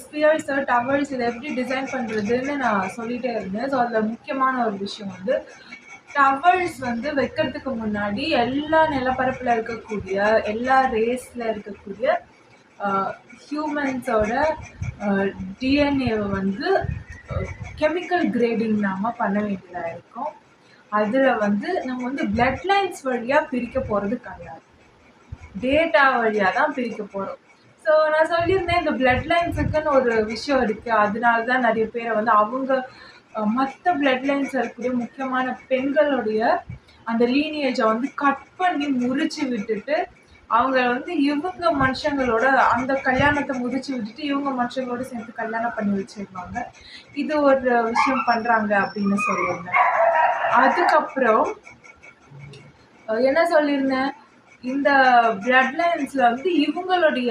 Spears, towers இதை எப்படி design பண்ணுறதுன்னு நான் சொல்லிகிட்டே இருந்தேன். ஸோ அதில் முக்கியமான ஒரு விஷயம் வந்து டவர்ஸ் வந்து வைக்கிறதுக்கு முன்னாடி எல்லா நிலப்பரப்பில் இருக்கக்கூடிய எல்லா ரேஸில் இருக்கக்கூடிய ஹியூமன்ஸோட டிஎன்ஏவை வந்து கெமிக்கல் கிரேடிங் நாம் பண்ண வேண்டியதாக இருக்கும். அதில் வந்து நம்ம வந்து பிளட் லைன்ஸ் வழியாக பிரிக்க போகிறது கிடையாது, டேட்டா வழியாக தான் பிரிக்க போகிறோம். ஸோ நான் சொல்லியிருந்தேன் இந்த பிளட் லைன்ஸுக்குன்னு ஒரு விஷயம் இருக்குது. அதனால தான் நிறைய பேரை வந்து அவங்க மற்ற பிளட் லைன்ஸ் இருக்கக்கூடிய முக்கியமான பெண்களுடைய அந்த லீனியேஜை வந்து கட் பண்ணி முறிச்சு விட்டுட்டு அவங்க வந்து இவங்க மனுஷங்களோட அந்த கல்யாணத்தை முறிச்சு விட்டுட்டு இவங்க மனுஷங்களோட சேர்த்து கல்யாணம் பண்ணி வச்சிருவாங்க. இது ஒரு விஷயம் பண்ணுறாங்க அப்படின்னு சொல்லியிருந்தேன். அதுக்கப்புறம் என்ன சொல்லியிருந்தேன், இந்த பிளட் லைன்ஸில் வந்து இவங்களுடைய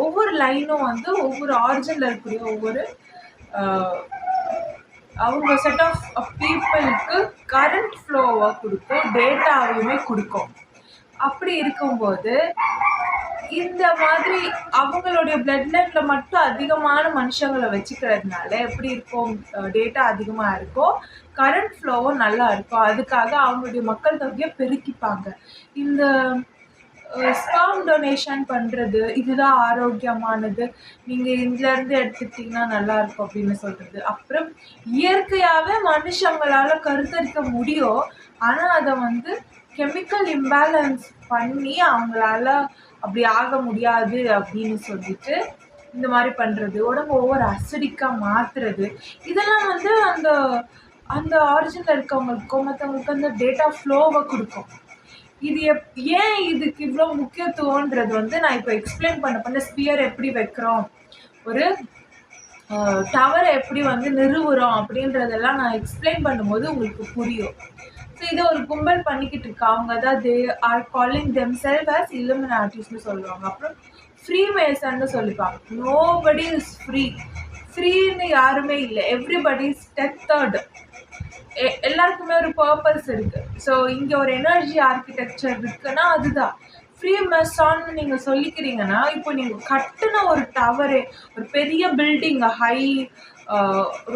ஒவ்வொரு லைனும் வந்து ஒவ்வொரு ஆரிஜினில் இருக்கக்கூடிய ஒவ்வொரு அவங்க செட் ஆஃப் பீப்புளுக்கு கரண்ட் ஃப்ளோவை கொடுக்கும், டேட்டாவையுமே கொடுக்கும். அப்படி இருக்கும்போது இந்த மாதிரி அவங்களுடைய பிளட் லைனில் மட்டும் அதிகமான மனுஷங்களை வச்சுக்கிறதுனால எப்படி இருக்கும், டேட்டா அதிகமாக இருக்கும், கரண்ட் ஃப்ளோவும் நல்லா இருக்கும். அதுக்காக அவங்களுடைய மக்கள் தொகையை பெருக்கிப்பாங்க. இந்த ஸ்பெர்ம் டொனேஷன் பண்ணுறது இதுதான் ஆரோக்கியமானது, நீங்கள் இதுலேருந்து எடுத்துக்கிட்டிங்கன்னா நல்லாயிருக்கும் அப்படின்னு சொல்கிறது. அப்புறம் இயற்கையாகவே மனுஷங்களால் கருத்தரிக்க முடியும், ஆனால் அதை வந்து கெமிக்கல் இம்பேலன்ஸ் பண்ணி அவங்களால அப்படி ஆக முடியாது அப்படின்னு சொல்லிட்டு இந்த மாதிரி பண்ணுறது, உடம்பு ஒவ்வொரு அசிடிக்காக மாற்றுறது, இதெல்லாம் வந்து அந்த அந்த ஆரிஜினில் இருக்கவங்களுக்கும் மற்றவங்களுக்கு அந்த டேட்டா ஃப்ளோவை கொடுக்கும். இது ஏன் இதுக்கு இவ்வளோ முக்கியத்துவன்றது வந்து நான் இப்போ எக்ஸ்பிளைன் பண்ண ஸ்பியர் எப்படி வைக்கிறோம், ஒரு டவரை எப்படி வந்து நிறுவுறோம் அப்படின்றதெல்லாம் நான் எக்ஸ்பிளைன் பண்ணும்போது உங்களுக்கு புரியும். ஸோ இதை ஒரு கும்பல் பண்ணிக்கிட்டு இருக்கா, அவங்க தான் they are calling them self as இல்லுமினாட்டிஸ்னு சொல்லுவாங்க. அப்புறம் ஃப்ரீ மேசன்னு சொல்லிப்பாங்க. நோபடி இஸ் ஃப்ரீ, ஃப்ரீன்னு யாருமே இல்லை, எவ்ரிபடி இஸ் டெத்தர்டு. எல்லாருக்குமே ஒரு பர்பஸ் இருக்குது. ஸோ இங்கே ஒரு எனர்ஜி ஆர்கிடெக்சர் இருக்குன்னா அதுதான் ஃப்ரீ மெசான்னு நீங்கள் சொல்லிக்கிறீங்கன்னா, இப்போ நீங்கள் கட்டின ஒரு டவரு, ஒரு பெரிய பில்டிங்,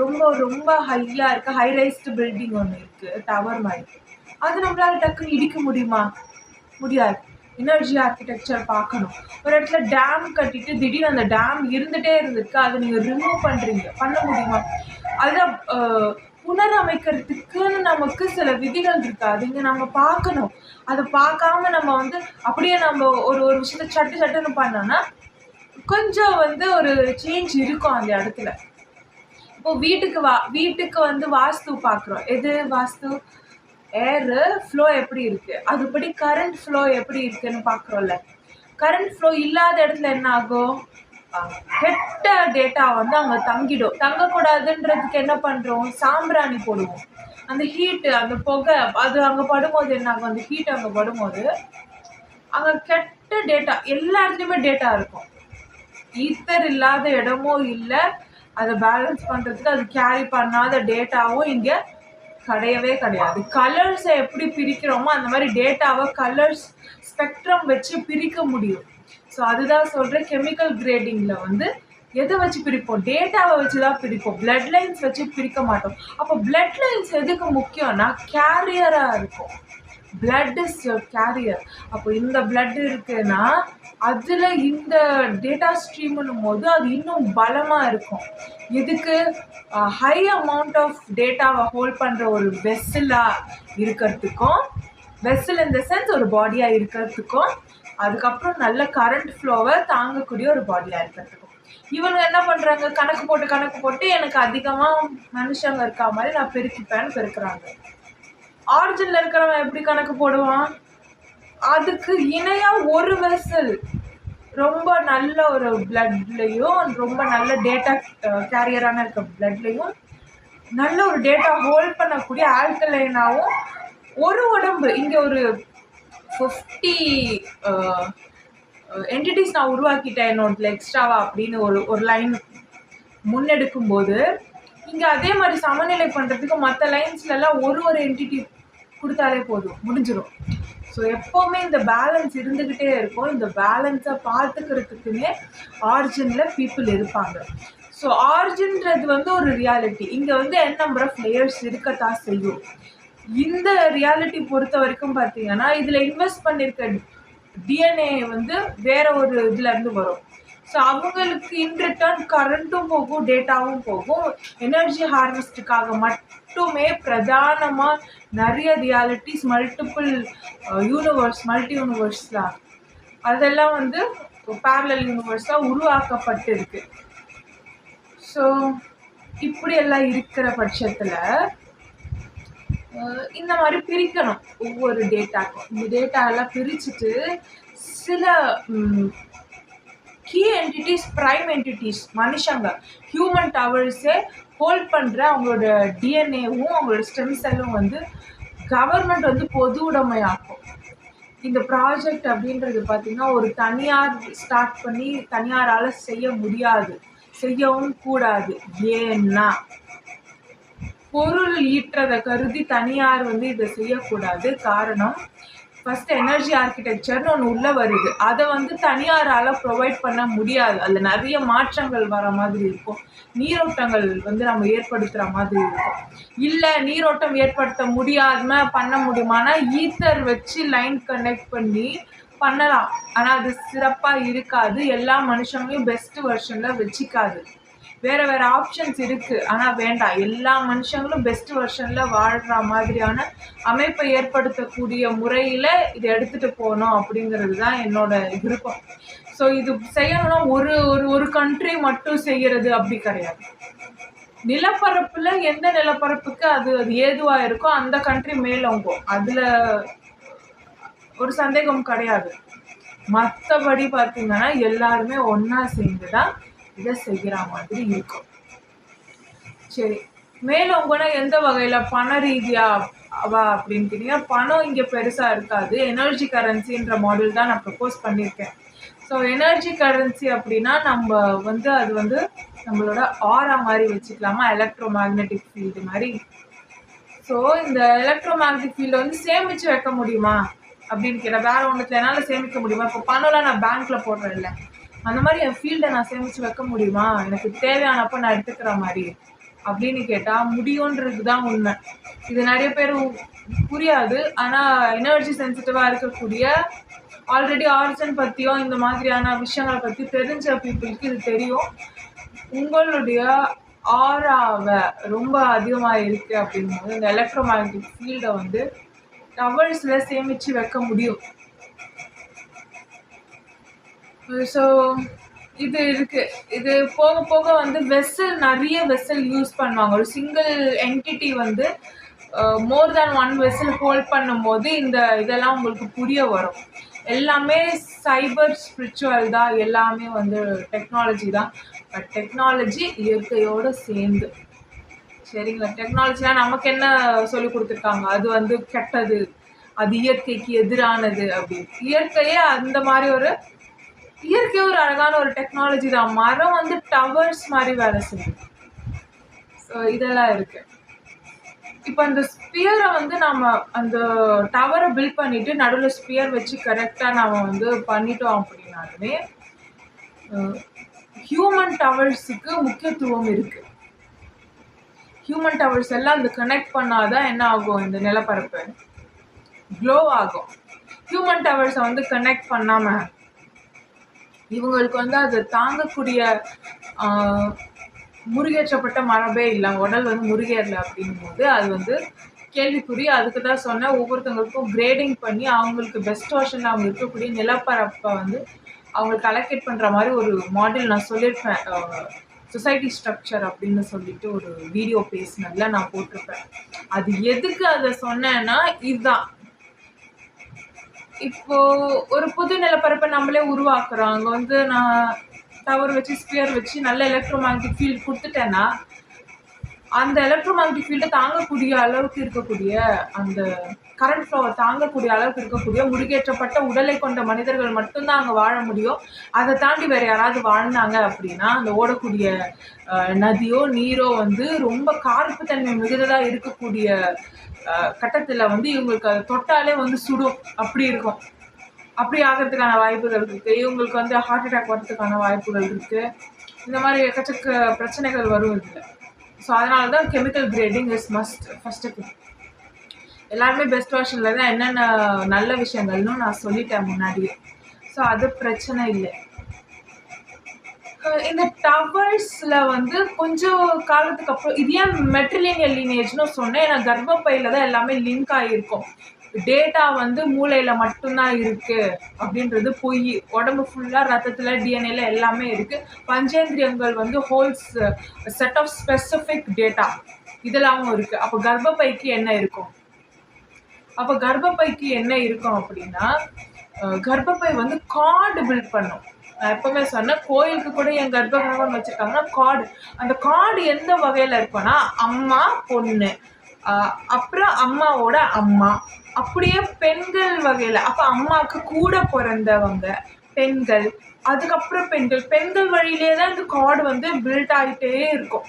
ரொம்ப ரொம்ப ஹையாக இருக்குது, ஹை ரைஸ்டு பில்டிங் ஒன்று இருக்குது டவர் மாதிரி, அது நம்மளால் டக்குன்னு இடிக்க முடியுமா? முடியாது. எனர்ஜி ஆர்கிடெக்சர் பார்க்கணும். ஒரு இடத்துல டேம் கட்டிட்டு திடீர்னு அந்த டேம் இருந்துகிட்டே இருந்திருக்கு, அதை நீங்கள் ரிமூவ் பண்ண முடியுமா? அதுதான் புனரமைக்கிறதுக்குன்னு நமக்கு சில விதிகள் இருக்கு, அதுங்க நம்ம பார்க்கணும். அதை பார்க்காம நம்ம வந்து அப்படியே நம்ம ஒரு ஒரு விஷயத்த சட்டுன்னு பண்ணோன்னா கொஞ்சம் வந்து ஒரு சேஞ்ச் இருக்கும் அந்த இடத்துல. இப்போ வீட்டுக்கு வந்து வாஸ்து பார்க்குறோம். எது வாஸ்து? ஏர் ஃப்ளோ எப்படி இருக்குது, அதுபடி கரண்ட் ஃப்ளோ எப்படி இருக்குன்னு பார்க்குறோம்ல. கரண்ட் ஃப்ளோ இல்லாத இடத்துல என்ன ஆகும், கெட்ட டேட்டா வந்து அங்கே தங்கக்கூடாதுன்றதுக்கு என்ன பண்ணுறோம், சாம்பிராணி போடுவோம். அந்த ஹீட்டு, அந்த புகை அது அங்கே படும்போது என்ன ஆகும், அந்த ஹீட் அங்கே படும்போது அங்கே கெட்ட டேட்டா, எல்லா இடத்துலையுமே டேட்டா இருக்கும். ஈத்தர் இல்லாத இடமும் இல்லை, அதை பேலன்ஸ் பண்ணுறதுக்கு அது கேரி பண்ணாத டேட்டாவும் இங்கே கிடையவே கிடையாது. கலர்ஸை எப்படி பிரிக்கிறோமோ அந்த மாதிரி டேட்டாவை கலர்ஸ் ஸ்பெக்ட்ரம் வச்சு பிரிக்க முடியும். ஸோ அதுதான் சொல்கிறேன், கெமிக்கல் கிரேடிங்கில் வந்து எதை வச்சு பிரிப்போம், டேட்டாவை வச்சு தான் பிரிப்போம், பிளட் லைன்ஸ் வச்சு பிரிக்க மாட்டோம். அப்போ பிளட் லைன்ஸ் எதுக்கு முக்கியம்னா கேரியராக இருக்கும். Blood is carrier. அப்போ இந்த பிளட் இருக்குன்னா அதில் இந்த டேட்டா ஸ்ட்ரீம்னும் போது அது இன்னும் பலமாக இருக்கும். இதுக்கு ஹை அமௌண்ட் ஆஃப் டேட்டாவை ஹோல்ட் பண்ணுற ஒரு வெஸ்ஸலாக இருக்கிறதுக்கும், வெஸ்ஸல் இந்த சென்ஸ் ஒரு பாடியாக இருக்கிறதுக்கும், அதுக்கப்புறம் நல்ல கரண்ட் ஃப்ளோவை தாங்கக்கூடிய ஒரு பாடியாக இருக்கிறதுக்கும். இவங்க என்ன பண்ணுறாங்க, கணக்கு போட்டு எனக்கு அதிகமாக மனுஷங்க இருக்கா மாதிரி நான் பெருக்குறாங்க. ஆரிஜினில் இருக்கிறவன் எப்படி கணக்கு போடுவான், அதுக்கு இணையாக ஒரு வெசல் ரொம்ப நல்ல ஒரு பிளட்லையும் ரொம்ப நல்ல டேட்டா கேரியரான இருக்க பிளட்லையும் நல்ல ஒரு டேட்டா ஹோல்ட் பண்ணக்கூடிய ஆல்கலைனாகவும் ஒரு உடம்பு. இங்கே ஒரு 50 என்டிட்டிஸ் நான் உருவாக்கிட்டேன் என்னோட எக்ஸ்ட்ராவா அப்படின்னு ஒரு லைன் முன்னெடுக்கும் போது இங்கே அதே மாதிரி சமநிலை பண்ணுறதுக்கு மற்ற லைன்ஸ்லாம் ஒரு என்டிட்டி கொடுத்தாலே போதும், முடிஞ்சிடும். ஸோ எப்போவுமே இந்த பேலன்ஸ் இருந்துக்கிட்டே இருக்கும். இந்த பேலன்ஸை பார்த்துக்கிறதுக்குன்னே ஆரிஜினில் பீப்புள் இருப்பாங்க. ஸோ ஆரிஜின்றது வந்து ஒரு ரியாலிட்டி. இங்கே வந்து என் நம்பர் ஆஃப் லேயர்ஸ் இருக்கத்தான் செய்யும். இந்த ரியாலிட்டி பொறுத்த வரைக்கும் பார்த்தீங்கன்னா இதில் இன்வெஸ்ட் பண்ணியிருக்க டிஎன்ஏ வந்து வேற ஒரு இதுலேருந்து வரும். ஸோ அவங்களுக்கு இன் ரிட்டர்ன் கரண்ட்டும் போகும், டேட்டாவும் போகும். எனர்ஜி ஹார்வெஸ்ட்டுக்காக மட்டுமே பிரதானமாக நிறைய realities, multiple universe, multi universe தான், அதெல்லாம் வந்து பேரலல் யூனிவர்ஸாக உருவாக்கப்பட்டு இருக்கு. ஸோ இப்படியெல்லாம் இருக்கிற பட்சத்தில் இந்த மாதிரி பிரிக்கணும் ஒவ்வொரு டேட்டாக்கும். இந்த டேட்டாலாம் பிரிச்சுட்டு சில கீ என்டிட்டிஸ், ப்ரைம் என்டிட்டிஸ், மனுஷங்க, ஹியூமன் டவர்ஸே ஹோல்ட் பண்ணுற அவங்களோட டிஎன்ஏவும் அவங்களோட ஸ்டெம் செல்லும் வந்து கவர்மெண்ட் வந்து பொது உடைமையாக்கும். இந்த ப்ராஜெக்ட் அப்படின்றது பார்த்திங்கன்னா ஒரு தனியார் ஸ்டார்ட் பண்ணி தனியாரால் செய்ய முடியாது, செய்யவும் கூடாது. ஏன்னா பொருள் ஈற்றதை கருதி தனியார் வந்து இதை செய்யக்கூடாது. காரணம், ஃபர்ஸ்ட் எனர்ஜி ஆர்கிடெக்சர்னு ஒன்று உள்ளே வருது. அதை வந்து தனியாரால் ப்ரொவைட் பண்ண முடியாது. அதில் நிறைய மாற்றங்கள் வர மாதிரி இருக்கும். நீரோட்டங்கள் வந்து நம்ம ஏற்படுத்துகிற மாதிரி இருக்கும். இல்லை நீரோட்டம் ஏற்படுத்த முடியாமல் பண்ண முடியுமானா ஈத்தர் வச்சு லைன் கனெக்ட் பண்ணி பண்ணலாம். ஆனால் அது சிறப்பாக இருக்காது. எல்லா மனுஷங்களையும் பெஸ்ட் வெர்ஷனில் வச்சுக்காது. வேறு வேறு ஆப்ஷன்ஸ் இருக்குது, ஆனால் வேண்டாம். எல்லா மனுஷங்களும் பெஸ்ட் வெர்ஷனில் வாழ்கிற மாதிரியான அமைப்பை ஏற்படுத்தக்கூடிய முறையில் இதை எடுத்துகிட்டு போகணும் அப்படிங்கிறது தான் என்னோட விருப்பம். ஸோ இது செய்யணும்னா ஒரு ஒரு கண்ட்ரி மட்டும் செய்கிறது அப்படி கிடையாது. நிலப்பரப்பில் எந்த நிலப்பரப்புக்கு அது அது ஏதுவாக இருக்கோ அந்த கண்ட்ரி மேலோங்கும். அதில் ஒரு சந்தேகம் கிடையாது. மற்றபடி பார்த்தீங்கன்னா எல்லாருமே ஒன்றா சேர்ந்து தான் இதை செய்கிற மாதிரி இருக்கும். சரி, மேலோங்கன்னா எந்த வகையில்? பண ரீதியாக அப்படின்னு கேட்டீங்கன்னா பணம் இங்கே பெருசாக இருக்காது. எனர்ஜி கரன்சின்ற மாடல் தான் நான் ப்ரப்போஸ் பண்ணியிருக்கேன். ஸோ எனர்ஜி கரன்சி அப்படின்னா நம்ம வந்து அது வந்து நம்மளோட ஆரா மாதிரி வச்சுக்கலாமா, எலக்ட்ரோ மேக்னெட்டிக் ஃபீல்டு மாதிரி. ஸோ இந்த எலக்ட்ரோ மேக்னெட்டிக் ஃபீல்டை வந்து சேமித்து வைக்க முடியுமா அப்படின்னு கேட்டால் வேறு ஒன்றுத்துல என்னால் சேமிக்க முடியுமா? இப்போ பணம்லாம் நான் பேங்க்கில் போடுறேன் இல்லை, அந்த மாதிரி என் ஃபீல்டை நான் சேமித்து வைக்க முடியுமா, எனக்கு தேவையானப்போ நான் எடுத்துக்கிற மாதிரி அப்படின்னு கேட்டால் முடியுன்றது தான் உண்மை. இது நிறைய பேர் புரியாது. ஆனால் எனர்ஜி சென்சிட்டிவாக இருக்கக்கூடிய, ஆல்ரெடி ஆரிஜின் பற்றியோ இந்த மாதிரியான விஷயங்களை பற்றி தெரிஞ்ச பீப்புளுக்கு இது தெரியும். உங்களுடைய ஆராவை ரொம்ப அதிகமாக இருக்குது அப்படிங்கும்போது இந்த எலக்ட்ரோ மேக்னெட்டிக் ஃபீல்டை வந்து டவர்ஸில் சேமித்து வைக்க முடியும். ஸோ இது இருக்குது. இது போக போக வந்து வெசல், நிறைய வெசல் யூஸ் பண்ணுவாங்க. ஒரு சிங்கிள் என்டிட்டி வந்து மோர் தேன் ஒன் வெசல் ஹோல்ட் பண்ணும்போது இந்த இதெல்லாம் உங்களுக்கு புரிய வரும். எல்லாமே சைபர் ஸ்பிரிச்சுவல் தான், எல்லாமே வந்து டெக்னாலஜி தான். பட் டெக்னாலஜி இயற்கையோடு சேர்ந்து, சரிங்களா? டெக்னாலஜிலாம் நமக்கு என்ன சொல்லி கொடுத்துருக்காங்க, அது வந்து கெட்டது, அது இயற்கைக்கு எதிரானது அப்படின்னு. இயற்கையே அந்த மாதிரி ஒரு இயற்கை ஒரு அழகான ஒரு டெக்னாலஜி தான். மரம் வந்து டவர்ஸ் மாதிரி வேலை செய்யும். ஸோ இதெல்லாம் இருக்கு. இப்போ அந்த ஸ்பியரை வந்து நம்ம அந்த டவரை பில்ட் பண்ணிட்டு நடுவில் ஸ்பியர் வச்சு கரெக்டாக நம்ம வந்து பண்ணிட்டோம் அப்படின்னாலுமே ஹியூமன் டவர்ஸுக்கு முக்கியத்துவம் இருக்கு. ஹியூமன் டவர்ஸ் எல்லாம் அந்த கனெக்ட் பண்ணாதான் என்ன ஆகும், இந்த நிலப்பரப்பு க்ளோ ஆகும். ஹியூமன் டவர்ஸை வந்து கனெக்ட் பண்ணாமல் இவங்களுக்கு வந்து அதை தாங்கக்கூடிய முருகேற்றப்பட்ட மரபே இல்லை, உடல் வந்து முருகேறலை அப்படிங்கும்போது அது வந்து கேள்விக்குறி. அதுக்கு தான் சொன்னேன், ஒவ்வொருத்தவங்களுக்கும் கிரேடிங் பண்ணி அவங்களுக்கு பெஸ்ட் வெர்ஷனில் அவங்க இருக்கக்கூடிய நிலப்பரப்பை வந்து அவங்களுக்கு அலோகேட் பண்ணுற மாதிரி ஒரு மாடல் நான் சொல்லியிருப்பேன். சொசைட்டி ஸ்ட்ரக்சர் அப்படின்னு சொல்லிட்டு ஒரு வீடியோ பேசினதில் நான் போட்டிருப்பேன். அது எதுக்கு அதை சொன்னேன்னா இதுதான். இப்போது ஒரு புது நிலப்பரப்பை நம்மளே உருவாக்குறோம். அங்கே வந்து நான் டவர் வச்சு ஸ்பியர் வச்சு நல்ல எலக்ட்ரோ மேக்னெட்டிக் ஃபீல்டு கொடுத்துட்டேன்னா அந்த எலக்ட்ரோமேக்னெட்டிக் ஃபீல்டை தாங்கக்கூடிய அளவுக்கு இருக்கக்கூடிய அந்த கரண்ட் ஃப்ளோவை தாங்கக்கூடிய அளவுக்கு இருக்கக்கூடிய முருகேற்றப்பட்ட உடலை கொண்ட மனிதர்கள் மட்டும்தான் அங்கே வாழ முடியும். அதை தாண்டி வேற யாராவது வாழ்ந்தாங்க அப்படின்னா அந்த ஓடக்கூடிய நதியோ நீரோ வந்து ரொம்ப கார்ப்புத்தன்மை மிகுந்ததாக இருக்கக்கூடிய கட்டத்தில் வந்து இவங்களுக்கு அதை தொட்டாலே வந்து சுடும், அப்படி இருக்கும். அப்படி ஆகிறதுக்கான வாய்ப்புகள் இருக்குது. இவங்களுக்கு வந்து ஹார்ட் அட்டாக் வரதுக்கான வாய்ப்புகள் இருக்குது. இந்த மாதிரி எக்கச்சக்க பிரச்சனைகள் வரும் இதில். ஸோ அதனால தான் chemical grading is must first thing. எல்லாருமே பெஸ்ட் வெர்ஷனில் தான் என்னென்ன நல்ல விஷயங்கள்னு நான் சொல்லிட்டேன் முன்னாடியே. ஸோ அது பிரச்சனை இல்லை. இந்த டவர்ஸில் வந்து கொஞ்சம் காலத்துக்கு அப்புறம் இது ஏன் மெட்ரிலினியல் லீனேஜ்னு சொன்னேன். ஏன்னா கர்ப்பப்பையில் தான் எல்லாமே லிங்க் ஆகிருக்கும். டேட்டா வந்து மூளையில் மட்டும்தான் இருக்குது அப்படின்றது பொய். உடம்பு ஃபுல்லாக ரத்தத்தில் டிஎன்ஏல எல்லாமே இருக்குது. பஞ்சேந்திரியங்கள் வந்து holds set of specific data இதெல்லாமும் இருக்குது. அப்போ கர்ப்பப்பைக்கு என்ன இருக்கும்? அப்படின்னா கர்ப்பப்பை வந்து கார்டு பில்ட் பண்ணும். நான் எப்பவுமே சொன்னேன், கோயிலுக்கு கூட என் கர்ப்பகிரகம் வச்சுருக்காங்கன்னா கார்டு. அந்த கார்டு எந்த வகையில் இருக்குன்னா அம்மா பொண்ணு, அப்புறம் அம்மாவோட அம்மா, அப்படியே பெண்கள் வகையில் அப்போ அம்மாவுக்கு கூட பிறந்தவங்க பெண்கள், அதுக்கப்புறம் பெண்கள் வழியிலே தான் இந்த கார்டு வந்து பில்ட் ஆகிட்டே இருக்கும்.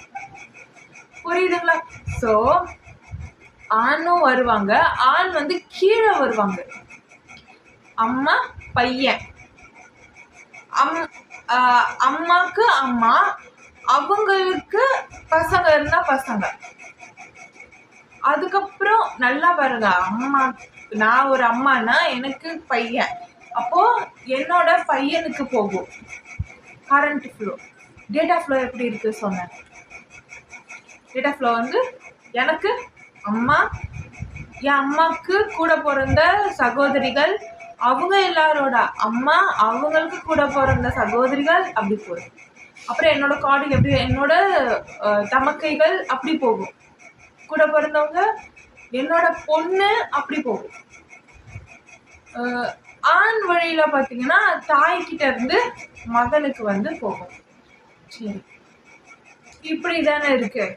புரியுதுங்களா? ஸோ ஆணும் வருவாங்க, ஆண் வந்து கீழே வருவாங்க, அம்மா பையன், அம்மாக்கு அம்மா, அவங்களுக்கு பசங்க இருந்தா பசங்க. அதுக்கப்புறம் நல்லா பாருங்க, அம்மா நான் ஒரு அம்மானா எனக்கு பையன், அப்போ என்னோட பையனுக்கு போகும் கரண்ட் ஃப்ளோ. டேட்டா ஃப்ளோ எப்படி இருக்கு சொன்னேன். டேட்டா ஃப்ளோ வந்து எனக்கு அம்மா, என் அம்மாவுக்கு கூட பிறந்த சகோதரிகள், அவங்க எல்லாரோட அம்மா, அவங்களுக்கு கூட பிறந்த சகோதரிகள், அப்படி போகும். அப்புறம் என்னோட கார்டு எப்படி என்னோட தமக்கைகள் அப்படி போகும், கூட பிறந்தவங்க, என்னோட பொண்ணு அப்படி போகும். ஆண் வழியில பார்த்தீங்கன்னா தாய்கிட்ட இருந்து மகனுக்கு வந்து போகும். சரி, இப்படி தானே இருக்கு.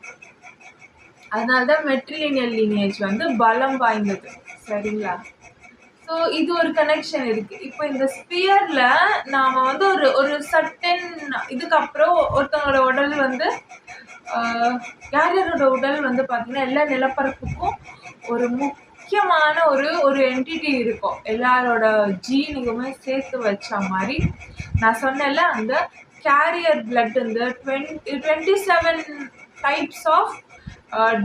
அதனால்தான் மெட்ரிலினியல் லீனேஜ் வந்து பலம் வாய்ந்தது. சரிங்களா? ஸோ இது ஒரு கனெக்ஷன் இருக்கு. இப்போ இந்த ஸ்பியர்ல நாம வந்து ஒரு சர்டன் இதுக்கப்புறம் ஒருத்தவங்களோட உடல் வந்து யார் யாரோட உடல் வந்து பார்த்தீங்கன்னா எல்லா நிலப்பரப்புக்கும் ஒரு முக்கியமான ஒரு என்டிட்டி இருக்கும். எல்லாரோட ஜீனுக்குமே சேர்த்து வச்ச மாதிரி நான் சொன்னேன்ல, அந்த கேரியர் பிளட் இந்த 27 டைப்ஸ் ஆஃப்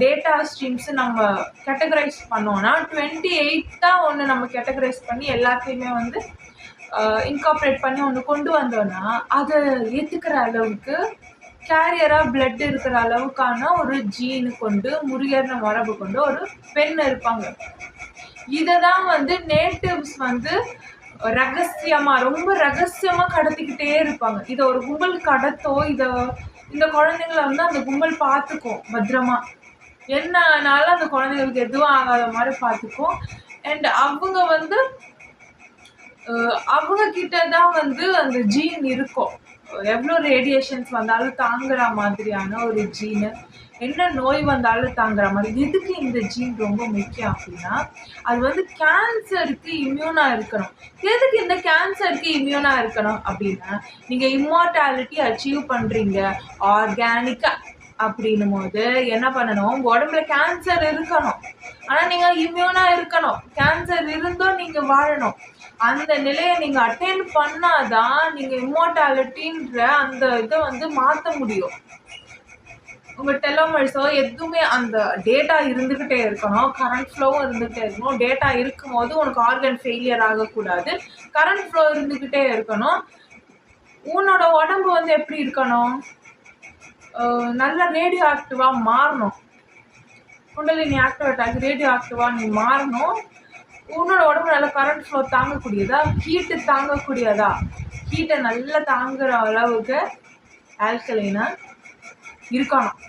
டேட்டா ஸ்ட்ரீம்ஸ் நம்ம கேட்டகரைஸ் பண்ணோன்னா 28 தான் ஒன்று நம்ம கேட்டகரைஸ் பண்ணி எல்லாத்தையுமே வந்து இன்கார்பரேட் பண்ணி ஒன்று கொண்டு வந்தோன்னா அதை ஏற்றுக்கிற அளவுக்கு கேரியராக பிளட் இருக்கிற அளவுக்கான ஒரு ஜீனு கொண்டு முருகர்ன மரபு கொண்டு ஒரு பெண் இருப்பாங்க. இதை தான் வந்து நேட்டிவ்ஸ் வந்து ரொம்ப ரகசியமாக கடத்திக்கிட்டே இருப்பாங்க. இதை ஒரு கும்பல் கடத்தோ இந்த குழந்தைங்களை வந்து அந்த கும்பல் பார்த்துக்கும் பத்திரமா. என்ன ஆனாலும் அந்த குழந்தைங்களுக்கு எதுவும் ஆகாத மாதிரி பார்த்துக்கும். அண்ட் அவங்க கிட்ட தான் வந்து அந்த ஜீன் இருக்கும். எவ்வளோ ரேடியேஷன்ஸ் வந்தாலும் தாங்குற மாதிரியான ஒரு ஜீனு, என்ன நோய் வந்தாலும் தாங்குற மாதிரி. எதுக்கு இந்த ஜீன் ரொம்ப முக்கியம் அப்படின்னா, அது வந்து கேன்சருக்கு இம்யூனாக இருக்கணும். எதுக்கு இந்த கேன்சருக்கு இம்யூனாக இருக்கணும் அப்படின்னா, நீங்கள் இம்மார்டாலிட்டி அச்சீவ் பண்ணுறீங்க ஆர்கானிக்காக அப்படின்னும் போது என்ன பண்ணணும், உங்கள் உடம்புல கேன்சர் இருக்கணும், ஆனால் நீங்கள் இம்யூனாக இருக்கணும். கேன்சர் இருந்தும் நீங்கள் வாழணும். அந்த நிலையை நீங்கள் அட்டைன் பண்ணாதான் நீங்கள் இம்மார்டாலிட்டின்ற அந்த இதை வந்து மாற்ற முடியும். உங்கள் டெலோமர்ஸோ எதுவுமே அந்த டேட்டா இருந்துக்கிட்டே இருக்கணும், கரண்ட் ஃப்ளோவும் இருந்துகிட்டே இருக்கணும். டேட்டா இருக்கும் போது உனக்கு ஆர்கன் ஃபெயிலியர் ஆகக்கூடாது, கரண்ட் ஃப்ளோ இருந்துக்கிட்டே இருக்கணும். உன்னோட உடம்பு வந்து எப்படி இருக்கணும், நல்ல ரேடியோ ஆக்டிவாக மாறணும். குண்டலினி ஆக்டிவேட் ஆகி ரேடியோ ஆக்டிவாக நீ மாறணும். உன்னோட உடம்பு நல்லா கரண்ட் ஃப்ளோ தாங்கக்கூடியதா, ஹீட்டு தாங்கக்கூடியதா, ஹீட்டை நல்லா தாங்குற அளவுக்கு ஆல்கலைனா இருக்கணும்.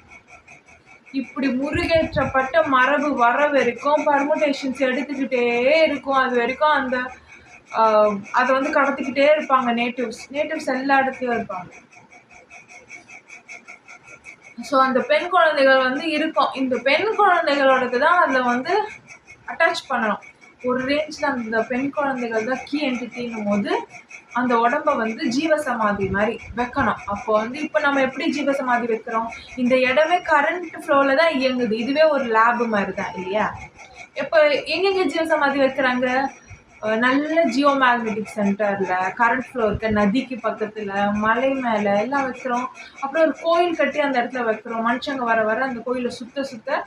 இப்படி முருகேற்றப்பட்ட மரபு வர வரைக்கும் பர்முடேஷன்ஸ் எடுத்துக்கிட்டே இருக்கும். அது வரைக்கும் அதை வந்து கடத்திக்கிட்டே இருப்பாங்க. நேட்டிவ்ஸ் எல்லா இடத்துலையும் இருப்பாங்க. ஸோ அந்த பெண் குழந்தைகள் வந்து இருக்கும். இந்த பெண் குழந்தைகளோடது தான் அதில் வந்து அட்டாச் பண்ணணும். ஒரு ரேஞ்சில் அந்த பெண் குழந்தைகள் தான் கீ என்டிட்டின்னும் போது அந்த உடம்ப வந்து ஜீவசமாதி மாதிரி வைக்கணும். அப்போ வந்து இப்போ நம்ம எப்படி ஜீவசமாதி வைக்கிறோம்? இந்த இடமே கரண்ட் ஃப்ளோவில் தான் இயங்குது. இதுவே ஒரு லேபு மாதிரி தான் இல்லையா? இப்போ எங்கெங்கே ஜீவசமாதி வைக்கிறாங்க? நல்ல ஜியோ மேக்னெட்டிக் சென்டரில், கரண்ட் ஃப்ளோ இருக்க நதிக்கு பக்கத்தில், மலை மேலே எல்லாம் வைக்கிறோம். அப்புறம் ஒரு கோயில் கட்டி அந்த இடத்துல வைக்கிறோம். மனுஷங்க வர வர அந்த கோயிலை சுத்த சுத்த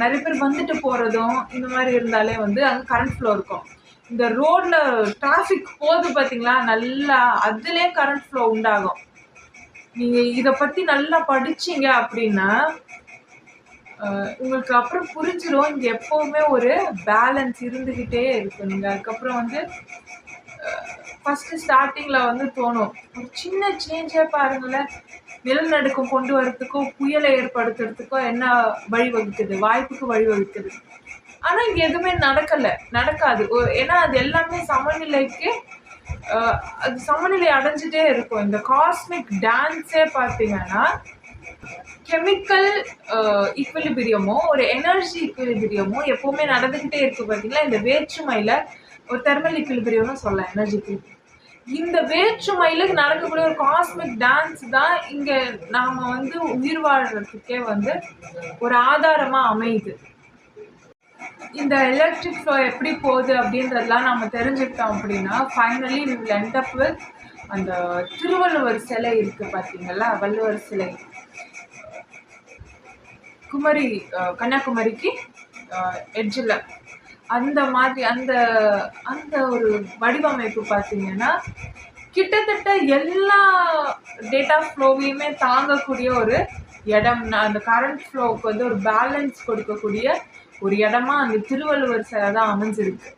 நிறைய பேர் வந்துட்டு போகிறதும் இந்த மாதிரி இருந்தாலே வந்து அங்கே கரண்ட் ஃப்ளோ இருக்கும். இந்த ரோட்ல டிராஃபிக் போகுது பார்த்தீங்களா, நல்லா அதுலேயே கரண்ட் ஃப்ளோ உண்டாகும். நீங்கள் இதை பற்றி நல்லா படிச்சீங்க அப்படின்னா உங்களுக்கு அப்புறம் புரிஞ்சிடும். இங்கே எப்போவுமே ஒரு பேலன்ஸ் இருந்துக்கிட்டே இருக்கும். நீங்கள் அதுக்கப்புறம் வந்து ஃபஸ்ட்டு ஸ்டார்டிங்கில் வந்து தோணும், ஒரு சின்ன சேஞ்சே பாருங்களேன், நிலநடுக்கம் கொண்டு வரத்துக்கும் புயலை ஏற்படுத்துறதுக்கோ என்ன வழிவகுக்குது, வாய்ப்புக்கு வழிவகுக்குது. ஆனால் இங்கே எதுவுமே நடக்காது. ஏன்னா அது எல்லாமே சமநிலைக்கு அது சமநிலை அடைஞ்சிட்டே இருக்கும். இந்த காஸ்மிக் டான்ஸே பார்த்தீங்கன்னா கெமிக்கல் ஈக்குவலிபிரியமோ ஒரு எனர்ஜி ஈக்குவலிபிரியமோ எப்போவுமே நடந்துக்கிட்டே இருக்குது பார்த்தீங்களா. இந்த வேற்றுமையில் ஒரு தெர்மல் ஈக்குவலிபிரியம்னு சொல்லலாம், எனர்ஜி ஈக்குவலிபிரியம். இந்த வேற்றுமையில் நடக்கக்கூடிய ஒரு காஸ்மிக் டான்ஸ் தான் இங்கே நாம் வந்து உயிர் வாழ்கிறதுக்கே வந்து ஒரு ஆதாரமாக அமையுது. இந்த எலக்ட்ரிக் ஃப்ளோ எப்படி போகுது அப்படின்றதெல்லாம் நம்ம தெரிஞ்சுக்கிட்டோம் அப்படின்னா finally we will end up with அந்த திருவள்ளுவர் சிலை இருக்குது பார்த்தீங்களா, வள்ளுவர் சிலை குமரி கன்னியாகுமரிக்கு எட்ஜில் அந்த மாதிரி அந்த அந்த ஒரு வடிவமைப்பு பார்த்தீங்கன்னா கிட்டத்தட்ட எல்லா டேட்டா ஃப்ளோவையுமே தாங்கக்கூடிய ஒரு இடம். அந்த கரண்ட் ஃப்ளோவுக்கு வந்து ஒரு பேலன்ஸ் கொடுக்கக்கூடிய ஒரு இடமா அந்த திருவள்ளுவர் சிலை தான் அமைஞ்சிருக்கு.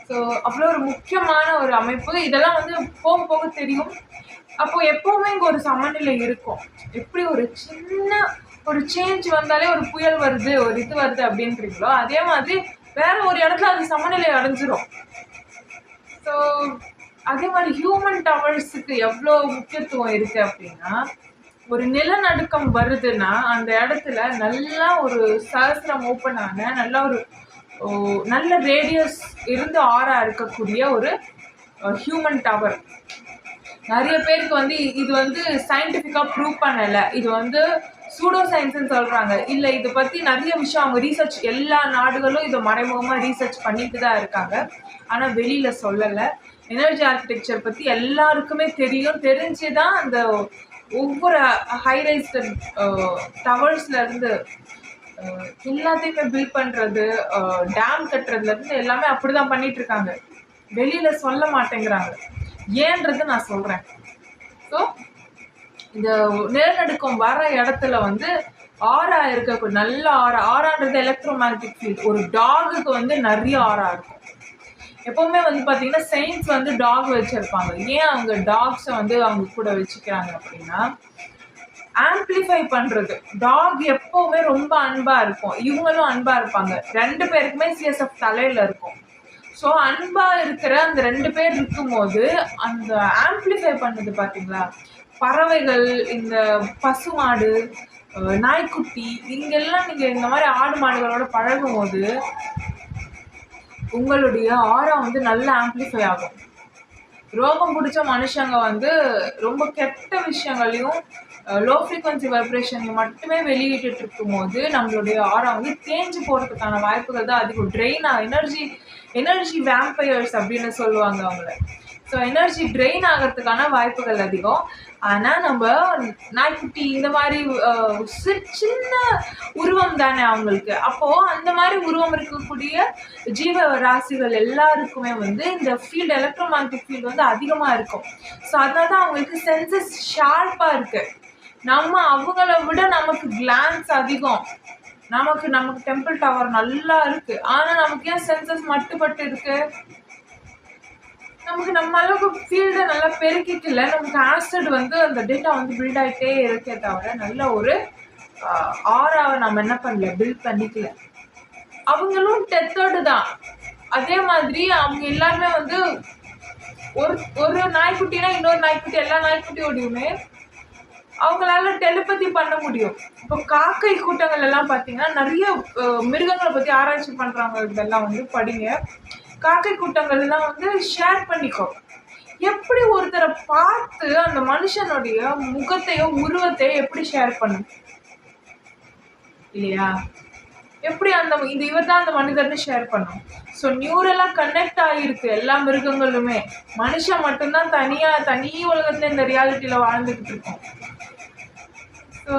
ஸோ அவ்வளோ ஒரு முக்கியமான ஒரு அமைப்பு. இதெல்லாம் வந்து போக போக தெரியும். அப்போது எப்போவுமே இங்கே ஒரு சமநிலை இருக்கும். எப்படி ஒரு சின்ன ஒரு சேஞ்ச் வந்தாலே ஒரு புயல் வருது, ஒரு இது வருது அப்படின்றீங்களோ அதே மாதிரி வேற ஒரு இடத்துல அது சமநிலை அடைஞ்சிரும். ஸோ அதே மாதிரி ஹியூமன் டவர்ஸுக்கு எவ்வளோ முக்கியத்துவம் இருக்குது அப்படின்னா, ஒரு நிலநடுக்கம் வருதுன்னா அந்த இடத்துல நல்லா ஒரு சஹஸ்ரம் ஓப்பன் ஆன நல்லா ஒரு நல்ல ரேடியஸ் இருந்து ஆறா இருக்கக்கூடிய ஒரு ஹியூமன் டவர். நிறைய பேருக்கு வந்து இது வந்து சயின்டிஃபிக்காக ப்ரூவ் பண்ணலை, இது வந்து சூடோ சயின்ஸ்ன்னு சொல்கிறாங்க. இல்லை, இதை பற்றி நிறைய விஷயம் அவங்க ரீசர்ச், எல்லா நாடுகளும் இதை மறைமுகமாக ரீசர்ச் பண்ணிட்டு தான் இருக்காங்க, ஆனால் வெளியில் சொல்லலை. எனர்ஜி ஆர்கிடெக்சர் பற்றி எல்லாருக்குமே தெரிஞ்சு தான் அந்த ஒவ்வொரு ஹைரைஸ் டவர்ஸ்லேருந்து எல்லாத்தையுமே பில்ட் பண்ணுறது, டேம் கட்டுறதுலேருந்து எல்லாமே அப்படி தான் பண்ணிகிட்ருக்காங்க. வெளியில் சொல்ல மாட்டேங்கிறாங்க. ஏன்றது நான் சொல்கிறேன். ஸோ இந்த நிலநடுக்கம் வர இடத்துல வந்து ஆறா இருக்கக்கூடிய நல்ல ஆறான்றது எலக்ட்ரோ மேக்னெட்டிக் ஃபீல்ட். ஒரு டாகுக்கு வந்து நிறைய ஆறா இருக்கும். எப்போவுமே வந்து பார்த்தீங்கன்னா சயின்ஸ் வந்து டாக் வச்சுருப்பாங்க. ஏன் அவங்க டாக்ஸை வந்து அவங்க கூட வச்சுக்கிறாங்க அப்படின்னா ஆம்பிளிஃபை பண்ணுறது. டாக் எப்போவுமே ரொம்ப அன்பாக இருக்கும், இவங்களும் அன்பாக இருப்பாங்க. 2 பேருக்குமே சிஎஸ்எஃப் தலையில் இருக்கும். ஸோ அன்பாக இருக்கிற அந்த 2 பேர் இருக்கும்போது அந்த ஆம்பிளிஃபை பண்ணுது பார்த்தீங்களா, பறவைகள், இந்த பசுமாடு, நாய்க்குட்டி, இங்கெல்லாம் நீங்கள் இந்த மாதிரி ஆடு மாடுகளோட பழகும் போது உங்களுடைய ஆரா வந்து நல்ல ஆம்பிளிஃபை ஆகும். ரோகம் பிடிச்ச மனுஷங்க வந்து ரொம்ப கெட்ட விஷயங்களையும் லோ ஃப்ரீக்வன்சி வைப்ரேஷன் மட்டுமே வெளியிட்டு இருக்கும்போது நம்மளுடைய ஆரா வந்து தேஞ்சு போகிறதுக்கான வாய்ப்புகள் தான் அதிகம். எனர்ஜி வேம்பயர்ஸ் அப்படின்னு சொல்லுவாங்க அவங்கள. ஸோ எனர்ஜி ட்ரெயின் ஆகிறதுக்கான வாய்ப்புகள் அதிகம். ஆனால் நம்ம நாய்க்குட்டி இந்த மாதிரி சின்ன உருவம் தானே அவங்களுக்கு. அப்போது அந்த மாதிரி உருவம் இருக்கக்கூடிய ஜீவ ராசிகள் எல்லாருக்குமே வந்து இந்த ஃபீல்டு எலக்ட்ரோ மேக்னெட்டிக் ஃபீல்டு வந்து அதிகமாக இருக்கும். ஸோ அதனால தான் அவங்களுக்கு சென்சஸ் ஷார்ப்பாக இருக்குது. நம்ம அவங்கள விட நமக்கு கிளான்ஸ் அதிகம். நமக்கு டெம்பிள் டவர் நல்லா இருக்குது, ஆனால் நமக்கு ஏன் சென்சஸ் மட்டுப்பட்டு இருக்குது? நமக்கு நம்ம அளவுக்கு ஃபீல்டை நல்லா பெருக்கிக்கல. நமக்கு ஆசிட் வந்து அந்த டேட்டா வந்து பில்ட் ஆகிட்டே இருக்கே தவிர நல்ல ஒரு ஆறாவை நம்ம என்ன பண்ணல, பில்ட் பண்ணிக்கல. அவங்களும் டெத்தோடு தான். அதே மாதிரி அவங்க எல்லாருமே வந்து ஒரு நாய்க்குட்டினா இன்னொரு நாய்க்குட்டி, எல்லா நாய்க்குட்டியோடையுமே அவங்களால டெலிபதி பண்ண முடியும். இப்போ காக்கை கூட்டங்கள் எல்லாம் பார்த்தீங்கன்னா நிறைய மிருகங்களை பற்றி ஆராய்ச்சி பண்ணுறாங்க. இதெல்லாம் வந்து படிங்க. காக்கை கூட்டங்கள்லாம் வந்து ஷேர் பண்ணிக்கோ. எப்படி ஒருத்தரை பார்த்து அந்த மனுஷனுடைய முகத்தையோ உருவத்தையோ எப்படி ஷேர் பண்ணும் இல்லையா? எப்படி அந்த இவர் தான் அந்த மனிதர்னு ஷேர் பண்ணும். ஸோ நியூரலாக கனெக்ட் ஆகிருக்கு எல்லா மிருகங்களுமே. மனுஷன் மட்டும்தான் தனி உலகத்துல இந்த ரியாலிட்டியில் வாழ்ந்துக்கிட்டு இருக்கோம். ஸோ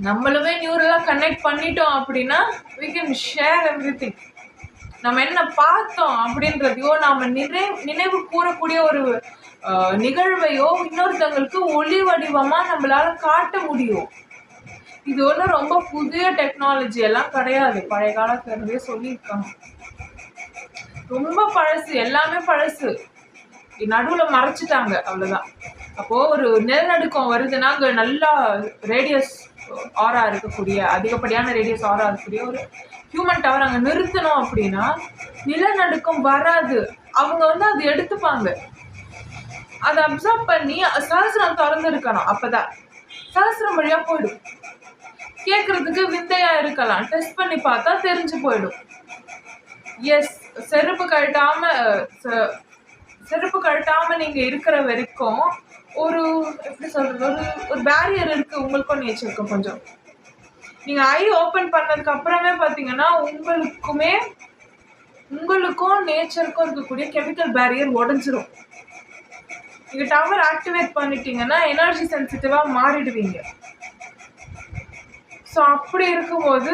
நம்மளுமே நியூரலாக கனெக்ட் பண்ணிட்டோம் அப்படின்னா we can share everything. நம்ம என்ன பார்த்தோம் அப்படின்றதையோ நாம நினைவு கூறக்கூடிய ஒரு நிகழ்வையோ இன்னொருத்தவங்களுக்கு ஒளி வடிவமா நம்மளால காட்ட முடியும். இது ஒன்றும் ரொம்ப புதிய டெக்னாலஜி எல்லாம் கிடையாது. பழைய காலத்துல இருந்தே சொல்லியிருக்காங்க. ரொம்ப பழசு, எல்லாமே பழசு. நடுவில் மறைச்சிட்டாங்க, அவ்வளோதான். அப்போ ஒரு நிலநடுக்கம் வருதுன்னா அங்கே நல்லா ரேடியஸ் ஆரா இருக்கக்கூடிய அதிகப்படியான ரேடியஸ் ஆரா இருக்கக்கூடிய ஒரு ஹியூமன் டவர் அங்கே நிறுத்தணும் அப்படின்னா நிலநடுக்கம் வராது. அவங்க வந்து அது எடுத்துப்பாங்க, அதை அப்சர்வ் பண்ணி சஹஸ்ரம் திறந்து இருக்கணும். அப்பதான் சஹஸ்ரம் வழியா போயிடும். கேட்கறதுக்கு விந்தையா இருக்கலாம், டெஸ்ட் பண்ணி பார்த்தா தெரிஞ்சு போயிடும். எஸ், செருப்பு கழட்டாம நீங்க இருக்கிற வரைக்கும் ஒரு எப்படி சொல்றது, ஒரு பேரியர் இருக்கு உங்களுக்கும் நேச்சருக்கும். கொஞ்சம் நீங்க ஐ ஓபன் பண்ணதுக்கு அப்புறமே பாத்தீங்கன்னா உங்களுக்கும் நேச்சருக்கும் இருக்கக்கூடிய கெமிக்கல் பேரியர் உடஞ்சிரும். நீங்க டவர் ஆக்டிவேட் பண்ணிட்டீங்கன்னா எனர்ஜி சென்சிட்டிவா மாறிடுவீங்க. ஸோ அப்படி இருக்கும்போது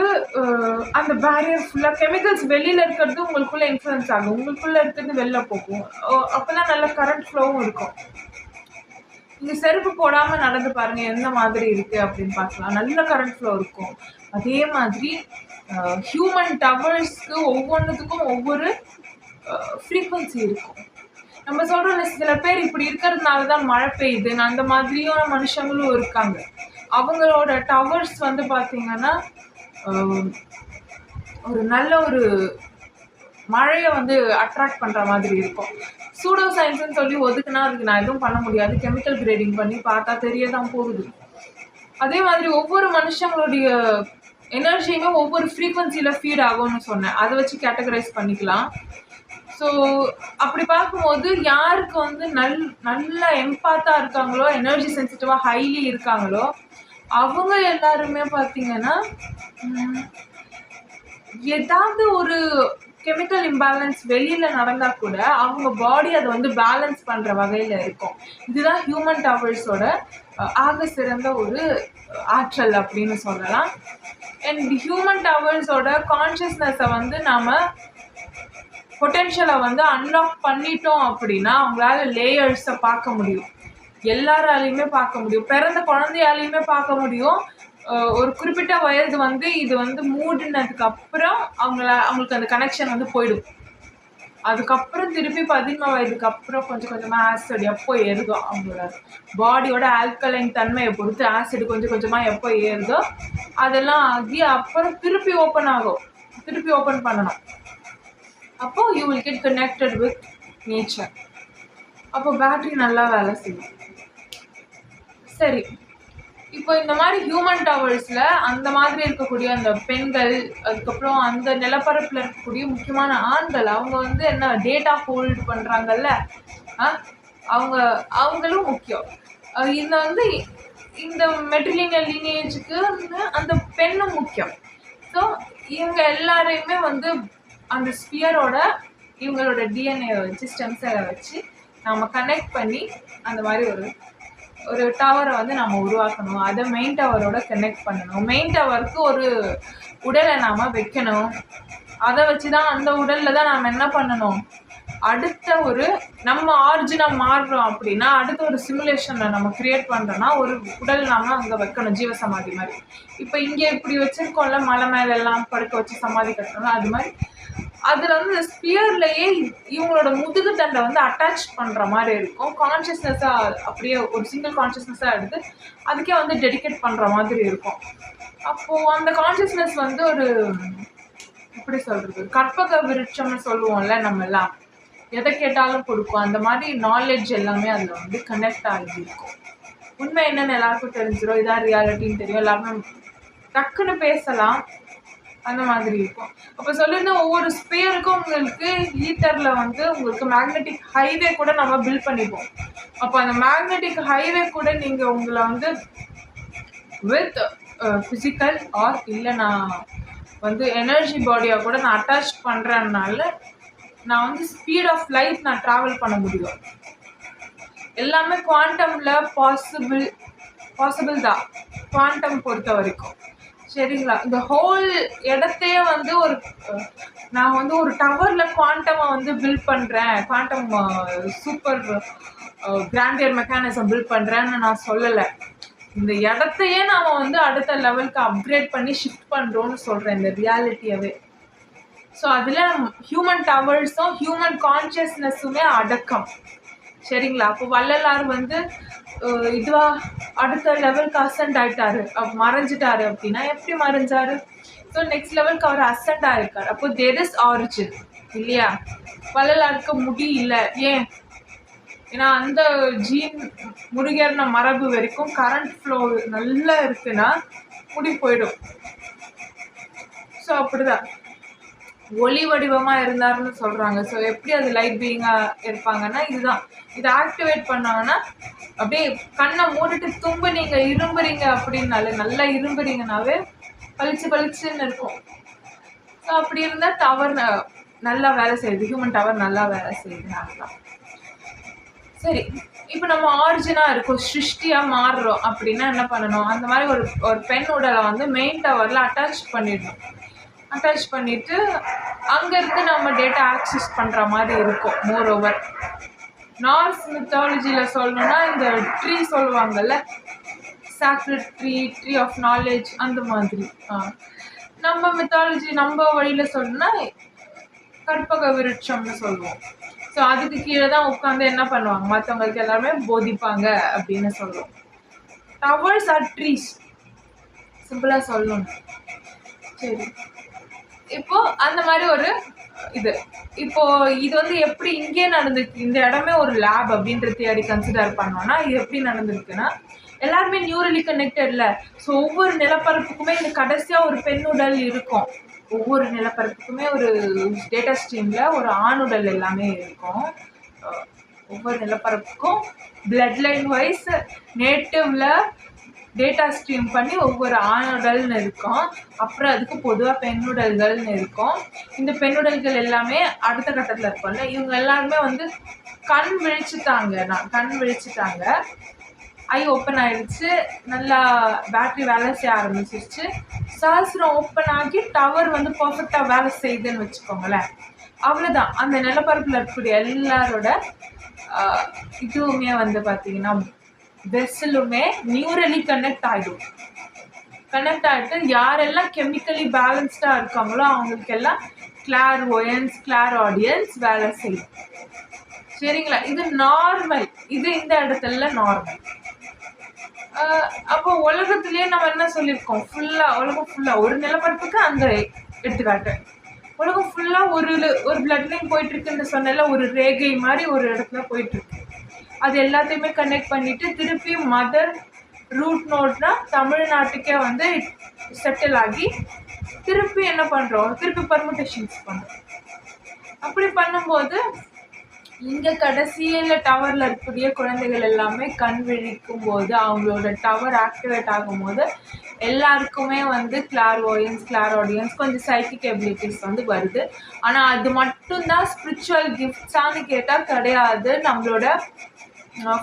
அந்த பேரியர் ஃபுல்லாக கெமிக்கல்ஸ் வெளியில் இருக்கிறது உங்களுக்குள்ளே இன்ஃப்ளூயன்ஸ் ஆகும், உங்களுக்குள்ளே இருக்கிறது வெளில போகும். அப்போ தான் நல்ல கரண்ட் ஃப்ளோவும் இருக்கும். நீங்கள் செருப்பு போடாமல் நடந்து பாருங்கள் எந்த மாதிரி இருக்குது அப்படின்னு பார்க்கலாம், நல்ல கரண்ட் ஃப்ளோ இருக்கும். அதே மாதிரி ஹியூமன் டவர்ஸ்க்கு ஒவ்வொன்றுத்துக்கும் ஒவ்வொரு ஃப்ரீக்வன்சி இருக்கும். நம்ம சொல்கிறோம் சில பேர் இப்படி இருக்கிறதுனால தான் மழை பெய்யுதுன்னு, அந்த மாதிரியான மனுஷங்களும் இருக்காங்க. அவங்களோட டவர்ஸ் வந்து பார்த்தீங்கன்னா ஒரு நல்ல ஒரு மழையை வந்து அட்ராக்ட் பண்ணுற மாதிரி இருக்கும். சூடோ சயின்ஸ்ன்னு சொல்லி ஒதுக்குனா அதுக்கு நான் எதுவும் பண்ண முடியாது, கெமிக்கல் கிரேடிங் பண்ணி பார்த்தா தெரியதான் போகுது. அதே மாதிரி ஒவ்வொரு மனுஷங்களுடைய எனர்ஜியுமே ஒவ்வொரு ஃப்ரீக்வன்சியில் ஃபீட் ஆகும்னு சொன்னேன், அதை வச்சு கேட்டகரைஸ் பண்ணிக்கலாம். ஸோ அப்படி பார்க்கும்போது யாருக்கு வந்து நல்ல எம்பாத்தாக இருக்காங்களோ, எனர்ஜி சென்சிட்டிவாக ஹைலி இருக்காங்களோ, அவங்க எல்லாருமே பார்த்தீங்கன்னா ஏதாவது ஒரு கெமிக்கல் இம்பேலன்ஸ் வெளியில் நடந்தால் கூட அவங்க பாடி அதை வந்து பேலன்ஸ் பண்ணுற வகையில் இருக்கும். இதுதான் ஹியூமன் டவர்ஸோட ஆக சிறந்த ஒரு ஆற்றல் அப்படின்னு சொல்லலாம். அண்ட் ஹியூமன் டவர்ஸோட கான்ஷியஸ்னஸை வந்து நாம் பொட்டென்ஷியலை வந்து அன்லாக் பண்ணிட்டோம் அப்படின்னா அவங்களால லேயர்ஸை பார்க்க முடியும், எல்லாராலையுமே பார்க்க முடியும், பிறந்த குழந்தையாலையுமே பார்க்க முடியும். ஒரு குறிப்பிட்ட வயது வந்து இது வந்து மூடினதுக்கு அப்புறம் அவங்களுக்கு அந்த கனெக்ஷன் வந்து போயிடும். அதுக்கப்புறம் திருப்பி 13 வயதுக்கு அப்புறம் கொஞ்சம் கொஞ்சமாக ஆசிட் எப்போ ஏறுதோ, அவங்களோட பாடியோட ஆல்கலைன் தன்மையை பொறுத்து ஆசிட் கொஞ்சம் கொஞ்சமாக எப்போ ஏறுதோ அதெல்லாம் ஆகி அப்புறம் திருப்பி ஓப்பன் பண்ணணும். அப்போ you will get connected with nature. அப்போ பேட்டரி நல்லா வேலை செய்யும். சரி, இப்போ இந்த மாதிரி ஹியூமன் டவர்ஸில் அந்த மாதிரி இருக்கக்கூடிய அந்த பெண்கள், அதுக்கப்புறம் அந்த நிலப்பரப்பில் இருக்கக்கூடிய முக்கியமான ஆண்கள், அவங்க வந்து என்ன டேட்டா ஹோல்டு பண்ணுறாங்கல்ல, அவங்களும் முக்கியம். இந்த வந்து இந்த மெட்ரிலினியல் லீனேஜுக்கு அந்த பெண்ணும் முக்கியம். ஸோ இவங்க எல்லாரையுமே வந்து அந்த ஸ்பியரோட இவங்களோட டிஎன்ஏ வச்சு ஸ்டெம் செல்லை வச்சு நம்ம கனெக்ட் பண்ணி அந்த மாதிரி ஒரு டவரை வந்து நம்ம உருவாக்கணும். அதை மெயின் டவரோட கனெக்ட் பண்ணணும். மெயின் டவருக்கு ஒரு உடலை நாம் வைக்கணும். அதை வச்சு தான் அந்த உடலில் தான் நாம் என்ன பண்ணணும், அடுத்த ஒரு நம்ம ஆரிஜினாக மாறுறோம் அப்படின்னா அடுத்த ஒரு சிமுலேஷனில் நம்ம க்ரியேட் பண்ணுறோன்னா ஒரு உடல் நாம் அங்கே வைக்கணும், ஜீவசமாதி மாதிரி. இப்போ இங்கே இப்படி வச்சுருக்கோம்ல, மலை மேலெல்லாம் படுக்க வச்சு சமாதி கட்டணும், அது மாதிரி அதில் வந்து இந்த ஸ்பியர்லேயே இவங்களோட முதுகு தண்டை வந்து அட்டாச் பண்ணுற மாதிரி இருக்கும். கான்ஷியஸ்னஸாக அப்படியே ஒரு சிங்கிள் கான்ஷியஸ்னஸாக எடுத்து அதுக்கே வந்து டெடிகேட் பண்ணுற மாதிரி இருக்கும். அப்போது அந்த கான்ஷியஸ்னஸ் வந்து ஒரு எப்படி சொல்கிறது, கற்பக விருட்சம்னு சொல்லுவோம்ல நம்ம எல்லாம், எதை கேட்டாலும் கொடுக்கும். அந்த மாதிரி நாலேஜ் எல்லாமே அதில் வந்து கனெக்ட் ஆகியிருக்கும். உண்மை என்னன்னு எல்லாருக்கும் தெரிஞ்சிடும். இதான் ரியாலிட்டின்னு தெரியும். எல்லாருமே டக்குன்னு பேசலாம். அந்த மாதிரி இருக்கும். அப்போ சொல்லியிருந்த ஒவ்வொரு ஸ்பியருக்கும் உங்களுக்கு ஈத்தரில் வந்து உங்களுக்கு மேக்னெட்டிக் ஹைவே கூட நம்ம பில்ட் பண்ணிப்போம். அப்போ அந்த மேக்னெட்டிக் ஹைவே கூட நீங்கள் உங்களை வந்து வித் ஃபிசிக்கல் ஆர் இல்லை நான் வந்து எனர்ஜி பாடியாக கூட நான் அட்டாச் பண்ணுறதுனால நான் வந்து ஸ்பீட் ஆஃப் லைட் நான் ட்ராவல் பண்ண முடியும். எல்லாமே குவாண்டமில் பாசிபிள் தான், குவாண்டம் பொறுத்த வரைக்கும். சரிங்களா? இந்த ஹோல் இடத்தையே வந்து நான் வந்து ஒரு டவரில் குவாண்டமை வந்து பில்ட் பண்ணுறேன், quantum super grandeur mechanism build பண்ணுறேன்னு நான் சொல்லலை. இந்த இடத்தையே நாம் வந்து அடுத்த லெவலுக்கு அப்கிரேட் பண்ணி ஷிஃப்ட் பண்ணுறோன்னு சொல்கிறேன், இந்த ரியாலிட்டியவே. ஸோ அதில் ஹியூமன் டவர்ஸும் ஹியூமன் கான்ஷியஸ்னஸுமே அடக்கம். சரிங்களா? அப்போ வள்ளலார் வந்து இதுவா அடுத்த லெவலுக்கு அசெண்ட் ஆகிட்டாரு, மறைஞ்சிட்டாரு. அப்படின்னா எப்படி மறைஞ்சாரு? ஸோ நெக்ஸ்ட் லெவலுக்கு அவர் அசெண்ட் ஆகிருக்காரு. அப்போ தேர் இஸ் ஆரிஜின் இல்லையா? வள்ளலாருக்கு முடி இல்லை. ஏன்? ஏன்னா அந்த ஜீன் முருகேறின மரபு வரைக்கும் கரண்ட் ஃப்ளோ நல்லா இருக்குன்னா முடி போயிடும். ஸோ அப்படிதான் ஒளி வடிவமாக இருந்தாருன்னு சொல்கிறாங்க. ஸோ எப்படி அது லைட் பீயிங்காக இருப்பாங்கன்னா இதுதான். இதை ஆக்டிவேட் பண்ணாங்கன்னா அப்படியே கண்ணை மூடிட்டு தும்புனீங்க இரும்புறீங்க அப்படின்னாலே, நல்லா இரும்புறீங்கனாவே பளிச்சுன்னு இருக்கும். ஸோ அப்படி இருந்தால் டவர் நல்லா வேலை செய்யுது, ஹியூமன் டவர் நல்லா வேலை செய்யுதுன்னு அர்த்தம். சரி, இப்போ நம்ம ஆரிஜினாக இருக்கும், சிருஷ்டியாக மாறுறோம் அப்படின்னா என்ன பண்ணணும்? அந்த மாதிரி ஒரு பெண் உடலை வந்து மெயின் டவரில் அட்டாச் பண்ணிடணும். அட்டாச் பண்ணிவிட்டு அங்கேருந்து நம்ம டேட்டா ஆக்சஸ் பண்ணுற மாதிரி இருக்கும். மோர் ஓவர் நார்ஸ் மித்தாலஜியில் சொல்லணும்னா இந்த ட்ரீ சொல்லுவாங்கல்ல, சாக்ரெட் ட்ரீ ஆஃப் நாலேஜ், அந்த மாதிரி. நம்ம மித்தாலஜி நம்ம வழியில் சொல்லணும்னா கற்பக விருட்சம்னு சொல்லுவோம். ஸோ அதுக்கு கீழே தான் உட்காந்து என்ன பண்ணுவாங்க, மற்றவங்களுக்கு எல்லாருமே போதிப்பாங்க அப்படின்னு சொல்லுவோம். டவர்ஸ் ஆர் ட்ரீஸ், சிம்பிளாக சொல்லணும். சரி, இப்போ அந்த மாதிரி ஒரு இப்போ இது வந்து எப்படி இங்கே நடந்துருக்கு, இந்த இடமே ஒரு லேப் அப்படின்ற தியரி கன்சிடர் பண்ணோம்னா இது எப்படி நடந்திருக்குன்னா, எல்லாருமே நியூரலி கனெக்டட்ல. ஸோ ஒவ்வொரு நிலப்பரப்புக்குமே இந்த கடைசியாக ஒரு பெண்ணுடல் இருக்கும். ஒவ்வொரு நிலப்பரப்புக்குமே ஒரு டேட்டா ஸ்ட்ரீமில் ஒரு ஆணுடல் எல்லாமே இருக்கும். ஒவ்வொரு நிலப்பரப்புக்கும் பிளட் லைன் வைஸ் நேட்டிவ்ல டேட்டா ஸ்ட்ரீம் பண்ணி ஒவ்வொரு ஆணுடல்னு இருக்கும். அப்புறம் அதுக்கு பொதுவாக பெண்ணுடல்கள்னு இருக்கும். இந்த பெண்ணுடல்கள் எல்லாமே அடுத்த கட்டத்தில் இருக்கும்ல, இவங்க எல்லாருமே வந்து கண் விழிச்சுட்டாங்க, ஐ ஓப்பன் ஆயிடுச்சு, நல்லா பேட்ரி வேலை செய்ய ஆரம்பிச்சிருச்சு, சஹஸ்ரம் ஓப்பன் ஆகி டவர் வந்து பர்ஃபெக்டாக வேலை செய்யுதுன்னு வச்சுக்கோங்களேன். அவ்வளோதான். அந்த நிலப்பரப்பில் இருக்கக்கூடிய எல்லாரோட இதுவுமே வந்து பார்த்தீங்கன்னா வெசலுமே நியூரலி கனெக்ட் ஆகிட்டு யாரெல்லாம் கெமிக்கலி பேலன்ஸ்டாக இருக்காங்களோ அவங்களுக்கெல்லாம் கிளார்வோயன்ஸ், கிளார்ஆடியன்ஸ் வேலை செய்யும். சரிங்களா? இது நார்மல், இது இந்த இடத்துல நார்மல். அப்போ உலகத்திலேயே நம்ம என்ன சொல்லியிருக்கோம், உலகம் ஃபுல்லாக ஒரு நிலப்பரப்புக்கு அந்த எடுத்துக்காட்டு, உலகம் ஃபுல்லாக ஒரு பிளட் லைன் போயிட்டு இருக்குன்னு சொன்னால ஒரு ரேகை மாதிரி ஒரு இடத்துல போயிட்டு இருக்கு. அது எல்லாத்தையுமே கனெக்ட் பண்ணிட்டு திருப்பி மதர் ரூட் நோட்னா தமிழ்நாட்டுக்கே வந்து செட்டில் ஆகி திருப்பி என்ன பண்ணுறோம், திருப்பி பர்முட்டேஷன்ஸ் பண்ணுறோம். அப்படி பண்ணும்போது இங்கே கடைசியில் டவரில் இருக்கக்கூடிய குழந்தைகள் எல்லாமே கண் விழிக்கும் போது அவங்களோட டவர் ஆக்டிவேட் ஆகும்போது எல்லாருக்குமே வந்து கிளார்வோயன்ஸ், கிளார்ஆடியன்ஸ், கொஞ்சம் சைக்கிக் எபிலிட்டிஸ் வந்து வருது. ஆனால் அது மட்டும்தான் ஸ்பிரிச்சுவல் கிஃப்ட்ஸான்னு கேட்டால் கிடையாது. நம்மளோட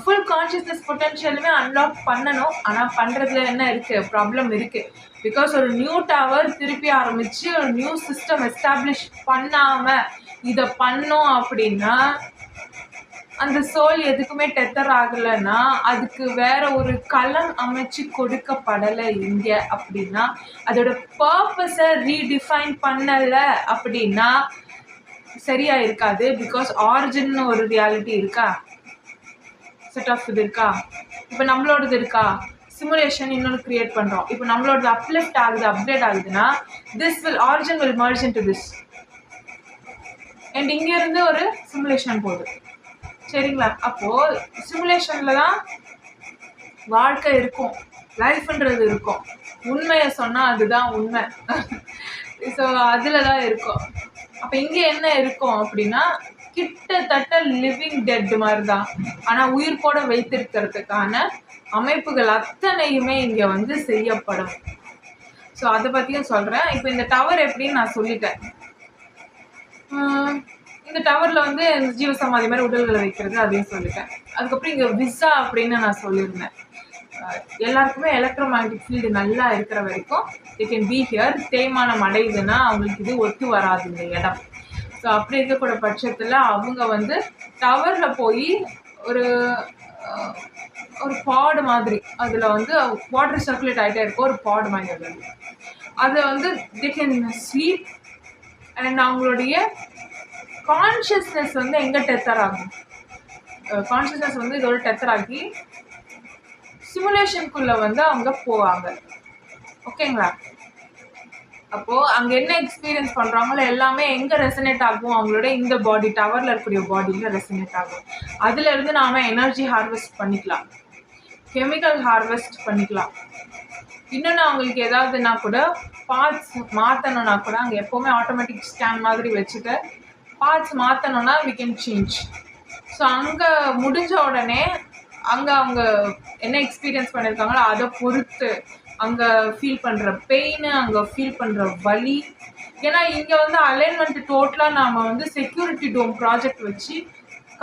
ஃபுல் கான்ஷியஸ்னஸ் பொட்டென்ஷியலுமே அன்லாக் பண்ணணும். ஆனால் பண்ணுறதுல என்ன இருக்குது, ப்ராப்ளம் இருக்குது. பிகாஸ் ஒரு நியூ டவர் திருப்பி ஆரம்பித்து ஒரு நியூ சிஸ்டம் எஸ்டாப்ளிஷ் பண்ணாமல் இதை பண்ணோம் அப்படின்னா அந்த சோல் எதுக்குமே டெத்தர் ஆகலைன்னா அதுக்கு வேற ஒரு களம் அமைச்சு கொடுக்கப்படலை இங்கே அப்படின்னா, அதோட பர்பஸை ரீடிஃபைன் பண்ணலை அப்படின்னா சரியா இருக்காது. பிகாஸ் ஆரிஜின்னு ஒரு ரியாலிட்டி இருக்கா, செட் ஆஃப் இது இருக்கா, இப்போ நம்மளோடது இருக்கா, சிமுலேஷன் இன்னொன்று கிரியேட் பண்ணுறோம். இப்போ நம்மளோடது அப்லிஃப்ட் ஆகுது, அப்டேட் ஆகுதுன்னா origin will merge into this and இங்கேருந்து ஒரு சிமுலேஷன் போகுது. சரிங்களா? அப்போது சிமுலேஷனில் தான் வாழ்க்கை இருக்கும், லைஃப்ன்றது இருக்கும். உண்மையை சொன்னால் அதுதான் உண்மை. ஸோ அதில் தான் இருக்கும். அப்போ இங்கே என்ன இருக்கும் அப்படின்னா, கிட்டத்தட்ட லிவிங் டெட் மாதிரி தான். ஆனால் உயிர்ப்போட வைத்திருக்கிறதுக்கான அமைப்புகள் அத்தனையுமே இங்கே வந்து செய்யப்படும். ஸோ அதை பற்றியும் சொல்கிறேன். இப்போ இந்த டவர் எப்படின்னு நான் சொல்லிட்டேன். இந்த டவரில் வந்து ஜீவசமாதி மாதிரி உடல்களை வைக்கிறது அதையும் சொல்லிட்டேன். அதுக்கப்புறம் இங்கே விசா அப்படின்னு நான் சொல்லியிருந்தேன். எல்லாருக்குமே எலக்ட்ரோமேக்னெட்டிக் ஃபீல்டு நல்லா இருக்கிற வரைக்கும் தே கேன் பி ஹியர். தேய்மானம் அடையுதுன்னா அவங்களுக்கு இது ஒத்து வராது இந்த இடம். ஸோ அப்படி இருக்கக்கூடிய பட்சத்தில் அவங்க வந்து டவரில் போய் ஒரு ஒரு பாடு மாதிரி, அதில் வந்து வாட்டர் சர்க்குலேட் ஆகிட்டே இருக்கும், ஒரு பாடு மாதிரி அது. அதை வந்து தே கேன் ஸ்லீப் அண்ட் அவங்களுடைய கான்ஷியஸ்னஸ் வந்து எங்கே டெத்தர் ஆகும், கான்ஷியஸ்னஸ் வந்து இதோட டெத்தர் ஆகி சிமுலேஷனுக்குள்ளே வந்து அவங்க போவாங்க. ஓகேங்களா? அப்போது அங்கே என்ன எக்ஸ்பீரியன்ஸ் பண்ணுறாங்களோ எல்லாமே எங்கே ரெசனேட் ஆகும், அவங்களோட இந்த பாடி, டவரில் இருக்கக்கூடிய பாடியில் ரெசனேட் ஆகும். அதிலிருந்து நாம் எனர்ஜி ஹார்வெஸ்ட் பண்ணிக்கலாம், கெமிக்கல் ஹார்வெஸ்ட் பண்ணிக்கலாம். இன்னொன்று அவங்களுக்கு ஏதாவதுனா கூட பார்ட்ஸ் மாற்றணுன்னா கூட அங்கே எப்போவுமே ஆட்டோமேட்டிக் ஸ்கேன் மாதிரி வச்சுட்டு பார்ட்ஸ் மாற்றணுன்னா வி கேன் சேஞ்ச். ஸோ அங்கே முடிஞ்ச உடனே அங்கே அவங்க என்ன எக்ஸ்பீரியன்ஸ் பண்ணியிருக்காங்களோ அதை பொறுத்து அங்கே ஃபீல் பண்ணுற பெயின், அங்கே ஃபீல் பண்ணுற வலி. ஏன்னா இங்கே வந்து அலைன்மெண்ட் டோட்டலாக நாம் வந்து செக்யூரிட்டி டோம் ப்ராஜெக்ட் வச்சு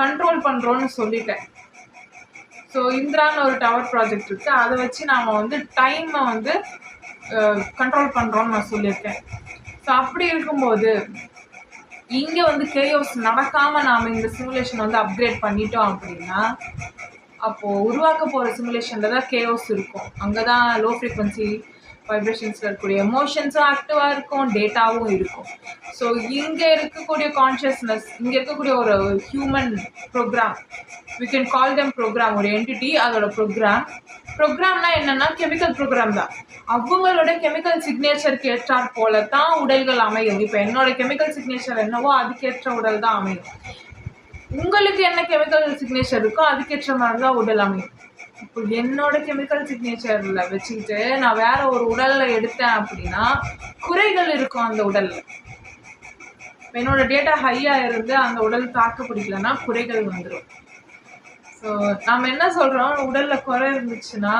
கண்ட்ரோல் பண்ணுறோன்னு சொல்லிட்டேன். ஸோ இந்திரான்னு ஒரு டவர் ப்ராஜெக்ட் இருக்குது, அதை வச்சு நாம் வந்து டைமை வந்து கண்ட்ரோல் பண்ணுறோன்னு நான் சொல்லியிருக்கேன். ஸோ அப்படி இருக்கும்போது இங்கே வந்து கேயோஸ் நடக்காமல் நாம் இந்த சிமுலேஷன் வந்து அப்கிரேட் பண்ணிட்டோம் அப்படின்னா, அப்போது உருவாக்க போகிற சிமுலேஷனில் தான் கேயோஸ் இருக்கும். அங்கே தான் லோ ஃப்ரீக்வன்சி வைப்ரேஷன்ஸில் இருக்கக்கூடிய எமோஷன்ஸும் ஆக்டிவாக இருக்கும், டேட்டாவும் இருக்கும். ஸோ இங்கே இருக்கக்கூடிய கான்ஷியஸ்னஸ், இங்கே இருக்கக்கூடிய ஒரு human program, we can call them program, ஒரு என்டிட்டி, அதோட ப்ரோக்ராம்னா என்னென்னா கெமிக்கல் ப்ரோக்ராம் தான். அவங்களோட கெமிக்கல் சிக்னேச்சருக்கு ஏற்றாற் போல தான் உடல்கள் அமையும். இப்போ என்னோட கெமிக்கல் சிக்னேச்சர் என்னவோ அதுக்கேற்ற உடல் தான் அமையும். உங்களுக்கு என்ன கெமிக்கல் சிக்னேச்சர் இருக்கோ அதுக்கேற்ற மாதிரி தான் உடல் அமையும். இப்போ என்னோட கெமிக்கல் சிக்னேச்சரில் வச்சுக்கிட்டு நான் வேற ஒரு உடலில் எடுத்தேன் அப்படின்னா குறைகள் இருக்கும் அந்த உடலில். இப்போ என்னோட டேட்டா ஹையாக இருந்து அந்த உடல் தாக்கு பிடிக்கலன்னா குறைகள் வந்துடும். ஸோ நாம் என்ன சொல்கிறோம், உடலில் குறை இருந்துச்சுன்னா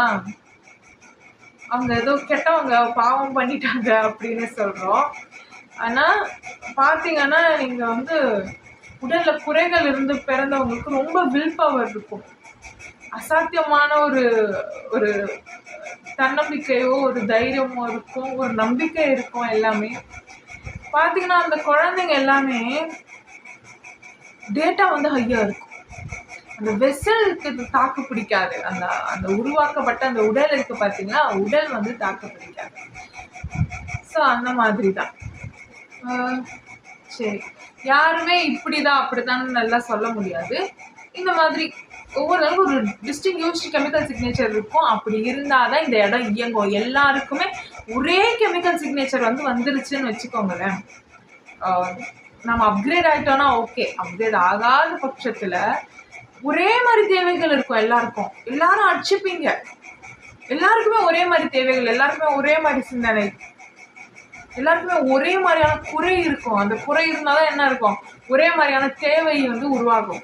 அவங்க ஏதோ கெட்டவங்க, பாவம் பண்ணிட்டாங்க அப்படின்னு சொல்கிறோம். ஆனால் பார்த்தீங்கன்னா நீங்கள் வந்து உடலில் குறைகள் இருந்து பிறந்தவங்களுக்கு ரொம்ப வில் பவர் இருக்கும், அசாத்தியமான ஒரு ஒரு தன்னம்பிக்கையோ ஒரு தைரியமோ இருக்கும், ஒரு நம்பிக்கை இருக்கும். எல்லாமே பார்த்தீங்கன்னா அந்த குழந்தைங்க எல்லாமே டேட்டா வந்து ஹையாக இருக்கும். அந்த வெசலுக்கு தாக்கு பிடிக்காது, அந்த அந்த உருவாக்கப்பட்ட அந்த உடல் இருக்குது பார்த்தீங்கன்னா, உடல் வந்து தாக்கு பிடிக்காது. ஸோ அந்த மாதிரி தான். சரி, யாருமே இப்படி தான் அப்படித்தான் நல்லா சொல்ல முடியாது. இந்த மாதிரி ஒவ்வொரு நாளும் ஒரு டிஸ்டிங்யூஸ்டு கெமிக்கல் சிக்னேச்சர் இருக்கும். அப்படி இருந்தால் தான் இந்த இடம் இயங்கும். எல்லாருக்குமே ஒரே கெமிக்கல் சிக்னேச்சர் வந்து வந்துருச்சுன்னு வச்சுக்கோங்களேன். நம்ம அப்கிரேட் ஆகிட்டோன்னா ஓகே. அப்கிரேட் ஆகாத பட்சத்தில் ஒரே மாதிரி தேவைகள் இருக்கும் எல்லாருக்கும். எல்லாரும் அடிச்சுப்பீங்க. எல்லாருக்குமே ஒரே மாதிரி தேவைகள், எல்லாருக்குமே ஒரே மாதிரி சிந்தனை, எல்லாருக்குமே ஒரே மாதிரியான குறை இருக்கும். அந்த குறை இருந்தால் தான் என்ன இருக்கும், ஒரே மாதிரியான தேவை வந்து உருவாகும்.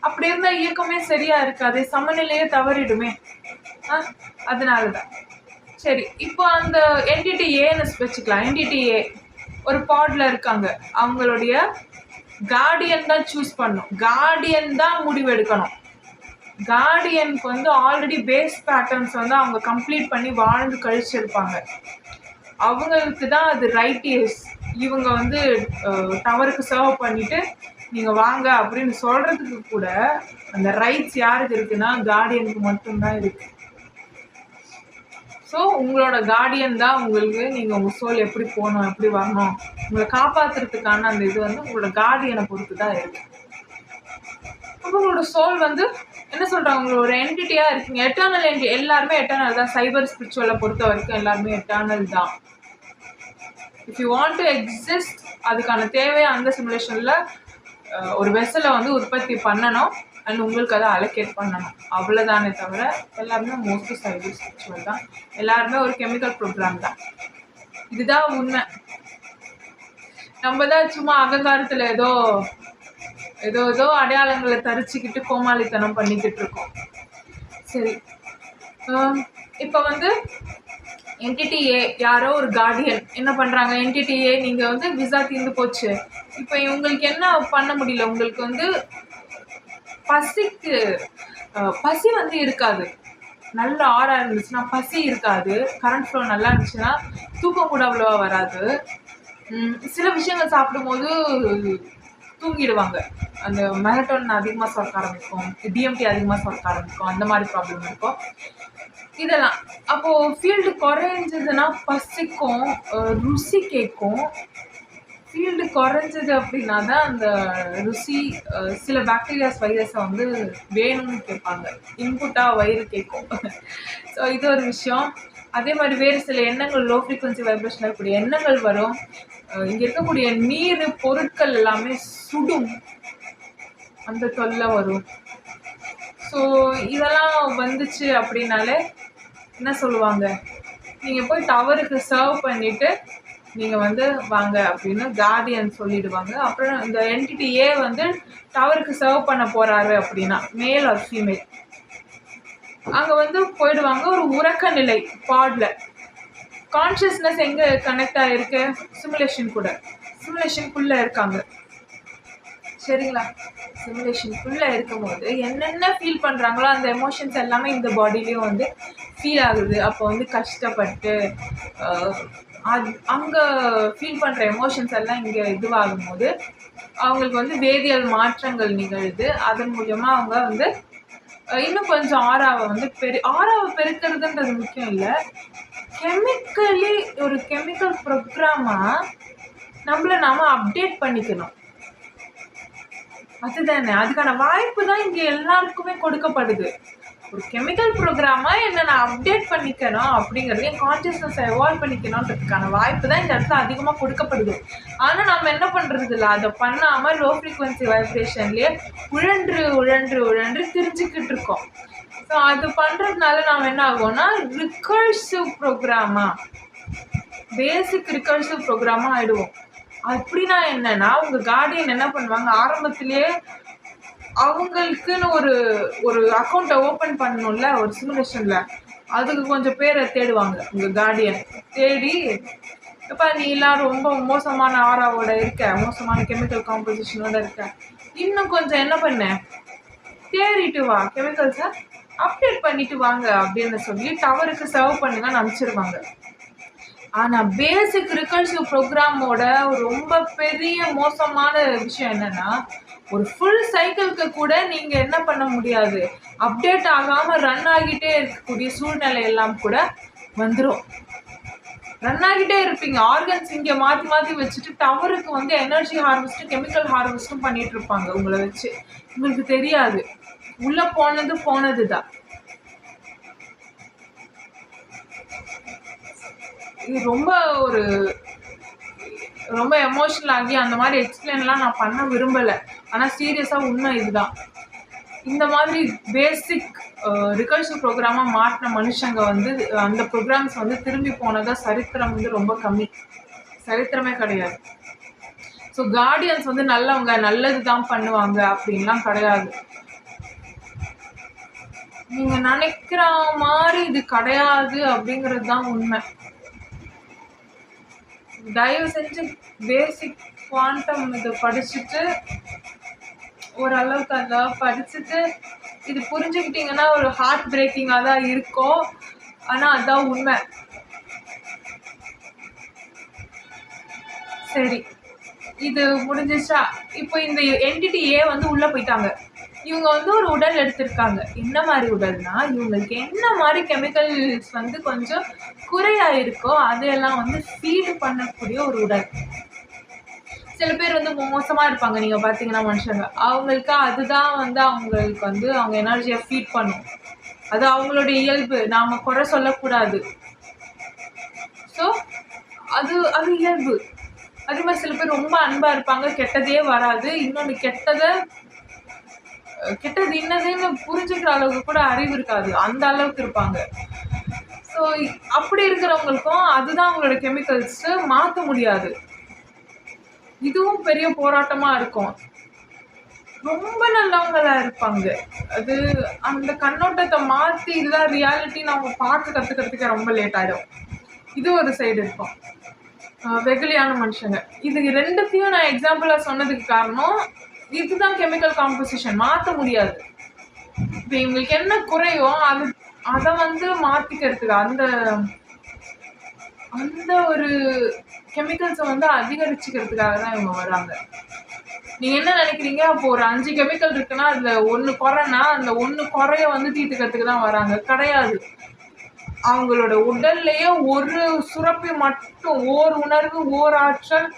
அப்படி இருந்தால் இயக்கமே சரியா இருக்காது, சமநிலையே தவறிடுமே. அதனால தான். சரி, இப்போ அந்த என்டிடி ஏன்னு வச்சுக்கலாம். என்டிடி ஏ ஒரு பாட்ல இருக்காங்க. அவங்களுடைய கார்டியன் தான் சூஸ் பண்ணும், கார்டியன் தான் முடிவெடுக்கணும். கார்டியனுக்கு வந்து ஆல்ரெடி பேஸ் பேட்டர்ன்ஸ் வந்து அவங்க கம்ப்ளீட் பண்ணி வாழ்ந்து கழிச்சிருப்பாங்க. அவங்களுக்கு தான் அது ரைட்டியஸ். இவங்க வந்து டவருக்கு சர்வ் பண்ணிட்டு நீங்கள் வாங்க அப்படின்னு சொல்கிறதுக்கு கூட அந்த ரைட்ஸ் யாருக்கு இருக்குன்னா கார்டியனுக்கு மட்டும்தான் இருக்கு. ஸோ உங்களோட கார்டியன் தான் உங்களுக்கு, நீங்கள் உங்கள் சோல் எப்படி போகணும், எப்படி வரணும், உங்களை காப்பாற்றுறதுக்கான அந்த இது வந்து உங்களோட கார்டியனை பொறுத்து தான் இருக்கு. அப்போ உங்களோட சோல் வந்து என்ன சொல்கிறாங்க, உங்களோட ஒரு என்டிட்டியாக இருக்கீங்க. எட்டர்னல் என்டிட்டி, எல்லாருமே எட்டர்னல் தான். சைபர் ஸ்பிரிச்சுவலை பொறுத்த வரைக்கும் எல்லாருமே எட்டர்னல் தான். If you want to exist, அதுக்கான தேவை அந்த சிமுலேஷனில் ஒரு வெசலை வந்து உற்பத்தி பண்ணணும். அண்ட் உங்களுக்கு அதை அலோகேட் பண்ணணும். அவ்வளோதானே தவிர எல்லாருமே மோஸ்ட்லி சைடு ஸ்பிரிச்சுவல் தான், எல்லாருமே ஒரு கெமிக்கல் ப்ரோக்ராம் தான். இதுதான் உண்மை. நம்ம தான் சும்மா அகங்காரத்தில் ஏதோ ஏதோ ஏதோ அடையாளங்களை தரிச்சுக்கிட்டு கோமாளித்தனம் பண்ணிக்கிட்டு இருக்கோம். சரி, இப்போ வந்து என்டிடிஏ யாரோ ஒரு கார்டியன் என்ன பண்ணுறாங்க, என்டிடிஏ நீங்கள் வந்து விசா தீர்ந்து போச்சு, இப்போ உங்களுக்கு என்ன பண்ண முடியல, உங்களுக்கு வந்து பசி வந்து இருக்காது. நல்ல ஆறா இருந்துச்சுன்னா பசி இருக்காது, கரண்ட் ஃப்ளோ நல்லா இருந்துச்சுன்னா தூக்கம் கூட அவ்வளோவா வராது, சில விஷயங்கள் சாப்பிடும்போது தூங்கிடுவாங்க, அந்த மெலட்டோனின் அதிகமாக சுரக்க ஆரம்பிக்கும், டிஎம்டி அதிகமாக சுரக்க ஆரம்பிக்கும், அந்த மாதிரி ப்ராப்ளம் இருக்கும். இதெல்லாம் அப்போது ஃபீல்டு குறைஞ்சதுன்னா பசிக்கும், ருசி கேட்கும். ஃபீல்டு குறைஞ்சது அப்படின்னா தான் அந்த ருசி, சில பாக்டீரியாஸ் வைரஸை வந்து வேணும்னு கேட்பாங்க, இன்புட்டாக வயிறு கேட்கும். ஸோ இது ஒரு விஷயம். அதே மாதிரி வேறு சில எண்ணங்கள், லோ ஃப்ரீக்வன்சி வைப்ரேஷன் இருக்கக்கூடிய எண்ணங்கள் வரும். இங்கே இருக்கக்கூடிய நீர் பொருட்கள் எல்லாமே சுடும், அந்த தொல்லை வரும். ஸோ இதெல்லாம் வந்துச்சு அப்படின்னாலே என்ன சொல்லுவாங்க, நீங்கள் போய் டவருக்கு சர்வ் பண்ணிவிட்டு நீங்கள் வந்து வாங்க அப்படின்னு கார்டியன் சொல்லிடுவாங்க. அப்புறம் இந்த என்டிடியே வந்து டவருக்கு சர்வ் பண்ண போகிறாரு அப்படின்னா, மேல் ஆர் ஃபீமேல், அங்கே வந்து போயிடுவாங்க. ஒரு உறக்க நிலை பாடில் கான்ஷியஸ்னஸ் எங்கே கனெக்ட் ஆகிருக்கு, சிமுலேஷனுக்குள்ளே இருக்காங்க. சரிங்களா, சிமுலேஷனுக்குள்ளே இருக்கும்போது என்னென்ன ஃபீல் பண்ணுறாங்களோ அந்த எமோஷன்ஸ் எல்லாமே இந்த பாடியிலையும் வந்து ஃபீல் ஆகுது. அப்போ வந்து கஷ்டப்பட்டு அங்கே ஃபீல் பண்ணுற எமோஷன்ஸ் எல்லாம் இங்கே இதுவாகும் போது அவங்களுக்கு வந்து வேதியியல் மாற்றங்கள் நிகழுது. அதன் மூலமாக அவங்க வந்து இன்னும் கொஞ்சம் ஆறாவை வந்து ஆறாவை பெருக்கிறதுன்றது முக்கியம் இல்லை, கெமிக்கலி ஒரு கெமிக்கல் ப்ரோக்ராமாக நம்மளை நாம் அப்டேட் பண்ணிக்கணும். அதுதானே, அதுக்கான வாய்ப்பு தான் இங்கே எல்லாருக்குமே கொடுக்கப்படுது. ஒரு கெமிக்கல் ப்ரோக்ராமாக என்ன நான் அப்டேட் பண்ணிக்கணும் அப்படிங்கிறது, என் கான்ஷியஸ்னஸை எவால்வ் பண்ணிக்கணுன்றதுக்கான வாய்ப்பு தான் இந்த இடத்துல அதிகமாக கொடுக்கப்படுது. ஆனால் நம்ம என்ன பண்ணுறது இல்லை, அதை பண்ணாமல் லோ ஃப்ரீக்வன்சி வைப்ரேஷன்லேயே உழன்று திரிஞ்சுக்கிட்டு இருக்கோம். ஸோ அது பண்ணுறதுனால நாம் என்ன ஆகும்னா ரிகர்சிவ் ப்ரோக்ராமாக, பேசிக் ரிகர்சிவ் ப்ரோக்ராமாக ஆகிடுவோம். அப்படின்னா என்னன்னா, உங்கள் கார்டியன் என்ன பண்ணுவாங்க, ஆரம்பத்திலேயே அவங்களுக்குன்னு ஒரு அக்கௌண்ட்டை ஓப்பன் பண்ணணும்ல ஒரு சிமுலேஷனில், அதுக்கு கொஞ்சம் பேரை தேடுவாங்க. உங்கள் கார்டியன் தேடி, இப்போ நீ எல்லாம் ரொம்ப மோசமான ஆராவோட இருக்க, மோசமான கெமிக்கல் காம்போசிஷனோட இருக்க, இன்னும் கொஞ்சம் என்ன பண்ண தேடிட்டு வா, கெமிக்கல்ஸை அப்டேட் பண்ணிட்டு வாங்க அப்படின்னு சொல்லி டவருக்கு சர்வ் பண்ணுங்கன்னு அனுப்பிச்சிருவாங்க. ஆனால் பேசிக் ரிகர்சிவ் ப்ரோக்ராமோட ரொம்ப பெரிய மோசமான விஷயம் என்னென்னா, ஒரு ஃபுல் சைக்கிளுக்கு கூட நீங்கள் என்ன பண்ண முடியாது, அப்டேட் ஆகாமல் ரன் ஆகிட்டே இருக்கக்கூடிய சூழ்நிலை எல்லாம் கூட வந்துடும். ரன் ஆகிட்டே இருப்பீங்க, ஆர்கன்ஸ் இங்கே மாற்றி மாற்றி வச்சுட்டு டவருக்கு வந்து எனர்ஜி ஹார்வெஸ்ட்டும் கெமிக்கல் ஹார்வெஸ்ட்டும் பண்ணிட்டு இருப்பாங்க உங்களை வச்சு. உங்களுக்கு தெரியாது, உள்ளே போனது தான். இது ரொம்ப எமோஷனல் ஆகி அந்த மாதிரி எக்ஸ்பிளைன்லாம் நான் பண்ண விரும்பலை. ஆனால் சீரியஸாக உண்மை இதுதான். இந்த மாதிரி பேசிக் ரிகர்சிவ் ப்ரோக்ராமாக மாற்றின மனுஷங்க வந்து அந்த ப்ரோக்ராம்ஸ் வந்து திரும்பி போனதாக சரித்திரம் வந்து ரொம்ப கம்மி, சரித்திரமே கிடையாது. ஸோ கார்டியன்ஸ் வந்து நல்லவங்க, நல்லது தான் பண்ணுவாங்க அப்படின்லாம் கிடையாது. நீங்கள் நினைக்கிற மாதிரி இது கிடையாது அப்படிங்கிறது தான் உண்மை. தயவு செஞ்சு பேசிக் குவாண்டம் இதை படிச்சுட்டு, ஓரளவுக்கு அதை படிச்சுட்டு இது புரிஞ்சுக்கிட்டிங்கன்னா ஒரு ஹார்ட் பிரேக்கிங்காக தான் இருக்கும், ஆனால் அதுதான் உண்மை. சரி, இது முடிஞ்சிச்சா? இப்போ இந்த என்டிடியே வந்து உள்ளே போயிட்டாங்க. இவங்க வந்து ஒரு உடல் எடுத்திருக்காங்க. என்ன மாதிரி உடல்னா, இவங்களுக்கு என்ன மாதிரி கெமிக்கல்ஸ் வந்து கொஞ்சம் குறையாக இருக்கோ அதையெல்லாம் வந்து ஃபீடு பண்ணக்கூடிய ஒரு உடல். சில பேர் வந்து மோசமாக இருப்பாங்க, நீங்கள் பார்த்தீங்கன்னா மனுஷங்க, அவங்களுக்கு அதுதான் வந்து அவங்களுக்கு வந்து அவங்க எனர்ஜியை ஃபீட் பண்ணும். அது அவங்களுடைய இயல்பு, நாம் குறை சொல்லக்கூடாது. ஸோ அது இயல்பு. அதே மாதிரி சில பேர் ரொம்ப அன்பாக இருப்பாங்க, கெட்டதே வராது. இன்னொன்று கெட்டதை கெட்டது என்னதுன்னு புரிஞ்சுக்கிற அளவுக்கு கூட அறிவு இருக்காது, அந்த அளவுக்கு இருப்பாங்க. ஸோ அப்படி இருக்கிறவங்களுக்கும் அதுதான் அவங்களோட கெமிக்கல்ஸ் மாற்ற முடியாது. இதுவும் பெரிய போராட்டமா இருக்கும். ரொம்ப நல்லவங்களா இருப்பாங்க. அது அந்த கண்ணோட்டத்தை மாற்றி இதுதான் ரியாலிட்டின்னு அவங்க பார்க்க கற்றுக்கிறதுக்கு ரொம்ப லேட் ஆகிடும். இது ஒரு சைடு இருக்கும். வெகுளியான மனுஷங்க. இது ரெண்டுத்தையும் நான் எக்ஸாம்பிளாக சொன்னதுக்கு காரணம் இதுதான் கெமிக்கல் காம்போசிஷன், மாற்ற முடியாது. இப்போ இவங்களுக்கு என்ன குறையோ அதை மாற்றிக்கிறதுக்கு அந்த அந்த ஒரு கெமிக்கல்ஸை அதிகரிச்சுக்கிறதுக்காக தான் இவங்க வராங்க. நீங்க என்ன நினைக்கிறீங்க? அப்போ ஒரு 5 கெமிக்கல் இருக்குன்னா அதுல 1 குறைனா அந்த 1 குறைய தீர்த்துக்கிறதுக்கு தான் வராங்க. கிடையாது. அவங்களோட உடல்லையே ஒரு சுரப்பி மட்டும், ஓர் உணர்வு, ஓர் ஆற்றல்,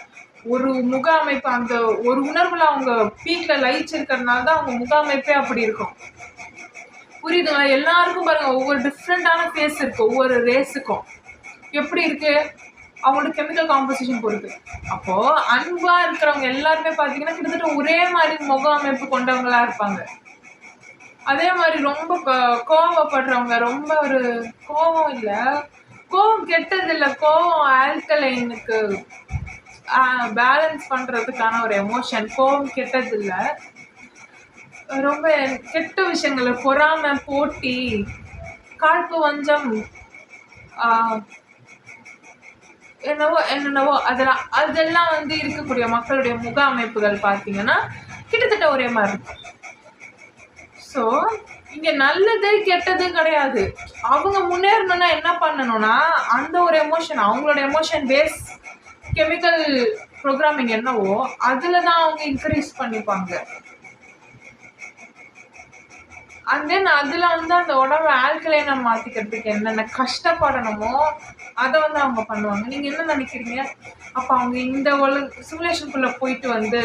ஒரு முக அமைப்பு, அந்த ஒரு உணர்வுல அவங்க பீக்ல லயிச்சிருக்கிறதுனால தான் அவங்க முக அமைப்பே அப்படி இருக்கும். புரியுதுங்களா? எல்லாருக்கும் பாருங்க ஒவ்வொரு டிஃப்ரெண்டான ஃபேஸ் இருக்கு ஒவ்வொரு ரேஸுக்கும். எப்படி இருக்கு? அவங்களோட கெமிக்கல் காம்போசிஷன் பொறுத்து. அப்போ அன்பா இருக்கிறவங்க எல்லாருமே பார்த்தீங்கன்னா கிட்டத்தட்ட ஒரே மாதிரி முக அமைப்பு கொண்டவங்களா இருப்பாங்க. அதே மாதிரி ரொம்ப கோவப்படுறவங்க, ரொம்ப ஒரு கோவம் இல்லை, கோவம் கெட்டது இல்லை, கோவம் ஆல்கலைனுக்கு பேலன்ஸ் பண்றதுக்கான ஒரு எமோஷன். கோவம் கெட்டது இல்லை, ரொம்ப கெட்ட விஷயங்கள், பொறாமை, போட்டி, காழ்ப்பு, வஞ்சம், என்னென்னவோ அதெல்லாம் இருக்கக்கூடிய மக்களுடைய முக அமைப்புகள் பார்த்தீங்கன்னா கிட்டத்தட்ட ஒரே மாதிரி இருக்கும். ஸோ இங்க நல்லது கெட்டது கிடையாது. அவங்க முன்னேறணும்னா என்ன பண்ணணும்னா அந்த ஒரு எமோஷன், அவங்களோட எமோஷன் பேஸ் கெமிக்கல் ப்ரோக்ராமிங் என்னவோ அதுல தான் அவங்க இன்க்ரீஸ் பண்ணிப்பாங்க. அண்ட் தென் அதில் அந்த உடம்பு ஆல்கலைனை மாற்றிக்கிறதுக்கு என்னென்ன கஷ்டப்படணுமோ அதை அவங்க பண்ணுவாங்க. நீங்கள் என்ன நினைக்கிறீங்க? அப்போ அவங்க இந்த சிமுலேஷனுக்குள்ளே போயிட்டு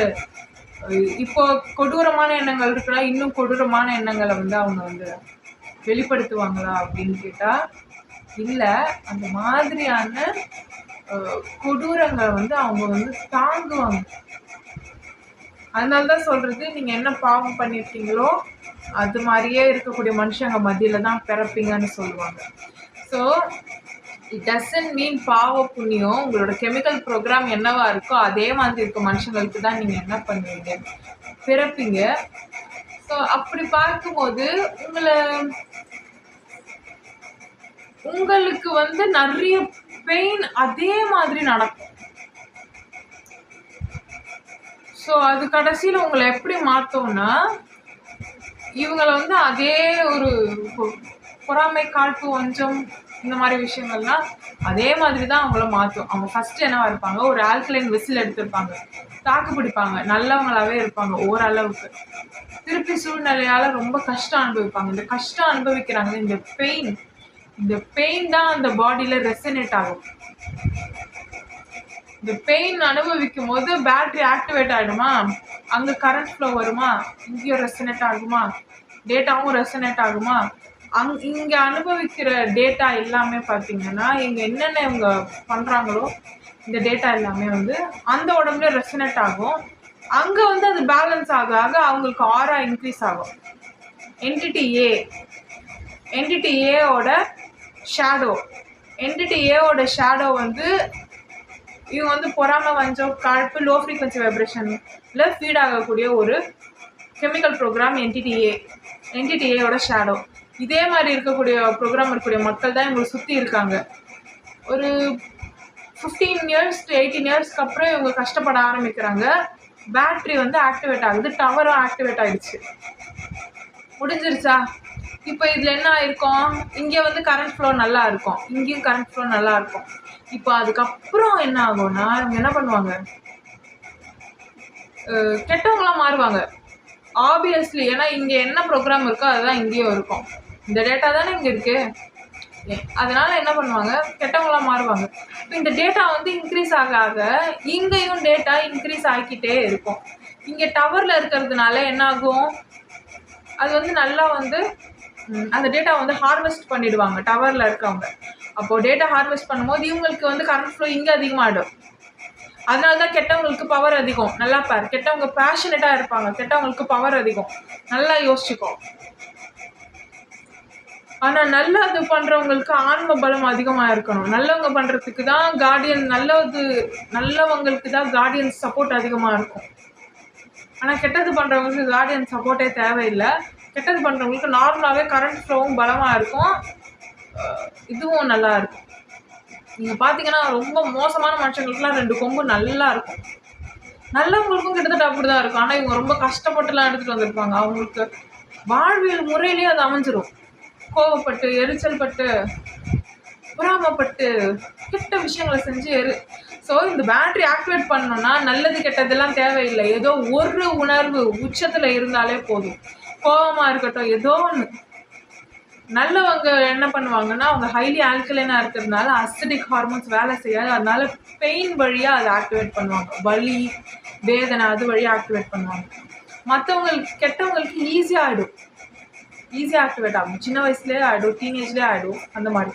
இப்போ கொடூரமான எண்ணங்கள் இருக்குன்னா இன்னும் கொடூரமான எண்ணங்களை அவங்க வெளிப்படுத்துவாங்களா அப்படின்னு கேட்டால் இல்லை. அந்த மாதிரியான கொடூரங்களை அவங்க தாங்குவாங்க. அதனால தான் சொல்கிறது, நீங்கள் என்ன பாவம் பண்ணியிருக்கீங்களோ அது மாதிரியே இருக்கக்கூடிய மனுஷங்க மத்தியில தான் பிறப்பீங்கன்னு சொல்லுவாங்க. ஸோ இட் டசன்ட் மீன் பாவ புண்ணியம். உங்களோட கெமிக்கல் ப்ரோக்ராம் என்னவா இருக்கோ அதே மாதிரி இருக்க மனுஷங்களுக்கு தான் நீங்கள் என்ன பண்ணுவீங்க, பிறப்பீங்க. ஸோ அப்படி பார்க்கும்போது உங்களுக்கு நிறைய பெயின் அதே மாதிரி நடக்கும். ஸோ அது கடைசியில் உங்களை எப்படி மாற்றோம்னா இவங்களை அதே ஒரு பொறாமை, காழ்ப்பு, வஞ்சம், இந்த மாதிரி விஷயங்கள்லாம் அதே மாதிரி தான் அவங்கள மாற்றும். அவங்க ஃபர்ஸ்ட் என்னவா இருப்பாங்க, ஒரு ஆல்கலைன் விசில் எடுத்திருப்பாங்க, தாக்கு பிடிப்பாங்க, நல்லவங்களாவே இருப்பாங்க ஓரளவுக்கு. திருப்பி சூழ்நிலையால ரொம்ப கஷ்டம் அனுபவிப்பாங்க. இந்த கஷ்டம் அனுபவிக்கிறாங்க, இந்த பெயின் தான் அந்த பாடியில ரெசனேட் ஆகும். இந்த பெயின் அனுபவிக்கும் போது பேட்டரி ஆக்டிவேட் ஆகிடுமா, அங்கே கரண்ட் ஃப்ளோ வருமா, இங்கேயும் ரெசனேட் ஆகுமா, டேட்டாவும் ரெசனேட் ஆகுமா. இங்கே அனுபவிக்கிற டேட்டா எல்லாமே பார்த்தீங்கன்னா இங்கே என்னென்ன இவங்க பண்ணுறாங்களோ இந்த டேட்டா எல்லாமே அந்த உடம்புல ரெசனேட் ஆகும். அங்கே அது பேலன்ஸ் ஆக ஆக அவங்களுக்கு ஆரா இன்க்ரீஸ் ஆகும். என்டிட்டி ஏவோட ஷேடோ இவங்க பொறாமை, வஞ்சம், காழ்ப்பு, லோ ஃப்ரீக்வன்சி வைப்ரேஷன்ல ஃபீட் ஆகக்கூடிய ஒரு கெமிக்கல் ப்ரோக்ராம் என்டிட்டி ஏயோட ஷேடோ. இதே மாதிரி இருக்கக்கூடிய ப்ரோக்ராம் இருக்கக்கூடிய மக்கள் தான் இவங்களை சுற்றி இருக்காங்க. ஒரு 15 years to 18 yearsக்கு அப்புறம் இவங்க கஷ்டப்பட ஆரம்பிக்கிறாங்க. பேட்ரி ஆக்டிவேட் ஆகுது, டவரும் ஆக்டிவேட் ஆகிடுச்சு, முடிஞ்சிருச்சா? இப்போ இதில் என்ன ஆயிருக்கும், இங்கே கரண்ட் ஃப்ளோ நல்லா இருக்கும், இங்கேயும் கரண்ட் ஃப்ளோ நல்லா இருக்கும். இப்போ அதுக்கப்புறம் என்ன ஆகும்னா இவங்க என்ன பண்ணுவாங்க, கெட்டவங்களாம் மாறுவாங்க ஆப்வியஸ்லி. ஏன்னா இங்கே என்ன ப்ரோக்ராம் இருக்கோ அதுதான் இங்கேயும் இருக்கும், இந்த டேட்டா தானே இங்கே இருக்குது. அதனால என்ன பண்ணுவாங்க, கெட்டவங்களாம் மாறுவாங்க. இப்போ இந்த டேட்டா இன்க்ரீஸ் ஆக ஆக இங்கேயும் டேட்டா இன்க்ரீஸ் ஆகிக்கிட்டே இருக்கும். இங்கே டவரில் இருக்கிறதுனால என்ன ஆகும், அது நல்லா அந்த டேட்டா ஹார்வெஸ்ட் பண்ணிடுவாங்க டவரில் இருக்கவங்க. அப்போது டேட்டா ஹார்வெஸ்ட் பண்ணும்போது இவங்களுக்கு கரண்ட் ஃப்ளோ இங்கே அதிகமாகிடும். அதனால தான் கெட்டவங்களுக்கு பவர் அதிகம். நல்லா பாரு, கெட்டவங்க பேஷனேட்டாக இருப்பாங்க, கெட்டவங்களுக்கு பவர் அதிகம். நல்லா யோசிச்சுக்கோ. ஆனால் நல்லது பண்ணுறவங்களுக்கு ஆன்ம பலம் அதிகமாக இருக்கணும். நல்லவங்க பண்ணுறதுக்கு தான் கார்டியன், நல்லவங்களுக்கு தான் கார்டியன் சப்போர்ட் அதிகமாக இருக்கும். ஆனால் கெட்டது பண்ணுறவங்களுக்கு கார்டியன் சப்போர்ட்டே தேவையில்லை. கெட்டது பண்ணுறவங்களுக்கு நார்மலாகவே கரண்ட் ஃப்ளோவும் பலமாக இருக்கும், இதுவும் நல்லா இருக்கும். நீங்கள் பார்த்தீங்கன்னா ரொம்ப மோசமான மனுஷங்களுக்குலாம் 2 கொம்பு நல்லா இருக்கும். நல்லவங்களுக்கும் கிட்டத்தட்ட அப்படி தான் இருக்கும். ஆனால் இவங்க ரொம்ப கஷ்டப்பட்டுலாம் எடுத்துகிட்டு வந்திருப்பாங்க. அவங்களுக்கு வாழ்வியல் முறையிலேயே அது அமைஞ்சிரும். கோவப்பட்டு, எரிச்சல் பட்டு, பொறாமப்பட்டு, கெட்ட விஷயங்களை செஞ்சு ஸோ இந்த பேட்டரி ஆக்டிவேட் பண்ணணும்னா நல்லது கெட்டதெல்லாம் தேவையில்லை. ஏதோ ஒரு உணர்வு உச்சத்தில் இருந்தாலே போதும். கோபமாக இருக்கட்டும், ஏதோ ஒன்று. நல்லவங்க என்ன பண்ணுவாங்கன்னா, அவங்க ஹைலி ஆல்கலைனாக இருக்கிறதுனால அசிடிக் ஹார்மோன்ஸ் வேலை செய்யாது. அதனால பெயின் வழியாக அதை ஆக்டிவேட் பண்ணுவாங்க. வலி, வேதனை அது வழியாக ஆக்டிவேட் பண்ணுவாங்க. மற்றவங்களுக்கு, கெட்டவங்களுக்கு ஈஸியாக ஆகிடும், ஈஸியாக ஆக்டிவேட் ஆகும். சின்ன வயசுலேயே ஆகிடும், டீனேஜ்லேயே ஆகிடும், அந்த மாதிரி.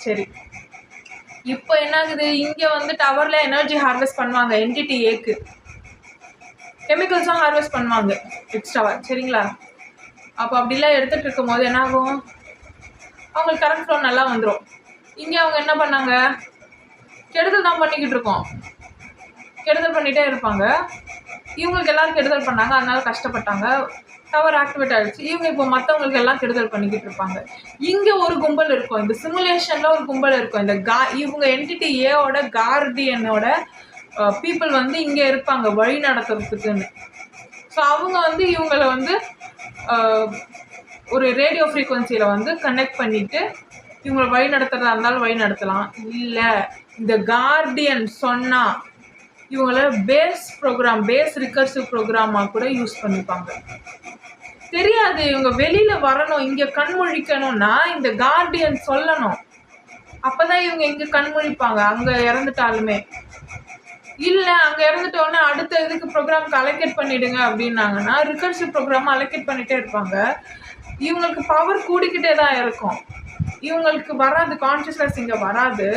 சரி, இப்போ என்ன ஆகுது, இங்கே வந்து டவரில் எனர்ஜி ஹார்வெஸ்ட் பண்ணுவாங்க. என்டிடி ஏக்கு கெமிக்கல்ஸும் ஹார்வெஸ்ட் பண்ணுவாங்க எக்ஸ்ட்ராவாக. சரிங்களா? அப்போ அப்படிலாம் எடுத்துகிட்டு இருக்கும் போது என்ன ஆகும், அவங்களுக்கு கரண்ட் ஃப்ளோ நல்லா வந்துடும். இங்கே அவங்க என்ன பண்ணாங்க, கெடுதல் தான் பண்ணிக்கிட்டு இருக்கோம், கெடுதல் பண்ணிகிட்டே இருப்பாங்க. இவங்களுக்கு எல்லோரும் கெடுதல் பண்ணாங்க, அதனால கஷ்டப்பட்டாங்க. டவர் ஆக்டிவேட் ஆகிடுச்சு. இவங்க இப்போ மற்றவங்களுக்கு எல்லாம் கெடுதல் பண்ணிக்கிட்டு இருப்பாங்க. இங்கே ஒரு கும்பல் இருக்கும், இந்த சிமுலேஷனில் ஒரு கும்பல் இருக்கும். இவங்க என்டிடி ஏவோட கார்டியனோட பீப்புள் வந்து இங்கே இருப்பாங்க வழி நடத்துறதுக்குன்னு. ஸோ அவங்க வந்து இவங்களை வந்து ஒரு ரேடியோ ஃப்ரீக்வன்சியில் வந்து கனெக்ட் பண்ணிவிட்டு இவங்களை வழி நடத்துறதா இருந்தாலும் வழி நடத்தலாம். இல்லை இந்த கார்டியன் சொன்னால் இவங்கள பேஸ் ரிகர்சிவ் ப்ரோக்ராமாக கூட யூஸ் பண்ணிப்பாங்க. தெரியாது, இவங்க வெளியில் வரணும், இங்கே கண்மொழிக்கணும்னா இந்த கார்டியன் சொல்லணும். அப்போ தான் இவங்க இங்கே கண்மொழிப்பாங்க, அங்கே இறந்துட்டாலுமே. இல்லை அங்கே இறந்துட்டோடனே அடுத்த இதுக்கு ப்ரோக்ராமுக்கு அலோகேட் பண்ணிவிடுங்க அப்படின்னாங்கன்னா ரிகர்சிவ் ப்ரோக்ராம் அலோகேட் பண்ணிகிட்டே இருப்பாங்க. இவங்களுக்கு பவர் கூடிக்கிட்டே தான் இருக்கும். இவங்களுக்கு வராது, கான்ஷியஸ்னஸ் இங்கே வராது.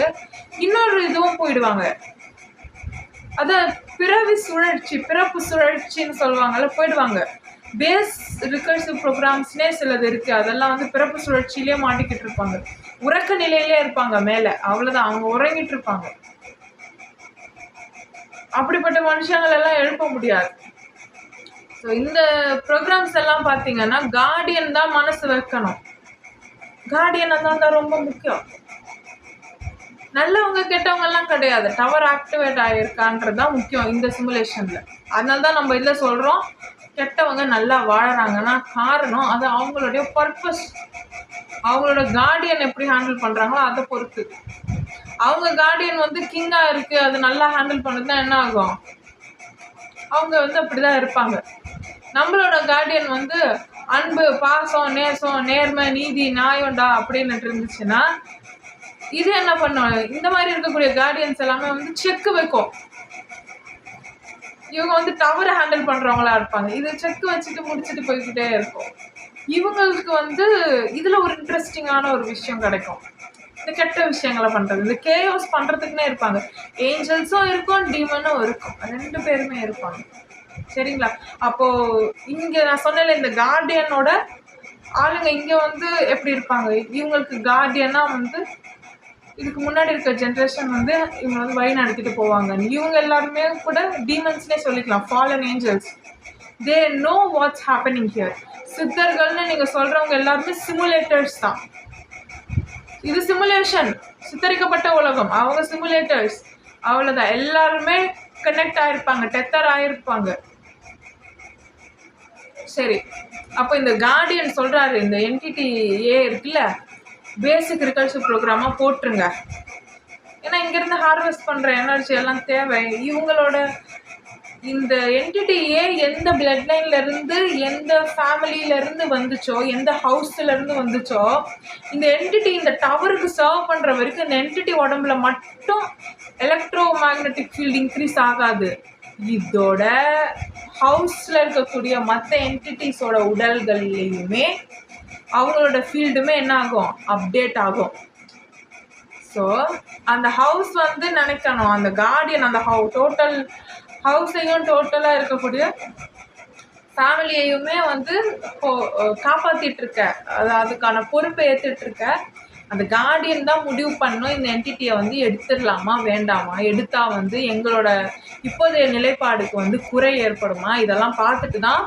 இன்னொரு இதுவும் போயிடுவாங்க, அதான் பிறப்பு சுழற்சின்னு சொல்லுவாங்கல்ல, போயிடுவாங்க. பேஸ் ரிகர்சிவ் ப்ரோக்ராம்ஸ்னே சிலது இருக்குது, அதெல்லாம் வந்து பிறப்பு சுழற்சியிலே மாட்டிக்கிட்டு இருப்பாங்க. உறக்க நிலையிலே இருப்பாங்க மேலே, அவ்வளோதான், அவங்க உறங்கிட்டு இருப்பாங்க. அப்படிப்பட்ட மனுஷங்களெல்லாம் எழுப்ப முடியாது. ஸோ இந்த ப்ரோக்ராம்ஸ் எல்லாம் பார்த்தீங்கன்னா கார்டியன் தான் மனசு வைக்கணும். கார்டியன் தான் ரொம்ப முக்கியம். நல்லவங்க கெட்டவங்கெல்லாம் கிடையாது, டவர் ஆக்டிவேட் ஆகிருக்கான்றது தான் முக்கியம் இந்த சிமுலேஷனில். அதனால தான் நம்ம இதில் சொல்கிறோம் கெட்டவங்க நல்லா வாழறாங்கன்னா காரணம் அது அவங்களுடைய பர்பஸ். அவங்களோட கார்டியன் எப்படி ஹேண்டில் பண்ணுறாங்களோ அதை பொறுத்து. அவங்க கார்டியன் வந்து கிங்காக இருக்குது, அது நல்லா ஹேண்டில் பண்ணுறதுனா என்ன ஆகும், அவங்க வந்து அப்படி தான் இருப்பாங்க. நம்மளோட கார்டியன் வந்து அன்பு, பாசம், நேசம், நேர்மை, நீதி, நியாயம்டா அப்படின்னு இருந்துச்சுன்னா இது என்ன பண்ணும், இந்த மாதிரி இருக்கக்கூடிய கார்டியன்ஸ் எல்லாமே வந்து செக்கு வைக்கும். இவங்க வந்து டவரை ஹேண்டில் பண்ணுறவங்களா இருப்பாங்க, இது செக்கு வச்சுட்டு முடிச்சுட்டு போய்கிட்டே இருக்கும். இவங்களுக்கு வந்து இதில் ஒரு இன்ட்ரெஸ்டிங்கான ஒரு விஷயம் கிடைக்கும், இந்த கெட்ட விஷயங்களை பண்ணுறது, இந்த கேயோஸ் பண்ணுறதுக்குன்னே இருப்பாங்க. ஏஞ்சல்ஸும் இருக்கும், டீமனும் இருக்கும், 2 பேருமே இருப்பாங்க. சரிங்களா? அப்போது இங்கே நான் சொன்னேன்ல இந்த கார்டியனோட ஆளுங்க இங்கே வந்து எப்படி இருப்பாங்க, இவங்களுக்கு கார்டியனாக வந்து இதுக்கு முன்னாடி இருக்க ஜென்ரேஷன் வந்து இவங்க வந்து வழி நடத்திட்டு போவாங்க. இவங்க எல்லாருமே கூட டீமன்ஸ்னே சொல்லிக்கலாம், fallen angels. They know what's happening here. சித்தர்கள்னு நீங்கள் சொல்கிறவங்க எல்லாருமே சிமுலேட்டர்ஸ் தான். இது சிமுலேஷன், சித்தரிக்கப்பட்ட உலகம், அவங்க சிமுலேட்டர்ஸ், அவ்வளோதான். எல்லாருமே கனெக்ட் ஆகிருப்பாங்க, டெத்தர் ஆகிருப்பாங்க. சரி, அப்போ இந்த கார்டியன் சொல்கிறாரு இந்த என்டிடி ஏ இருக்குல்ல, பேசிக் ரிகர்சிவ் ப்ரோக்ராமாக போட்டுருங்க. ஏன்னா இங்கேருந்து ஹார்வெஸ்ட் பண்ணுற எனர்ஜி எல்லாம் தேவை. இவங்களோட இந்த என்டிடி ஏ எந்த பிளட் லைன்லேருந்து எந்த ஃபேமிலியிலேருந்து வந்துச்சோ, எந்த ஹவுஸ்லேருந்து வந்துச்சோ, இந்த என்டிட்டி இந்த டவருக்கு சர்வ் பண்ணுற வரைக்கும் இந்த என்டிட்டி உடம்புல மட்டும் எலக்ட்ரோ மேக்னெட்டிக் ஃபீல்டு இன்க்ரீஸ் ஆகாது. இதோட ஹவுஸில் இருக்கக்கூடிய மற்ற என்டிட்டிஸோட உடல்கள்லேயுமே அவங்களோட ஃபீல்டுமே என்ன ஆகும், அப்டேட் ஆகும். ஸோ அந்த ஹவுஸ் வந்து நினைக்கணும், அந்த கார்டியன் அந்த டோட்டல் ஹவுஸையும் டோட்டலாக இருக்கக்கூடிய ஃபேமிலியையுமே வந்து காப்பாற்றிட்டு இருக்க, அதுக்கான பொறுப்பை ஏற்றுட்டு இருக்க அந்த கார்டியன் தான் முடிவு பண்ணணும் இந்த என்டிட்டியை வந்து எடுத்துடலாமா வேண்டாமா, எடுத்தால் வந்து எங்களோட இப்போதைய நிலைப்பாடுக்கு வந்து குறை ஏற்படுமா, இதெல்லாம் பார்த்துட்டு தான்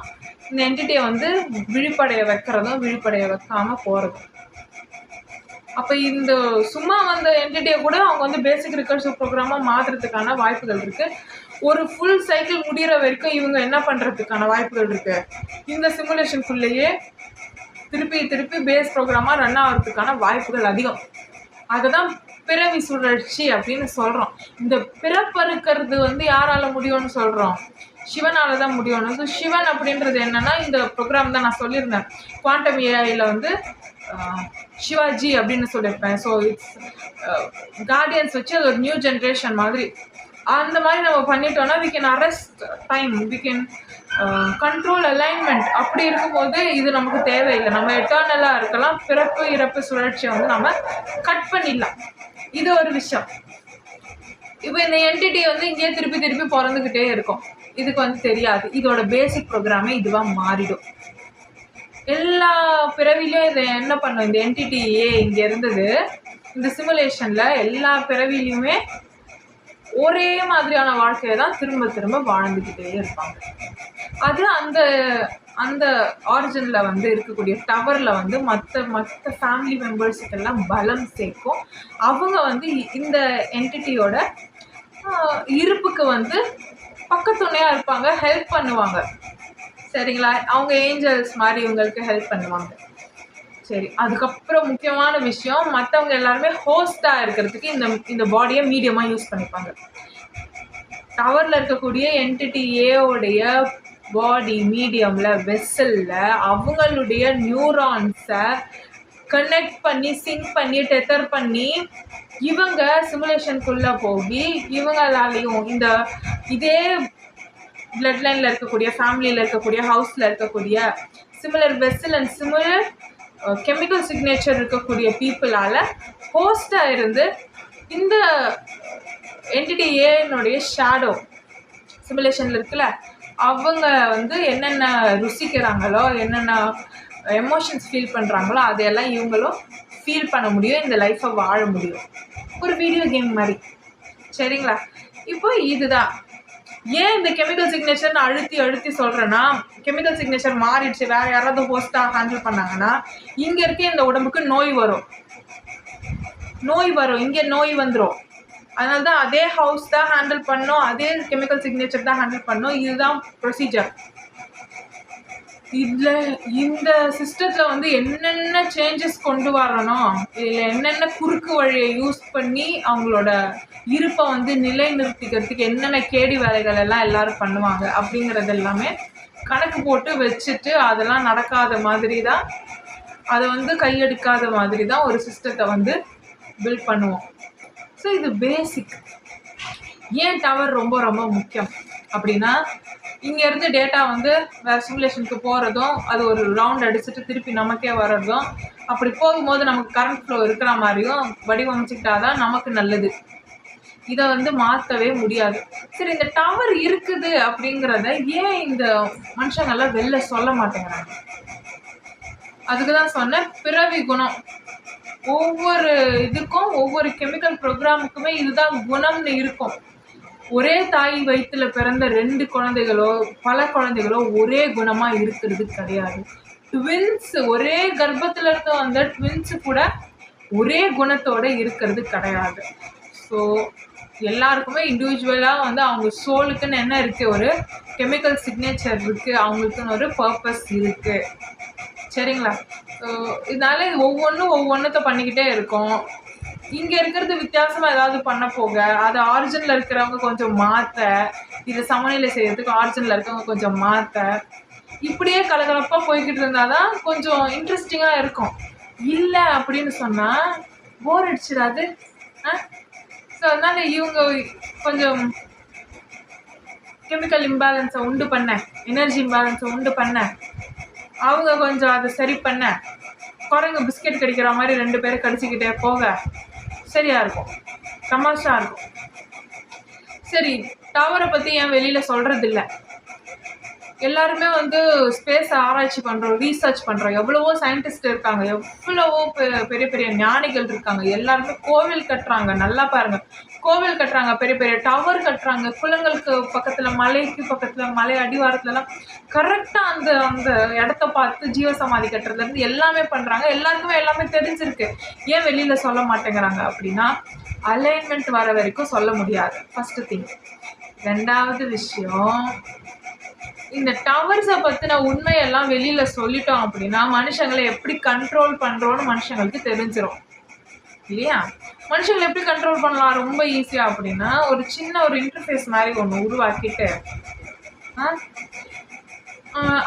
இந்த என்டிட்டியை வந்து விழிப்படைய வைக்கிறதும் விழிப்படைய வைக்காமல் போகிறதும். அப்போ இந்த சும்மா வந்த என்டிட்டியை கூட அவங்க வந்து பேசிக் ரிகர்சிவ் ப்ரோக்ராமாக மாற்றுறதுக்கான வாய்ப்புகள் இருக்குது. ஒரு ஃபுல் சைக்கிள் முடிகிற வரைக்கும் இவங்க என்ன பண்ணுறதுக்கான வாய்ப்புகள் இருக்குது, இந்த சிமுலேஷனுக்குள்ளேயே திருப்பி திருப்பி பேஸ் ப்ரோக்ராமாக ரன் ஆகிறதுக்கான வாய்ப்புகள் அதிகம். அதுதான் பிறவி சுழற்சி அப்படின்னு சொல்கிறோம். இந்த பிறப்பறுக்கிறது வந்து யாரால் முடியும்னு சொல்கிறோம், சிவனால் தான் முடியணும். ஸோ சிவன் அப்படின்றது என்னென்னா, இந்த ப்ரோக்ராம் தான் நான் சொல்லியிருந்தேன், குவாண்டம் ஏஐயில் வந்து சிவாஜி அப்படின்னு சொல்லியிருப்பேன். ஸோ இட்ஸ் கார்டியன்ஸ் வச்சு அது ஒரு நியூ ஜென்ரேஷன் மாதிரி. அந்த மாதிரி நம்ம பண்ணிட்டோம்னா we can arrest time, we can control alignment. அப்படி இருக்கும்போது இது நமக்கு தேவையில்லை, நம்ம எட்டர்னலாக இருக்கலாம், பிறப்பு இறப்பு சுழற்சியை வந்து நம்ம கட் பண்ணிடலாம். இது ஒரு விஷயம். இப்போ இந்த என்டிட்டி வந்து இங்கேயே திருப்பி திருப்பி பிறந்துக்கிட்டே இருக்கும், இதுக்கு வந்து தெரியாது, இதோட பேசிக் ப்ரோக்ராமே இதுவாக மாறிடும். எல்லா பிறவிலையும் இதை என்ன பண்ணும், இந்த என்டிட்டியே இங்கே இருந்தது இந்த சிமுலேஷனில் எல்லா பிறவிலையுமே ஒரே மாதிரியான வாழ்க்கையை தான் திரும்ப திரும்ப வாழ்ந்துக்கிட்டே இருப்பாங்க. அது அந்த அந்த ஆரிஜினில் வந்து இருக்கக்கூடிய டவரில் வந்து மற்ற ஃபேமிலி மெம்பர்ஸுக்கெல்லாம் பலம் சேர்க்கும். அவங்க வந்து இந்த என்டிட்டியோட இருப்புக்கு வந்து பக்கத்துணையாக இருப்பாங்க, ஹெல்ப் பண்ணுவாங்க. சரிங்களா, அவங்க ஏஞ்சல்ஸ் மாதிரி இவங்களுக்கு ஹெல்ப் பண்ணுவாங்க. சரி, அதுக்கப்புறம் முக்கியமான விஷயம், மற்றவங்க எல்லாருமே ஹோஸ்டாக இருக்கிறதுக்கு இந்த பாடியை மீடியமாக யூஸ் பண்ணிப்பாங்க. டவரில் இருக்கக்கூடிய என்டிட்டி ஏவோடைய பாடி மீடியமில் வெசலில் அவங்களுடைய நியூரான்ஸை கனெக்ட் பண்ணி சிங்க் பண்ணி டெத்தர் பண்ணி இவங்க சிமுலேஷனுக்குள்ளே போய் இவங்களாலையும் இதே பிளட் லைனில் இருக்கக்கூடிய ஃபேமிலியில் இருக்கக்கூடிய ஹவுஸில் இருக்கக்கூடிய similar vessel and similar chemical signature இருக்கக்கூடிய பீப்புளால் ஹோஸ்டாக இருந்து இந்த என்டிட்டி ஏனுடைய ஷேடோ சிமுலேஷனில் இருக்குல்ல, அவங்க வந்து என்னென்ன ருசிக்கிறாங்களோ, என்னென்ன எமோஷன்ஸ் ஃபீல் பண்ணுறாங்களோ அதையெல்லாம் இவங்களும் ஃபீல் பண்ண முடியும், இந்த லைஃப்பை வாழ முடியும். ஒரு வீடியோ கேம் மாதிரி. சரிங்களா, இப்போ இதுதான் ஏன் இந்த கெமிக்கல் சிக்னேச்சர் நான் அழுத்தி சொல்கிறேன்னா, கெமிக்கல் சிக்னேச்சர் மாறிடுச்சு, வேறு யாராவது ஹோஸ்ட்டாக ஹேண்டில் பண்ணாங்கன்னா இங்கே இருக்க இந்த உடம்புக்கு நோய் வரும், இங்கே நோய் வந்துடும். அதனால தான் அதே ஹவுஸ் தான் ஹேண்டில் பண்ணோம், அதே கெமிக்கல் சிக்னேச்சர் தான் ஹேண்டில் பண்ணோம். இதுதான் ப்ரொசீஜர். இதில் இந்த சிஸ்டத்தில் வந்து என்னென்ன சேஞ்சஸ் கொண்டு வரணும், இதில் என்னென்ன குறுக்கு வழியை யூஸ் பண்ணி அவங்களோட இருப்பை வந்து நிலைநிறுத்திக்கிறதுக்கு என்னென்ன கேடி வேலைகள் எல்லாம் எல்லோரும் பண்ணுவாங்க அப்படிங்கிறது எல்லாமே கணக்கு போட்டு வச்சுட்டு அதெல்லாம் நடக்காத மாதிரி தான், அதை வந்து கையெடுக்காத மாதிரி தான் ஒரு சிஸ்டத்தை வந்து பில்ட் பண்ணுவோம். ஸோ இது பேசிக். ஏன் டவர் ரொம்ப ரொம்ப முக்கியம் அப்படின்னா, இங்கேருந்து டேட்டா வந்து வேறு சிமுலேஷனுக்கு போகிறதும் அது ஒரு ரவுண்ட் அடிச்சுட்டு திருப்பி நமக்கே வர்றதும், அப்படி போகும்போது நமக்கு கரண்ட் ஃப்ளோ இருக்கிற மாதிரியும் வடிவமைச்சிக்கிட்டா தான் நமக்கு நல்லது. இதை வந்து மாற்றவே முடியாது. சரி, இந்த டவர் இருக்குது அப்படிங்கிறத ஏன் இந்த மனுஷங்கள்லாம் வெளில சொல்ல மாட்டேங்கிறாங்க? அதுக்கு தான் சொன்னேன், பிறவி குணம். ஒவ்வொரு இதுக்கும் ஒவ்வொரு கெமிக்கல் ப்ரோக்ராமுக்குமே இதுதான் குணம்னு இருக்கும். ஒரே தாய் வயிற்றுல பிறந்த 2 குழந்தைகளோ பல குழந்தைகளோ ஒரே குணமாக இருக்கிறது கிடையாது. ட்வின்ஸ் ஒரே கர்ப்பத்தில் இருந்து வந்த ட்வின்ஸு கூட ஒரே குணத்தோடு இருக்கிறது கிடையாது. ஸோ எல்லாருக்குமே இண்டிவிஜுவலாக வந்து அவங்க சோலுக்குன்னு என்ன இருக்குது, ஒரு கெமிக்கல் சிக்னேச்சர் இருக்குது, அவங்களுக்குன்னு ஒரு பர்பஸ் இருக்குது. சரிங்களா, ஸோ இதனால் இது ஒவ்வொன்றுத்த பண்ணிக்கிட்டே இருக்கும். இங்கே இருக்கிறது வித்தியாசமாக ஏதாவது பண்ண போக அது ஆரிஜினில் இருக்கிறவங்க கொஞ்சம் மாற்ற, இதை சமநிலை செய்யறதுக்கு ஆரிஜினில் இருக்கவங்க கொஞ்சம் மாற்ற, இப்படியே கலகலப்பாக போய்கிட்டு இருந்தால் தான் கொஞ்சம் இன்ட்ரெஸ்டிங்காக இருக்கும். இல்லை அப்படின்னு சொன்னால் போர் அடிச்சிடாது. ஸோ அதனால் இவங்க கொஞ்சம் கெமிக்கல் இம்பேலன்ஸை உண்டு பண்ண, எனர்ஜி இம்பேலன்ஸை உண்டு பண்ண, அவங்க கொஞ்சம் அதை சரி பண்ண, குரங்கு பிஸ்கெட் கடிக்கிற மாதிரி 2 பேரை கடிச்சிக்கிட்டே போக, சரியா இருக்கும், தமாஷா இருக்கும். சரி, டவரை பற்றி ஏன் வெளியில் சொல்கிறது இல்லை? எல்லாருமே வந்து ஸ்பேஸ் ஆராய்ச்சி பண்ணுறோம், ரீசர்ச் பண்ணுறோம். எவ்வளவோ சயின்டிஸ்ட் இருக்காங்க, எவ்வளவோ பெரிய பெரிய ஞானிகள் இருக்காங்க. எல்லாருமே கோவில் கட்டுறாங்க. நல்லா பாருங்க, கோவில் கட்டுறாங்க, பெரிய பெரிய டவர் கட்டுறாங்க, குளங்களுக்கு பக்கத்தில், மலைக்கு பக்கத்தில், மலை அடிவாரத்துலலாம் கரெக்டாக அந்த அந்த இடத்த பார்த்து ஜீவசமாதி கட்டுறதுலேருந்து எல்லாமே பண்ணுறாங்க. எல்லாருக்குமே எல்லாமே தெரிஞ்சிருக்கு. ஏன் வெளியில் சொல்ல மாட்டேங்கிறாங்க அப்படின்னா, அலைன்மெண்ட் வர வரைக்கும் சொல்ல முடியாது, ஃபஸ்ட்டு திங். ரெண்டாவது விஷயம், இந்த டவர்ஸை பற்றின உண்மையெல்லாம் வெளியில் சொல்லிட்டோம் அப்படின்னா மனுஷங்களை எப்படி கண்ட்ரோல் பண்ணுறோன்னு மனுஷங்களுக்கு தெரிஞ்சிடும் இல்லையா? மனுஷங்களை எப்படி கண்ட்ரோல் பண்ணலாம் ரொம்ப ஈஸியாக அப்படின்னா, ஒரு சின்ன ஒரு இன்டர்ஃபேஸ் மாதிரி ஒன்று உருவாக்கிட்டு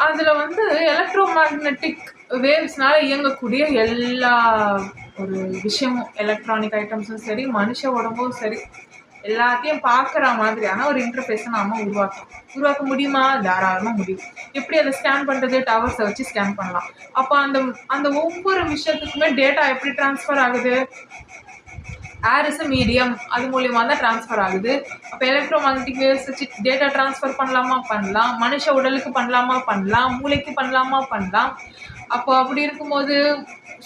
அதில் வந்து எலக்ட்ரோ மேக்னெட்டிக் வேவ்ஸ்னால இயங்கக்கூடிய எல்லா ஒரு விஷயமும், எலக்ட்ரானிக் ஐட்டம்ஸும் சரி, மனுஷ உடம்பும் சரி, எல்லாத்தையும் பார்க்குற மாதிரியான ஒரு இன்டர்ஃபேஸை நாம் உருவாக்க முடியுமா? தாராளமாக முடியும். எப்படி அதை ஸ்கேன் பண்ணுறது? டவர்ஸை வச்சு ஸ்கேன் பண்ணலாம். அப்போ அந்த அந்த ஒவ்வொரு விஷயத்துக்குமே டேட்டா எப்படி ட்ரான்ஸ்ஃபர் ஆகுது? ஏர் இஸ் அ மீடியம், அது மூலியமாக தான் ட்ரான்ஸ்ஃபர் ஆகுது. அப்போ எலக்ட்ரோ மேக்னெட்டிக் வேவ்ஸ் வச்சு டேட்டா ட்ரான்ஸ்ஃபர் பண்ணலாமா? பண்ணலாம். மனுஷ உடலுக்கு பண்ணலாமா? பண்ணலாம். மூளைக்கு பண்ணலாமா? பண்ணலாம். அப்போ அப்படி இருக்கும்போது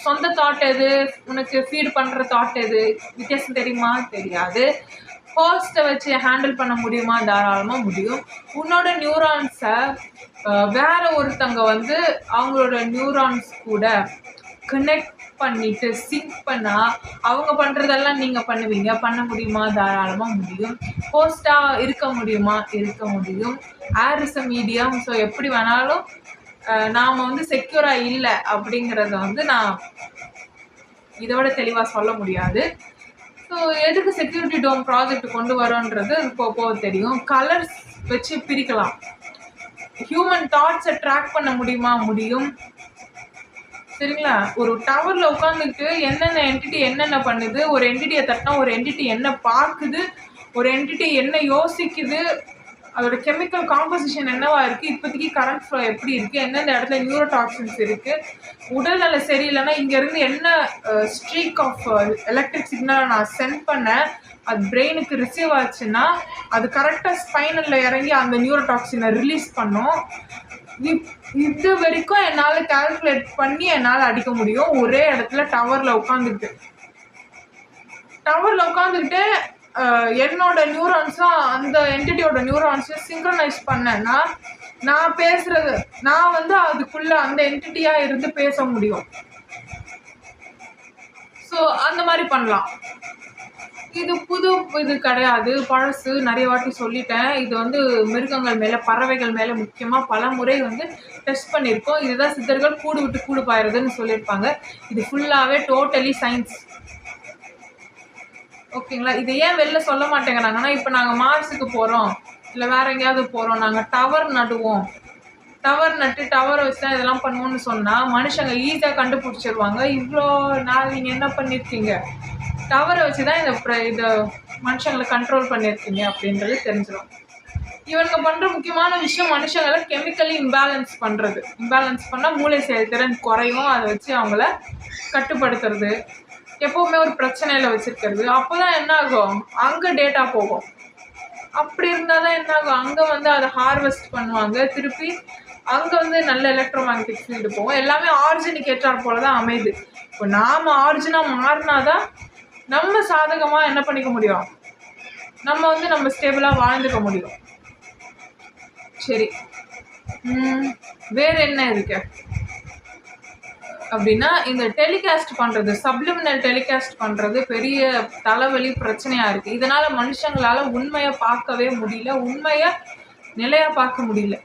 சொந்த தாட் எது, உனக்கு ஃபீட் பண்ணுற தாட் எது, வித்தியாசம் தெரியுமா? தெரியாது. ஹோஸ்ட்டை வச்சு ஹேண்டில் பண்ண முடியுமா? தாராளமாக முடியும். உன்னோட நியூரான்ஸை வேற ஒருத்தங்க வந்து அவங்களோட நியூரான்ஸ் கூட கனெக்ட் பண்ணிட்டு சிங்க் பண்ணால் அவங்க பண்ணுறதெல்லாம் நீங்கள் பண்ணுவீங்க. பண்ண முடியுமா? தாராளமாக முடியும். ஹோஸ்ட்டாக இருக்க முடியுமா? இருக்க முடியும். Air is a medium. So எப்படி வேணாலும் நாம் வந்து செக்யூராக இல்லை அப்படிங்கிறத வந்து நான் இதோட தெளிவாக சொல்ல முடியாது. ஸோ எதுக்கு செக்யூரிட்டி டோம் ப்ராஜெக்ட் கொண்டு வரோன்றது போக தெரியும். கலர்ஸ் வச்சு பிரிக்கலாம். ஹியூமன் தாட்ஸை ட்ராக் பண்ண முடியுமா? முடியும். சரிங்களா? ஒரு டவரில் உட்காந்துட்டு என்னென்ன என்டிட்டி என்னென்ன பண்ணுது, ஒரு என்டிட்டியை தட்டினா ஒரு என்டிட்டி என்ன பார்க்குது, ஒரு என்டிட்டி என்ன யோசிக்குது, அதோட கெமிக்கல் காம்போசிஷன் என்னவா இருக்குது, இப்போதைக்கு கரண்ட் ஃப்ளோ எப்படி இருக்குது, எந்தெந்த இடத்துல நியூரோடாக்சின்ஸ் இருக்குது, உடல்நல சரியில்லைன்னா இங்கேருந்து என்ன ஸ்ட்ரீக் ஆஃப் எலக்ட்ரிக் சிக்னலை நான் சென்ட் பண்ணேன், அது பிரெயினுக்கு ரிசீவ் ஆச்சுன்னா அது கரெக்டாக ஸ்பைனலில் இறங்கி அந்த நியூரோடாக்சினை ரிலீஸ் பண்ணும். இது வரைக்கும் என்னால் கால்குலேட் பண்ணி என்னால் அடிக்க முடியும் ஒரே இடத்துல டவரில் உட்காந்துக்கிட்டு. என்னோட நியூரான்ஸும் அந்த என்டிட்டியோட நியூரான்ஸையும் சிங்க்ரனைஸ் பண்ணேன்னா நான் பேசுறது, நான் வந்து அதுக்குள்ள அந்த என்டிட்டியாக இருந்து பேச முடியும். ஸோ அந்த மாதிரி பண்ணலாம். இது இது கிடையாது, பழசு, நிறைய வாட்டி சொல்லிட்டேன். இது வந்து மிருகங்கள் மேலே, பறவைகள் மேலே முக்கியமாக பல முறை வந்து டெஸ்ட் பண்ணியிருக்கோம். இதுதான் சித்தர்கள் கூடு விட்டு கூடு பாயிருதுன்னு சொல்லியிருப்பாங்க. இது ஃபுல்லாகவே டோட்டலி சயின்ஸ். ஓகேங்களா? இதை ஏன் வெளில சொல்ல மாட்டேங்கிறாங்கன்னா, இப்போ நாங்கள் மார்ஸுக்கு போகிறோம், இல்லை வேற எங்கேயாவது போகிறோம், நாங்கள் டவர் நடுவோம், டவர் நட்டு டவரை வச்சு தான் இதெல்லாம் பண்ணுவோன்னு சொன்னால் மனுஷங்க ஈஸியாக கண்டுபிடிச்சிருவாங்க. இவ்வளோ நாள் நீங்கள் என்ன பண்ணியிருக்கீங்க, டவரை வச்சு தான் இதை மனுஷங்களை கண்ட்ரோல் பண்ணியிருக்கீங்க அப்படின்றது தெரிஞ்சிடும். இவங்க பண்ணுற முக்கியமான விஷயம் மனுஷங்களை கெமிக்கலி இம்பேலன்ஸ் பண்ணுறது. இம்பேலன்ஸ் பண்ணால் மூளை செயல்திறன் குறையும், அதை வச்சு அவங்கள கட்டுப்படுத்துறது, எப்போவுமே ஒரு பிரச்சனையில் வச்சுருக்கிறது. அப்போ தான் என்ன ஆகும், அங்கே டேட்டா போகும். அப்படி இருந்தால் தான் என்ன ஆகும், அங்கே வந்து அதை ஹார்வெஸ்ட் பண்ணுவாங்க, திருப்பி அங்கே வந்து நல்ல எலக்ட்ரோ மேக்னெட்டிக் ஃபீல்டு போகும். எல்லாமே ஆரிஜினுக்கு ஏற்றாற் போல தான் அமையுது. இப்போ நாம் ஆரிஜினாக மாறினாதான் நம்ம சாதகமாக என்ன பண்ணிக்க முடியும், நம்ம வந்து நம்ம ஸ்டேபிளாக வாழ்ந்துக்க முடியும். சரி, வேறு என்ன இருக்கு அப்படின்னா, இந்த டெலிகாஸ்ட் பண்ணுறது, சப்ளிமினல் டெலிகாஸ்ட் பண்ணுறது பெரிய தலைவலி பிரச்சனையாக இருக்குது. இதனால் மனுஷங்களால் உண்மையை பார்க்கவே முடியல, உண்மையை நிலையாக பார்க்க முடியல.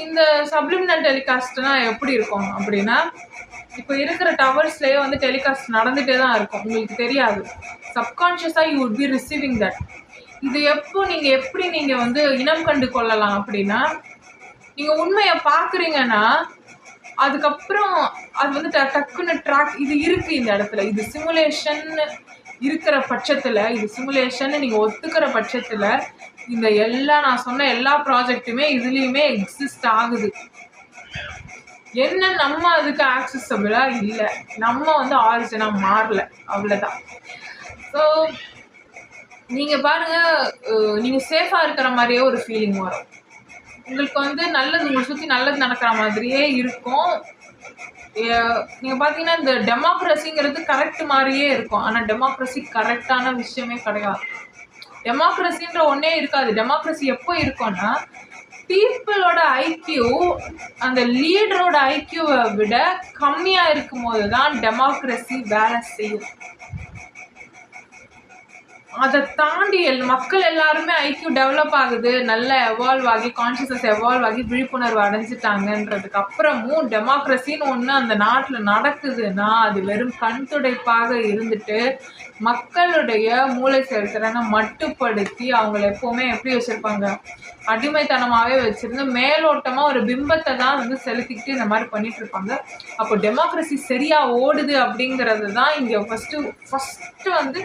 இந்த சப்ளிமினல் டெலிகாஸ்ட்னால் எப்படி இருக்கும் அப்படின்னா, இப்போ இருக்கிற டவர்ஸ்லேயே வந்து டெலிகாஸ்ட் நடந்துகிட்டே தான் இருக்கும், உங்களுக்கு தெரியாது. சப்கான்ஷியஸாக you would be receiving that. இது எப்படி நீங்கள் வந்து இனம் கண்டு கொள்ளலாம் அப்படின்னா, நீங்கள் உண்மையை பார்க்குறீங்கன்னா அதுக்கப்புறம் அது வந்து டக்குன்னு ட்ராக், இது இருக்குது இந்த இடத்துல, இது சிமுலேஷன் இருக்கிற பட்சத்தில், இது சிமுலேஷன் நீங்கள் ஒத்துக்கிற பட்சத்தில் இந்த நான் சொன்ன எல்லா ப்ராஜெக்ட்டுமே இதுலேயுமே எக்ஸிஸ்ட் ஆகுது. என்ன நம்ம அதுக்கு ஆக்சசபிளாக இல்லை, நம்ம வந்து ஆரிஜினாக மாறல, அவ்வளோதான். ஸோ நீங்கள் பாருங்கள், நீங்கள் சேஃபாக இருக்கிற மாதிரியே ஒரு ஃபீலிங் வரும். உங்களுக்கு வந்து நல்லது, உங்களை சுற்றி நல்லது நடக்கிற மாதிரியே இருக்கும். நீங்கள் பார்த்தீங்கன்னா இந்த டெமோக்ரஸிங்கிறது கரெக்ட் மாதிரியே இருக்கும். ஆனால் டெமோக்ரஸி கரெக்டான விஷயமே கிடையாது. டெமோக்ரஸின்ற ஒன்றே இருக்காது. டெமோக்ரஸி எப்போ இருக்கும்னா, பீப்புளோட ஐக்கியூ அந்த லீடரோட ஐக்கியூவை விட கம்மியாக இருக்கும்போது தான் டெமோக்ரஸி வேலை செய்யும். அதை தாண்டி மக்கள் எல்லாருமே ஐக்கியூ டெவலப் ஆகுது, நல்ல எவால்வ் ஆகி, கான்ஷியஸ்னஸ் எவால்வ் ஆகி விழிப்புணர்வு அடைஞ்சிட்டாங்கன்றதுக்கு அப்புறமும் டெமோக்ரஸின்னு ஒன்று அந்த நாட்டில் நடக்குதுன்னா அது வெறும் கண் துடைப்பாக இருந்துட்டு மக்களுடைய மூளை செயல்திறனை மட்டுப்படுத்தி அவங்கள எப்போவுமே எப்படி வச்சுருப்பாங்க, அடிமைத்தனமாகவே வச்சுருந்து மேலோட்டமாக ஒரு பிம்பத்தை தான் வந்து செலுத்திக்கிட்டு இந்த மாதிரி பண்ணிட்டு இருப்பாங்க. அப்போ டெமோக்ரஸி சரியாக ஓடுது அப்படிங்கிறது தான் இங்கே ஃபஸ்ட்டு வந்து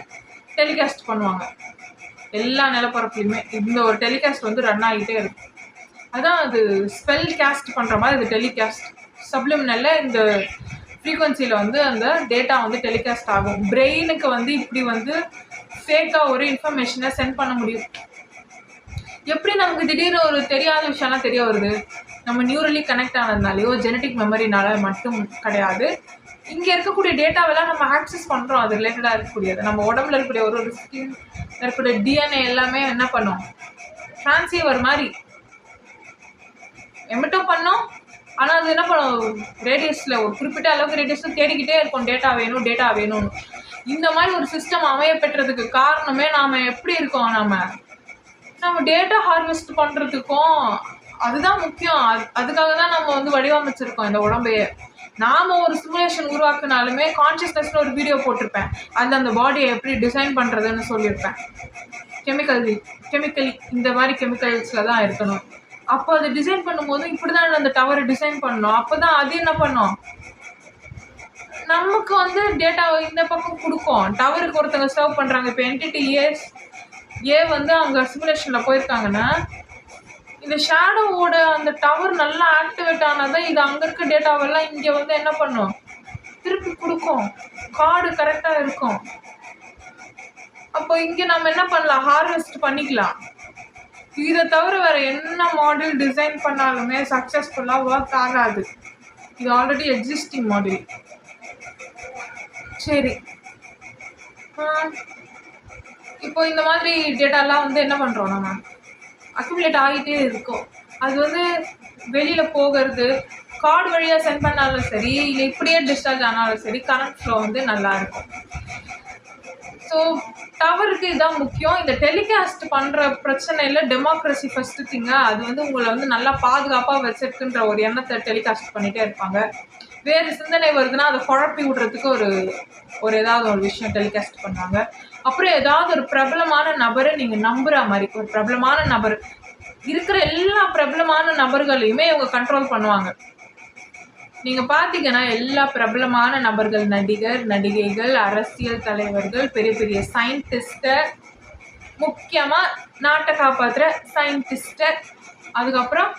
டெலிகாஸ்ட் பண்ணுவாங்க. எல்லா நிலப்பரப்புலையுமே இந்த ஒரு டெலிகாஸ்ட் வந்து ரன் ஆகிட்டே இருக்கும். அதான் அது ஸ்பெல் கேஸ்ட் பண்ணுற மாதிரி இது டெலிகாஸ்ட். சப்ளிமினல்ல இந்த ஃப்ரீக்வன்சியில் வந்து அந்த டேட்டா வந்து டெலிகாஸ்ட் ஆகும். பிரெயினுக்கு வந்து இப்படி வந்து ஃபேக்காக ஒரு இன்ஃபர்மேஷனை சென்ட் பண்ண முடியும். எப்படி நமக்கு திடீர்னு ஒரு தெரியாத விஷயம்லாம் தெரிய வருது? நம்ம நியூரலி கனெக்ட் ஆனதுனாலையோ ஜெனட்டிக் மெமரினால மட்டும் கிடையாது. இங்கே இருக்கக்கூடிய டேட்டாவெல்லாம் நம்ம ஆக்சஸ் பண்ணுறோம். அது ரிலேட்டடாக இருக்கக்கூடியது நம்ம உடம்புல இருக்கக்கூடிய ஒரு ஸ்கின் இருக்கக்கூடிய டிஎன்ஏ எல்லாமே என்ன பண்ணோம், டிரான்சீவர் மாதிரி எமிட்டும் பண்ணோம். ஆனால் அது என்ன பண்ணும், ரேடியஸில் ஒரு குறிப்பிட்ட அளவுக்கு ரேடியஸில் தேடிக்கிட்டே இருக்கும் டேட்டா வேணும்னு. இந்த மாதிரி ஒரு சிஸ்டம் அமைய பெற்றதுக்கு காரணமே நாம் எப்படி இருக்கோம், நம்ம டேட்டா ஹார்வெஸ்ட் பண்ணுறதுக்கும் அதுதான் முக்கியம். அதுக்காக தான் நம்ம வந்து வடிவமைச்சிருக்கோம் இந்த உடம்பையே. நாம் ஒரு சிமுலேஷன் உருவாக்குனாலுமே கான்ஷியஸ்னஸ்ல ஒரு வீடியோ போட்டிருப்பேன், அந்த பாடியை எப்படி டிசைன் பண்ணுறதுன்னு சொல்லியிருப்பேன். கெமிக்கலி இந்த மாதிரி கெமிக்கல்ஸில் தான் இருக்கணும். அப்போ அதை டிசைன் பண்ணும்போது இப்படி தான் அந்த டவரை டிசைன் பண்ணணும். அப்போ தான் அது என்ன பண்ணும், நமக்கு வந்து டேட்டாவை இந்த பக்கம் கொடுக்கும். டவருக்கு ஒருத்தவங்க சர்வ் பண்ணுறாங்க. இப்போ என்டிடி ஏ வந்து அவங்க சிமுலேஷனில் போயிருக்காங்கன்னா இந்த ஷேடோவோட அந்த டவர் நல்லா ஆக்டிவேட் ஆனாதான் இது அங்கே இருக்க டேட்டாவெல்லாம் இங்கே வந்து என்ன பண்ணும், திருப்பி கொடுக்கும். கார்டு கரெக்டாக இருக்கும். அப்போ இங்கே நம்ம என்ன பண்ணலாம், ஹார்வெஸ்ட் பண்ணிக்கலாம். இதை தவிர வேறு என்ன மாடல் டிசைன் பண்ணாலுமே சக்ஸஸ்ஃபுல்லாக ஒர்க் ஆகாது. இது ஆல்ரெடி எக்ஸிஸ்டிங் மாடல். சரி, இப்போ இந்த மாதிரி டேட்டாலாம் வந்து என்ன பண்ணுறோம், நம்ம அக்குமுலேட் ஆகிட்டே இருக்கும். அது வந்து வெளியில் போகிறது, கார்டு வழியாக சென்ட் பண்ணாலும் சரி, இல்லை இப்படியே டிஸ்சார்ஜ் ஆனாலும் சரி, கரண்ட் ஃப்ளோ வந்து நல்லாயிருக்கும். ஸோ டவருக்கு இதுதான் முக்கியம். இந்த டெலிகாஸ்ட் பண்ணுற பிரச்சனையில் டெமோக்ரஸி ஃபஸ்ட்டு திங்க அது வந்து உங்களை வந்து நல்லா பாதுகாப்பாக வச்சிருக்குன்ற ஒரு எண்ணத்தை டெலிகாஸ்ட் பண்ணிகிட்டே இருப்பாங்க. வேறு சிந்தனை வருதுன்னா அதை குழப்பி விடுறதுக்கு ஒரு ஏதாவது ஒரு விஷயம் டெலிகாஸ்ட் பண்ணுவாங்க. அப்புறம் ஏதாவது ஒரு பிரபலமான நபரை நீங்கள் நம்புகிற மாதிரி, ஒரு பிரபலமான நபர் இருக்கிற எல்லா பிரபலமான நபர்களையுமே இவங்க கண்ட்ரோல் பண்ணுவாங்க. நீங்கள் பார்த்தீங்கன்னா எல்லா பிரபலமான நபர்கள், நடிகர், நடிகைகள், அரசியல் தலைவர்கள், பெரிய பெரிய சயின்டிஸ்டை, முக்கியமாக நாட்டை காப்பாற்றுற சயின்டிஸ்டை, அதுக்கப்புறம்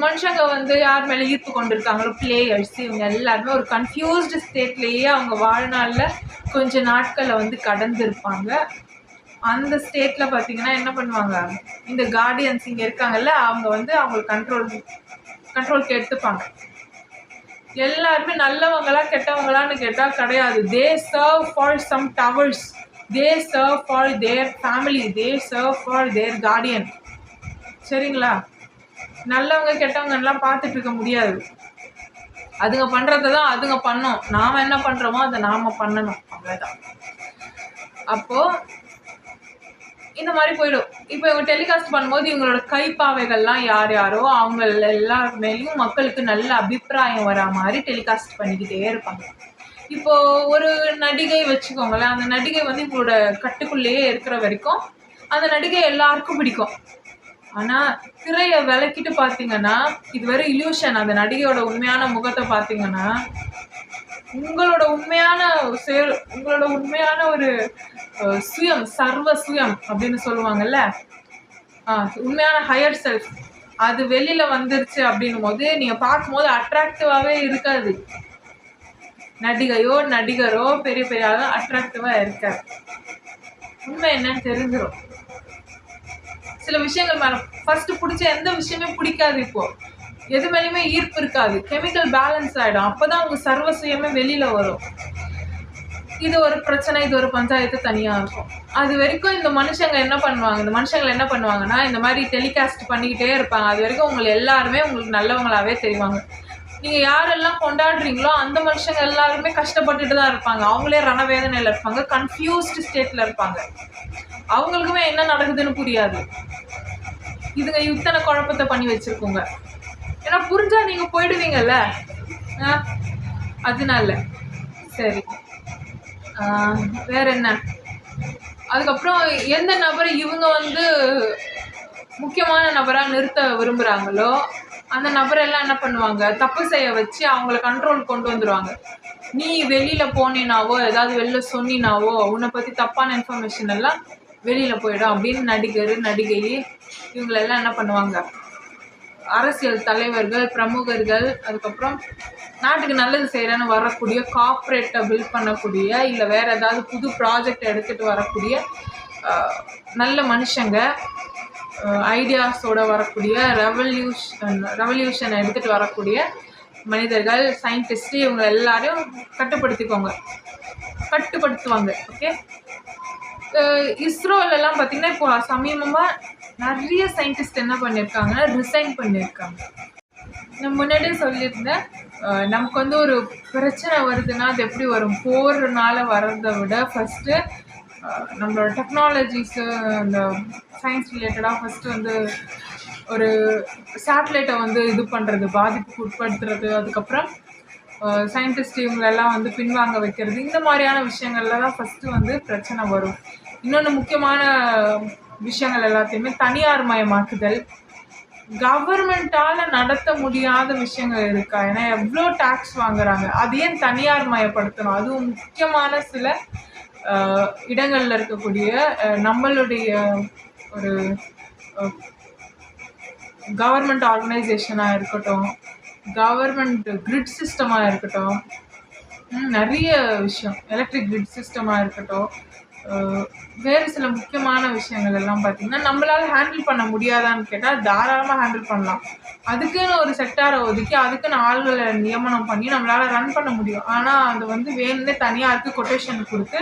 மனுஷங்க வந்து யார் மேலே ஈர்ப்பு கொண்டிருக்காங்களோ பிளேயர்ஸ், இவங்க எல்லாருமே ஒரு கன்ஃபியூஸ்டு ஸ்டேட்லேயே அவங்க வாழ்நாளில் கொஞ்சம் நாட்களை வந்து கடந்திருப்பாங்க. அந்த ஸ்டேட்டில் பார்த்தீங்கன்னா என்ன பண்ணுவாங்க, இந்த கார்டியன்ஸ் இங்கே இருக்காங்கல்ல, அவங்க வந்து அவங்களுக்கு கண்ட்ரோலுக்கு எடுத்துப்பாங்க. எல்லாருமே நல்லவங்களா கெட்டவங்களான்னு கேட்டால் கிடையாது. They serve for some towers, they serve for their family, they serve for their guardian. சரிங்களா? நல்லவங்க கெட்டவங்கலாம் பார்த்துட்டு இருக்க முடியாது. அதுங்க பண்ணுறதை தான் அதுங்க பண்ணோம். நாம் என்ன பண்ணுறோமோ அதை நாம் பண்ணணும், அவ்வளோதான். அப்போது இந்த மாதிரி போயிடும். இப்போ இவங்க டெலிகாஸ்ட் பண்ணும்போது இவங்களோட கைப்பாவைகள்லாம் யார் யாரோ அவங்க எல்லார் மேலேயும் மக்களுக்கு நல்ல அபிப்பிராயம் வரா மாதிரி டெலிகாஸ்ட் பண்ணிக்கிட்டே இருப்பாங்க. இப்போது ஒரு நடிகை வச்சுக்கோங்களேன், அந்த நடிகை வந்து இவங்களோட கட்டுக்குள்ளேயே இருக்கிற வரைக்கும் அந்த நடிகை எல்லாருக்கும் பிடிக்கும். ஆனால் திரையை விளக்கிட்டு பார்த்தீங்கன்னா இது வேறு இல்யூஷன். அந்த நடிகையோட உண்மையான முகத்தை பார்த்தீங்கன்னா உங்களோட உண்மையான ஒரு சுயம், சர்வ சுயம் அப்படின்னு சொல்லுவாங்கல்ல, உண்மையான ஹையர் செல்ஃப் அது வெளியில் வந்துருச்சு அப்படின்னும் போது நீங்கள் பார்க்கும்போது அட்ராக்டிவாகவே இருக்காது. நடிகையோ நடிகரோ பெரிய பெரிய ஆளும் அட்ராக்டிவாக இருக்காது. உண்மை என்னன்னு தெரிஞ்சிடும். சில விஷயங்கள் மேலே ஃபர்ஸ்ட் பிடிச்ச எந்த விஷயமே பிடிக்காது. இப்போ எது மேலேயுமே ஈர்ப்பு இருக்காது. கெமிக்கல் பேலன்ஸ் ஆகிடும். அப்போதான் உங்கள் சர்வசுயமே வெளியில் வரும். இது ஒரு பிரச்சனை, இது ஒரு பஞ்சாயத்து தனியாக இருக்கும். அது வரைக்கும் இந்த மனுஷங்களை என்ன பண்ணுவாங்கன்னா இந்த மாதிரி டெலிகாஸ்ட் பண்ணிக்கிட்டே இருப்பாங்க. அது வரைக்கும் உங்களை எல்லாருமே உங்களுக்கு நல்லவங்களாவே தெரிவாங்க. நீங்கள் யாரெல்லாம் கொண்டாடுறீங்களோ அந்த மனுஷங்க எல்லாருமே கஷ்டப்பட்டுட்டு தான் இருப்பாங்க. அவங்களே ரணவேதனையில் இருப்பாங்க, கன்ஃபியூஸ்டு ஸ்டேட்டில் இருப்பாங்க. அவங்களுக்குமே என்ன நடக்குதுன்னு புரியாது. இதுங்க இத்தனை குழப்பத்தை பண்ணி வச்சுருக்கோங்க. ஏன்னா புரிஞ்சா நீங்கள் போயிடுவீங்கல்ல. அதனால சரி, வேற என்ன. அதுக்கப்புறம் எந்த நபரை இவங்க முக்கியமான நபராக நிறுத்த விரும்புகிறாங்களோ அந்த நபரெல்லாம் என்ன பண்ணுவாங்க, தப்பு செய்ய வச்சு அவங்கள கண்ட்ரோல் கொண்டு வந்துடுவாங்க. நீ வெளியில் போனீனாவோ ஏதாவது வெளில சொன்னினாவோ உன்னை பற்றி தப்பான இன்ஃபர்மேஷன் எல்லாம் வெளியில் போயிடும் அப்படின்னு நடிகர் நடிகை இவங்களெல்லாம் என்ன பண்ணுவாங்க, அரசியல் தலைவர்கள் பிரமுகர்கள் அதுக்கப்புறம் நாட்டுக்கு நல்லது செய்கிறேன்னு வரக்கூடிய கார்ப்பரேட்டை பில்ட் பண்ணக்கூடிய இல்லை வேறு ஏதாவது புது ப்ராஜெக்ட் எடுத்துகிட்டு வரக்கூடிய நல்ல மனுஷங்க, ஐடியாஸோட வரக்கூடிய ரெவல்யூஷனை எடுத்துகிட்டு வரக்கூடிய மனிதர்கள், சயின்டிஸ்ட், இவங்க எல்லாரையும் கட்டுப்படுத்துவாங்க. ஓகே, இஸ்ரோலெல்லாம் பார்த்திங்கன்னா இப்போ சமீபமாக நிறைய சயின்டிஸ்ட் என்ன பண்ணியிருக்காங்கன்னா ரிசைன் பண்ணியிருக்காங்க. நான் முன்னாடியே சொல்லியிருந்தேன், நமக்கு ஒரு பிரச்சனை வருதுன்னா அது எப்படி வரும், போகிறனால வர்றதை விட ஃபஸ்ட்டு நம்மளோட டெக்னாலஜிஸு இந்த சயின்ஸ் ரிலேட்டடாக ஃபஸ்ட்டு ஒரு சேட்டலைட்டை இது பண்ணுறது, பாதிப்புக்கு உட்படுத்துறது, அதுக்கப்புறம் சயின்டிஸ்ட் இவங்களெல்லாம் பின்வாங்க வைக்கிறது, இந்த மாதிரியான விஷயங்கள்ல தான் ஃபஸ்ட்டு பிரச்சனை வரும். இன்னொன்று முக்கியமான விஷயங்கள் எல்லாத்தையுமே தனியார் மயமாக்குதல். கவர்மெண்ட்டால் நடத்த முடியாத விஷயங்கள் இருக்கா, ஏன்னா எவ்வளோ டேக்ஸ் வாங்குறாங்க, அது ஏன் தனியார் மயப்படுத்தணும். அதுவும் முக்கியமான சில இடங்களில் இருக்கக்கூடிய நம்மளுடைய ஒரு கவர்மெண்ட் ஆர்கனைசேஷனாக இருக்கட்டும், கவர்மெண்ட் கிரிட் சிஸ்டமாக இருக்கட்டும், நிறைய விஷயம், எலக்ட்ரிக் கிரிட் சிஸ்டமாக இருக்கட்டும், வேறு சில முக்கியமான விஷயங்கள் எல்லாம் பார்த்திங்கன்னா நம்மளால் ஹேண்டில் பண்ண முடியாதான்னு கேட்டால் தாராளமாக ஹேண்டில் பண்ணலாம். அதுக்குன்னு ஒரு செக்டாரை ஒதுக்கி அதுக்குன்னு ஆள்களை நியமனம் பண்ணி நம்மளால் ரன் பண்ண முடியும். ஆனால் அது வேணுன்னே தனியாருக்கு கொட்டேஷன் கொடுத்து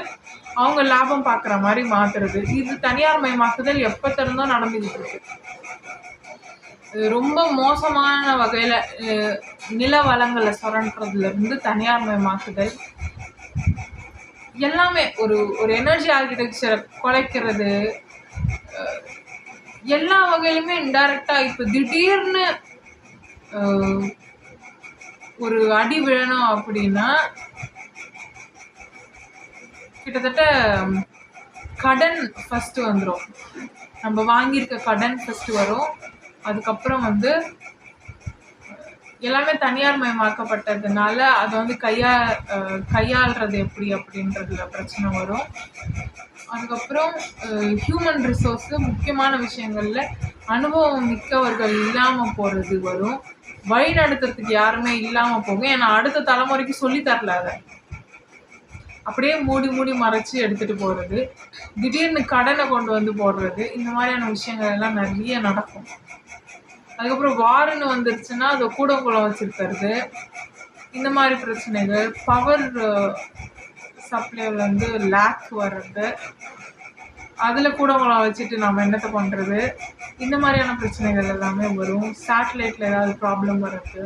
அவங்க லாபம் பார்க்குற மாதிரி மாற்றுறது, இது தனியார் மயமாக்குதல் எப்போ திறந்தோ நடந்துக்கிட்டு இருக்கு. ரொம்ப மோசமான வகையில் நில வளங்களை சுரண்டுறதுலேருந்து தனியார் மயமாக்குதல் எல்லாமே ஒரு எனர்ஜி ஆர்கிடெக்சரை குலைக்கிறது, எல்லா வகையிலுமே இன்டைரக்டாக. இப்போ திடீர்னு ஒரு அடி விழணும் அப்படின்னா கிட்டத்தட்ட கடன் ஃபஸ்ட்டு வந்துடும். நம்ம வாங்கியிருக்க கடன் ஃபஸ்ட்டு வரும். அதுக்கப்புறம் எல்லாமே தனியார் மயமாக்கப்பட்டதுனால அதை கையாளுறது எப்படி அப்படின்றதுல பிரச்சனை வரும். அதுக்கப்புறம் ஹியூமன் ரிசோர்ஸு முக்கியமான விஷயங்களில் அனுபவம் மிக்கவர்கள் இல்லாமல் போகிறது வரும். வழி நடத்துறதுக்கு யாருமே இல்லாமல் போகும். ஏன்னா அடுத்த தலைமுறைக்கு சொல்லித்தரல, அதை அப்படியே மூடி மறைச்சி எடுத்துகிட்டு போகிறது, திடீர்னு கடனை கொண்டு போடுறது, இந்த மாதிரியான விஷயங்கள் எல்லாம் நிறைய நடக்கும். அதுக்கப்புறம் வார்னு வந்துருச்சுன்னா அதை கூடங்குளம் வச்சுருக்கிறது, இந்த மாதிரி பிரச்சனைகள். பவர் சப்ளைவில் லேக் வர்றது, அதில் கூடங்குளம் வச்சுட்டு நம்ம என்னத்தை பண்ணுறது, இந்த மாதிரியான பிரச்சனைகள் எல்லாமே வரும். சேட்டலைட்டில் ஏதாவது ப்ராப்ளம் வர்றது.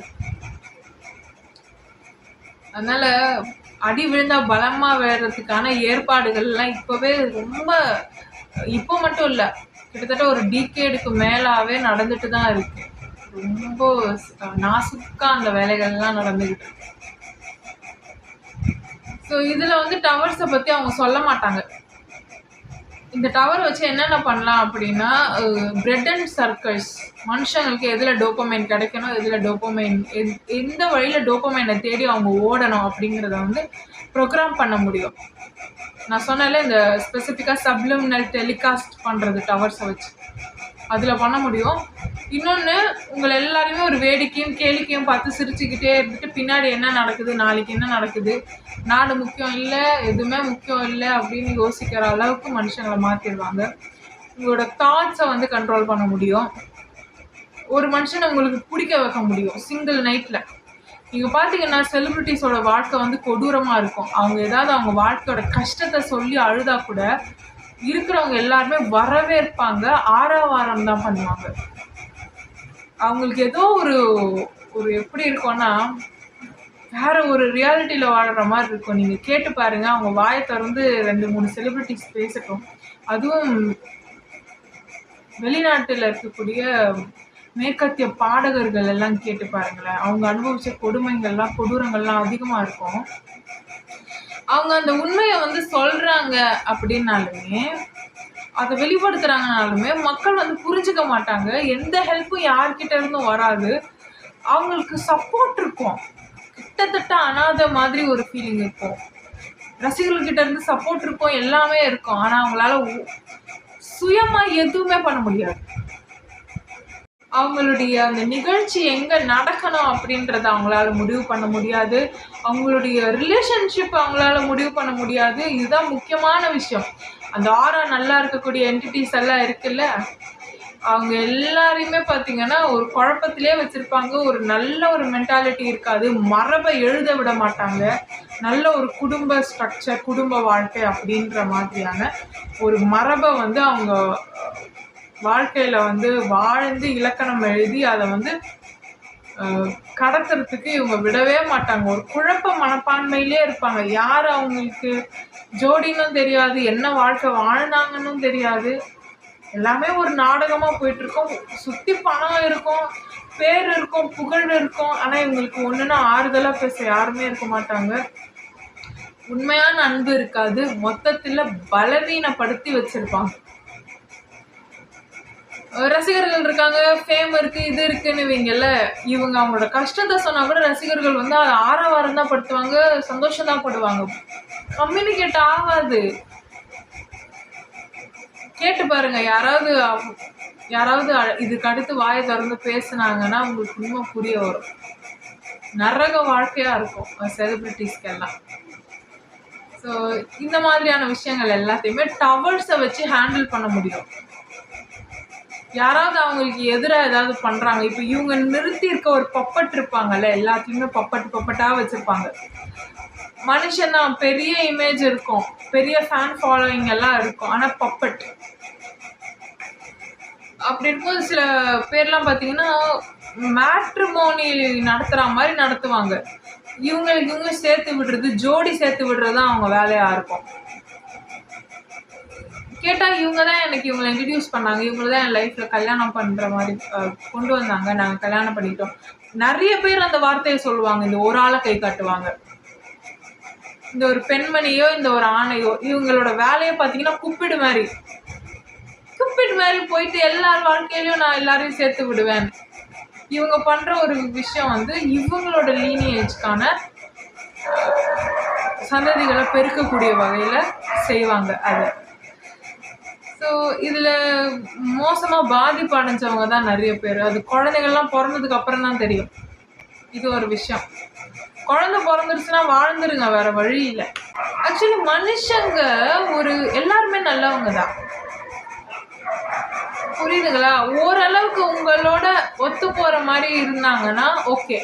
அதனால் அடி விழுந்தால் பலமாக விழுறதுக்கான ஏற்பாடுகள்லாம் இப்போவே ரொம்ப, இப்போ மட்டும் இல்லை, கிட்டத்தட்ட ஒரு டிகேடுக்கு மேலாகவே நடந்துட்டு தான் இருக்கு. ரொம்ப நாசுக்காக அந்த வேலைகள்லாம் நடந்துக்கிட்டு இருக்கு. ஸோ இதில் டவர்ஸை பற்றி அவங்க சொல்ல மாட்டாங்க. இந்த டவர் வச்சு என்னென்ன பண்ணலாம் அப்படின்னா, பிரெட் அண்ட் சர்க்கிள்ஸ், மனுஷங்களுக்கு எதில் டோப்பமைன் கிடைக்கணும், எதில் டோப்பமைன் எந்த வழியில் டோப்பமைனை தேடி அவங்க ஓடணும் அப்படிங்கிறத ப்ரோக்ராம் பண்ண முடியும். நான் சொன்னால இந்த ஸ்பெசிஃபிக்காக சப்லிமினல் டெலிகாஸ்ட் பண்ணுறது டவர்ஸை வச்சு, அதில் பண்ண முடியும். இன்னொன்று, உங்களை எல்லாருமே ஒரு வேடிக்கையும் கேளிக்கையும் பார்த்து சிரிச்சுக்கிட்டே இருந்துட்டு பின்னாடி என்ன நடக்குது, நாளைக்கு என்ன நடக்குது, நாடு முக்கியம் இல்லை, எதுவுமே முக்கியம் இல்லை அப்படின்னு யோசிக்கிற அளவுக்கு மனுஷங்களை மாற்றிடுவாங்க. உங்களோட தாட்ஸை வந்து கண்ட்ரோல் பண்ண முடியும். ஒரு மனுஷனை உங்களுக்கு பிடிக்க வைக்க முடியும் சிங்கிள் நைட்டில். நீங்கள் பார்த்தீங்கன்னா செலிப்ரிட்டிஸோட வாழ்க்கை வந்து கொடூரமாக இருக்கும். அவங்க ஏதாவது அவங்க வாழ்க்கையோட கஷ்டத்தை சொல்லி அழுதா கூட இருக்கிறவங்க எல்லாருமே வரவேற்பாங்க, ஆரவாரம் தான் பண்ணுவாங்க. அவங்களுக்கு ஏதோ ஒரு ஒரு எப்படி இருக்கும்னா வேற ஒரு ரியாலிட்டியில் வாழ்கிற மாதிரி இருக்கும். நீங்கள் கேட்டு பாருங்க, அவங்க வாயை திறந்து 2-3 செலிப்ரிட்டிஸ் பேசட்டும். அதுவும் வெளிநாட்டில் இருக்கக்கூடிய மேற்கத்திய பாடகர்கள் எல்லாம் கேட்டு பாருங்களேன். அவங்க அனுபவிச்ச கொடுமைகள்லாம் கொடூரங்கள்லாம் அதிகமாக இருக்கும். அவங்க அந்த உண்மையை வந்து சொல்றாங்க அப்படின்னாலுமே, அதை வெளிப்படுத்துறாங்கனாலுமே மக்கள் வந்து புரிஞ்சுக்க மாட்டாங்க. எந்த ஹெல்ப்பும் யார்கிட்ட இருந்தும் வராது. அவங்களுக்கு சப்போர்ட் இருக்கும், கிட்டத்தட்ட அனாதை மாதிரி ஒரு ஃபீலிங் இருக்கும். ரசிகர்கள்கிட்ட இருந்து சப்போர்ட் இருக்கும், எல்லாமே இருக்கும். ஆனால் அவங்களால சுயமா எதுவுமே பண்ண முடியாது. அவங்களுடைய அந்த நிகழ்ச்சி எங்கே நடக்கணும் அப்படின்றத அவங்களால முடிவு பண்ண முடியாது. அவங்களுடைய ரிலேஷன்ஷிப் அவங்களால முடிவு பண்ண முடியாது. இதுதான் முக்கியமான விஷயம். அந்த ஆரா நல்லா இருக்கக்கூடிய என்டிட்டிஸ் எல்லாம் இருக்குல்ல, அவங்க எல்லாரையுமே பார்த்தீங்கன்னா ஒரு குழப்பத்திலே வச்சுருப்பாங்க. ஒரு நல்ல ஒரு மென்டாலிட்டி இருக்காது. மரபை எழுத விட மாட்டாங்க. நல்ல ஒரு குடும்ப ஸ்ட்ரக்சர், குடும்ப வாழ்க்கை அப்படின்ற மாதிரியான ஒரு மரபை வந்து அவங்க வாழ்க்கையில் வந்து வாழ்ந்து இலக்கணம் எழுதி அதை வந்து கடத்துறதுக்கு இவங்க விடவே மாட்டாங்க. ஒரு குழப்ப மனப்பான்மையிலே இருப்பாங்க. யார் அவங்களுக்கு ஜோடினும் தெரியாது, என்ன வாழ்க்கை வாழ்ந்தாங்கன்னு தெரியாது. எல்லாமே ஒரு நாடகமாக போயிட்டுருக்கோம். சுற்றி பணம் இருக்கும், பேர் இருக்கும், புகழ் இருக்கும். ஆனால் இவங்களுக்கு ஒன்றுனா ஆறுதலாக பேச யாருமே இருக்க மாட்டாங்க. உண்மையான அன்பு இருக்காது. மொத்தத்தில் பலவீனப்படுத்தி வச்சுருப்பாங்க. ரசிகர்கள் இருக்காங்க, ஃபேம் இருக்குது, இது இருக்குன்னு வைங்கல்ல, இவங்க அவங்களோட கஷ்டத்தை சொன்னால் கூட ரசிகர்கள் வந்து அதை ஆரவாரம் தான் படுத்துவாங்க, சந்தோஷம் தான் படுவாங்க. கம்யூனிகேட் ஆகாது. கேட்டு பாருங்க, யாராவது இதுக்கு அடுத்து வாயை திறந்து பேசுனாங்கன்னா உங்களுக்கு உண்மை புரிய வரும். நரக வாழ்க்கையாக இருக்கும் செலிபிரிட்டிஸ்க்கெல்லாம். ஸோ இந்த மாதிரியான விஷயங்கள் எல்லாத்தையுமே டவர்ஸை வச்சு ஹேண்டில் பண்ண முடியும். யாராவது அவங்களுக்கு எதிராக ஏதாவது பண்ணுறாங்க, இப்போ இவங்க நிறுத்தி இருக்க ஒரு பப்பட் இருப்பாங்கல்ல, எல்லாத்தையுமே பப்பட்டாக வச்சுருப்பாங்க. மனுஷன் தான், பெரிய இமேஜ் இருக்கும், பெரிய ஃபேன் ஃபாலோயிங் எல்லாம் இருக்கும், ஆனால் பப்பட். அப்படி இருக்கும்போது சில பேர்லாம் பார்த்தீங்கன்னா மேட்ரிமோனி நடத்துகிற மாதிரி நடத்துவாங்க. இவங்க சேர்த்து விடுறது, ஜோடி சேர்த்து விடுறது தான் அவங்க வேலையாக இருக்கும். கேட்டால் இவங்க தான் எனக்கு இவங்களை இன்ட்ரடியூஸ் பண்ணாங்க, இவங்க தான் என் லைஃப்பில் கல்யாணம் பண்ணுற மாதிரி கொண்டு வந்தாங்க, நாங்கள் கல்யாணம் பண்ணிட்டோம். நிறைய பேர் அந்த வார்த்தையை சொல்லுவாங்க. இந்த ஒரு ஆளை கை காட்டுவாங்க. இந்த ஒரு பெண்மணியோ இந்த ஒரு ஆணையோ இவங்களோட வேலையை பார்த்தீங்கன்னா குப்பிடு மாதிரி போயிட்டு எல்லார் வாழ்க்கையிலையும் நான் எல்லாரையும் சேர்த்து விடுவேன். இவங்க பண்ணுற ஒரு விஷயம் வந்து இவங்களோட லீனியேஜ்க்கான சந்ததிகளை பெருக்கக்கூடிய வகையில் செய்வாங்க அதை. ஸோ இதில் மோசமாக பாதிப்பு அடைஞ்சவங்க தான் நிறைய பேர். அது குழந்தைகள்லாம் பிறந்ததுக்கு அப்புறம் தான் தெரியும். இது ஒரு விஷயம். குழந்தை பிறந்துருச்சுன்னா வாழ்ந்துருங்க, வேற வழி இல்லை. ஆக்சுவலி மனுஷங்க எல்லாருமே நல்லவங்க தான், புரியுதுங்களா? ஓரளவுக்கு உங்களோட ஒத்து போகிற மாதிரி இருந்தாங்கன்னா ஓகே.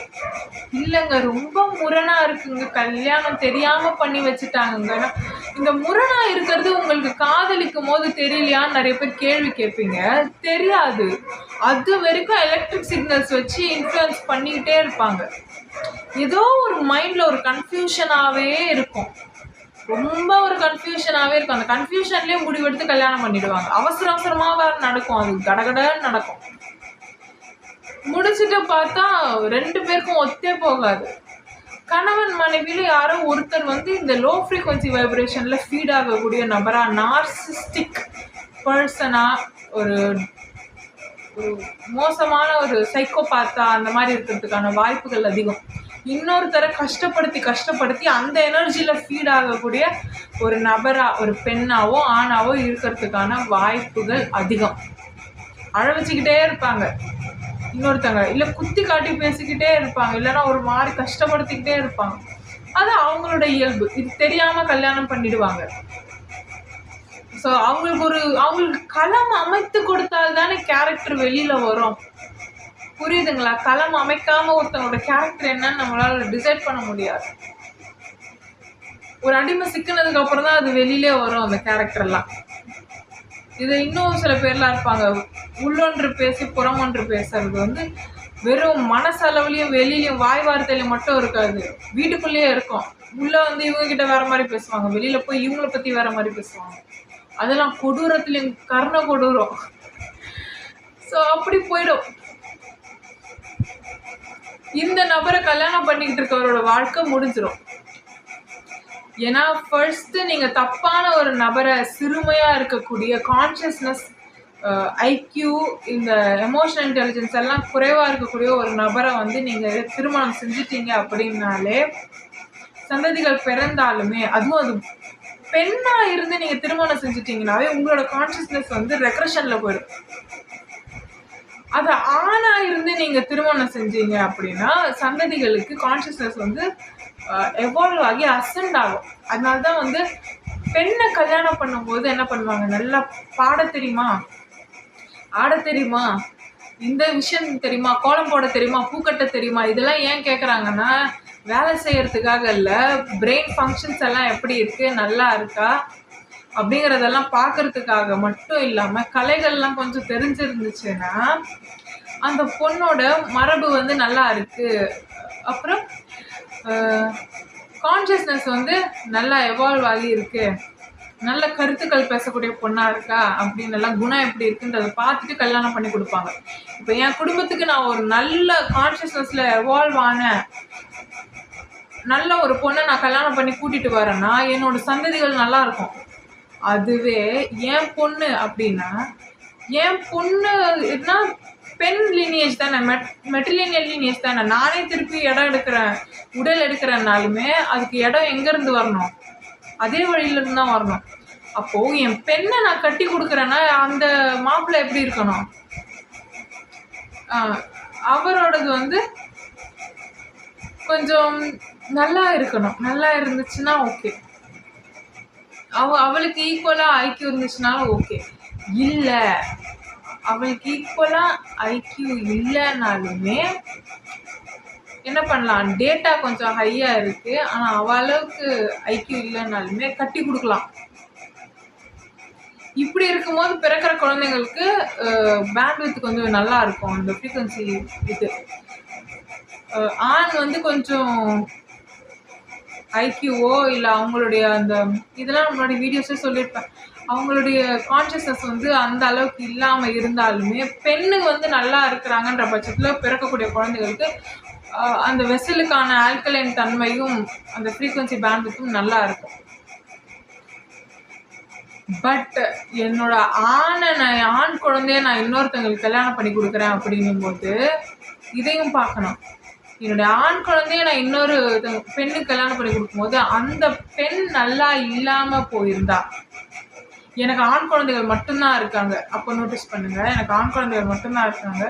இல்லைங்க, ரொம்ப முரணாக இருக்குங்க, கல்யாணம் தெரியாமல் பண்ணி வச்சுட்டாங்கன்னா, இந்த முரணாக இருக்கிறது உங்களுக்கு காதலிக்கும் போது தெரியலையான்னு நிறைய பேர் கேள்வி கேட்பீங்க. தெரியாது. அது வரைக்கும் எலக்ட்ரிக் சிக்னல்ஸ் வச்சு இன்ஃப்ளூயன்ஸ் பண்ணிக்கிட்டே இருப்பாங்க. ஏதோ ஒரு மைண்டில் ஒரு கன்ஃபியூஷனாகவே இருக்கும், ரொம்ப ஒரு கன்ஃபியூஷனாகவே இருக்கும். அந்த கன்ஃபியூஷன்லேயே முடிவெடுத்து கல்யாணம் பண்ணிடுவாங்க. அவசரமாக வேறு நடக்கும், அது கடகடன்னு நடக்கும். முடிச்சுட்டு பார்த்தா 2 பேருக்கும் ஒத்தே போகாது. கணவன் மனைவியில யாரோ ஒருத்தர் வந்து இந்த லோ ஃப்ரீக்வன்சி வைப்ரேஷனில் ஃபீட் ஆகக்கூடிய நபராக, நார்சிஸ்டிக் பர்சனாக, ஒரு மோசமான ஒரு சைக்கோபாத்தா அந்த மாதிரி இருக்கிறதுக்கான வாய்ப்புகள் அதிகம். இன்னொருத்தரை கஷ்டப்படுத்தி அந்த எனர்ஜியில் ஃபீட் ஆகக்கூடிய ஒரு நபராக, ஒரு பெண்ணாவோ ஆணாவோ இருக்கிறதுக்கான வாய்ப்புகள் அதிகம். அழ வச்சுக்கிட்டே இருப்பாங்க இன்னொருத்தங்க, இல்லை குத்தி காட்டி பேசிக்கிட்டே இருப்பாங்க, இல்லைன்னா ஒரு மாதிரி கஷ்டப்படுத்திக்கிட்டே இருப்பாங்க. அது அவங்களோட இயல்பு. இது தெரியாம கல்யாணம் பண்ணிடுவாங்க. ஸோ அவங்களுக்கு களம் அமைத்து கொடுத்தால் தானே கேரக்டர் வெளியில வரும். புரியுதுங்களா? களம் அமைக்காம ஒருத்தவங்களோட கேரக்டர் என்னன்னு நம்மளால டிசைட் பண்ண முடியாது. ஒரு அடிமை சிக்கினதுக்கு அப்புறம் தான் அது வெளியிலே வரும் அந்த கேரக்டர்லாம். இது இன்னும் சில பேர்லாம் இருப்பாங்க, உள்ளொன்று பேசி புறமொன்று பேசுறது வந்து வெறும் மனசளவுலையும் வெளியிலையும் வாய் வார்த்தையில மட்டும் இருக்காது, வீட்டுக்குள்ளேயே இருக்கும். உள்ள வந்து இவங்க கிட்ட வேற மாதிரி பேசுவாங்க, வெளியில போய் இவங்களை பத்தி வேற மாதிரி பேசுவாங்க. அதெல்லாம் கொடூரத்துலையும் கர்ண கொடூரம். ஸோ அப்படி போயிடும். இந்த நபரை கல்யாணம் பண்ணிக்கிட்டு இருக்கவரோட வாழ்க்கை முடிஞ்சிடும். ஏன்னா ஃபர்ஸ்ட் நீங்க தப்பான ஒரு நபரை, சிறுமையா இருக்கக்கூடிய கான்சியஸ்னஸ், ஐக்யூ, இந்த எமோஷனல் இன்டெலிஜென்ஸ் எல்லாம் குறைவா இருக்கக்கூடிய ஒரு நபரை வந்து நீங்க திருமணம் செஞ்சிட்டீங்க அப்படின்னாலே, சந்ததிகள் பிறந்தாலுமே, அதுவும் அது பெண்ணா இருந்து நீங்க திருமணம் செஞ்சுட்டீங்கன்னாவே உங்களோட கான்சியஸ்னஸ் வந்து ரெக்ரெஷன்ல போயிடும். அது ஆணா இருந்து நீங்க திருமணம் செஞ்சீங்க அப்படின்னா சந்ததிகளுக்கு கான்சியஸ்னஸ் வந்து எவால்வ் ஆகி அசெண்ட் ஆகும். அதனால்தான் வந்து பெண்ணை கல்யாணம் பண்ணும்போது என்ன பண்ணுவாங்க, நல்லா பாட தெரியுமா, ஆட தெரியுமா, இந்த விஷயம் தெரியுமா, கோலம் போட தெரியுமா, பூக்கட்ட தெரியுமா, இதெல்லாம் ஏன் கேட்குறாங்கன்னா வேலை செய்யறதுக்காக இல்லை, பிரெயின் ஃபங்க்ஷன்ஸ் எல்லாம் எப்படி இருக்கு, நல்லா இருக்கா அப்படிங்கிறதெல்லாம் பார்க்கறதுக்காக மட்டும் இல்லாமல் கலைகள்லாம் கொஞ்சம் தெரிஞ்சிருந்துச்சுன்னா அந்த பொண்ணோட மரபு வந்து நல்லா இருக்கு, அப்புறம் கான்ஷியஸ்னஸ் வந்து நல்லா எவால்வ் ஆகி இருக்கு, நல்ல கருத்துக்கள் பேசக்கூடிய பொண்ணா இருக்கா அப்படின்னு எல்லாம் குணம் எப்படி இருக்குன்றதை பார்த்துட்டு கல்யாணம் பண்ணி கொடுப்பாங்க. இப்போ என் குடும்பத்துக்கு நான் ஒரு நல்ல கான்ஷியஸ்னஸ்ல எவால்வ் ஆன நல்ல ஒரு பொண்ணை நான் கல்யாணம் பண்ணி கூட்டிட்டு வரேன்னா என்னோட சந்ததிகள் நல்லா இருக்கும். அதுவே என் பொண்ணு அப்படின்னா, என் பொண்ணுனா பெண் லீனியேஜ் தானே, மெட்ரிலினியல் லீனியேஜ் தானே. நானே திருப்பி இடம் எடுக்கிறேன், உடல் எடுக்கிறேன்னாலுமே அதுக்கு இடம் எங்கேருந்து வரணும், அதே வழியிலிருந்து தான் வரணும். அப்போது என் பெண்ணை நான் கட்டி கொடுக்குறேன்னா அந்த மாப்பிள்ளை எப்படி இருக்கணும், அவரோடது வந்து கொஞ்சம் நல்லா இருக்கணும். நல்லா இருந்துச்சுன்னா ஓகே, அவளுக்கு ஈக்குவலாக ஐக்கியூ இருந்துச்சுனாலும் ஓகே. இல்லை, அவளுக்கு ஈக்குவலாக ஐக்கியூ இல்லைனாலுமே என்ன பண்ணலாம், டேட்டா கொஞ்சம் ஹையாக இருக்குது ஆனால் அவளுக்கு ஐக்கியூ இல்லைனாலுமே கட்டி கொடுக்கலாம். இப்படி இருக்கும்போது பிறக்கிற குழந்தைங்களுக்கு பேண்ட்வித் கொஞ்சம் நல்லா இருக்கும். அந்த ஃப்ரீக்வன்சி இது ஆண் வந்து கொஞ்சம் ஐக்கியூவோ இல்லை அவங்களுடைய அந்த இதெல்லாம் நம்மளுடைய வீடியோஸே சொல்லியிருப்பேன், அவங்களுடைய கான்ஷியஸ்னஸ் வந்து அந்த அளவுக்கு இல்லாமல் இருந்தாலுமே பெண்ணு வந்து நல்லா இருக்கிறாங்கன்ற பட்சத்தில் பிறக்கக்கூடிய குழந்தைகளுக்கு அந்த வெசலுக்கான ஆல்கலைன் தன்மையும் அந்த ஃப்ரீக்வன்சி பேண்ட்வித்தும் நல்லா இருக்கும். பட் என்னோட ஆண் குழந்தைய நான் இன்னொருத்தங்களுக்கு கல்யாணம் பண்ணி கொடுக்குறேன் அப்படிங்கும்போது இதையும் பார்க்கணும். என்னுடைய ஆண் குழந்தைய நான் இன்னொரு பெண்ணுக்கு கல்யாணம் பண்ணி கொடுக்கும்போது அந்த பெண் நல்லா இல்லாமல் போயிருந்தா, எனக்கு ஆண் குழந்தைகள் மட்டும்தான் இருக்காங்க, அப்போ நோட்டீஸ் பண்ணுங்க, எனக்கு ஆண் குழந்தைகள் மட்டும்தான் இருக்காங்க,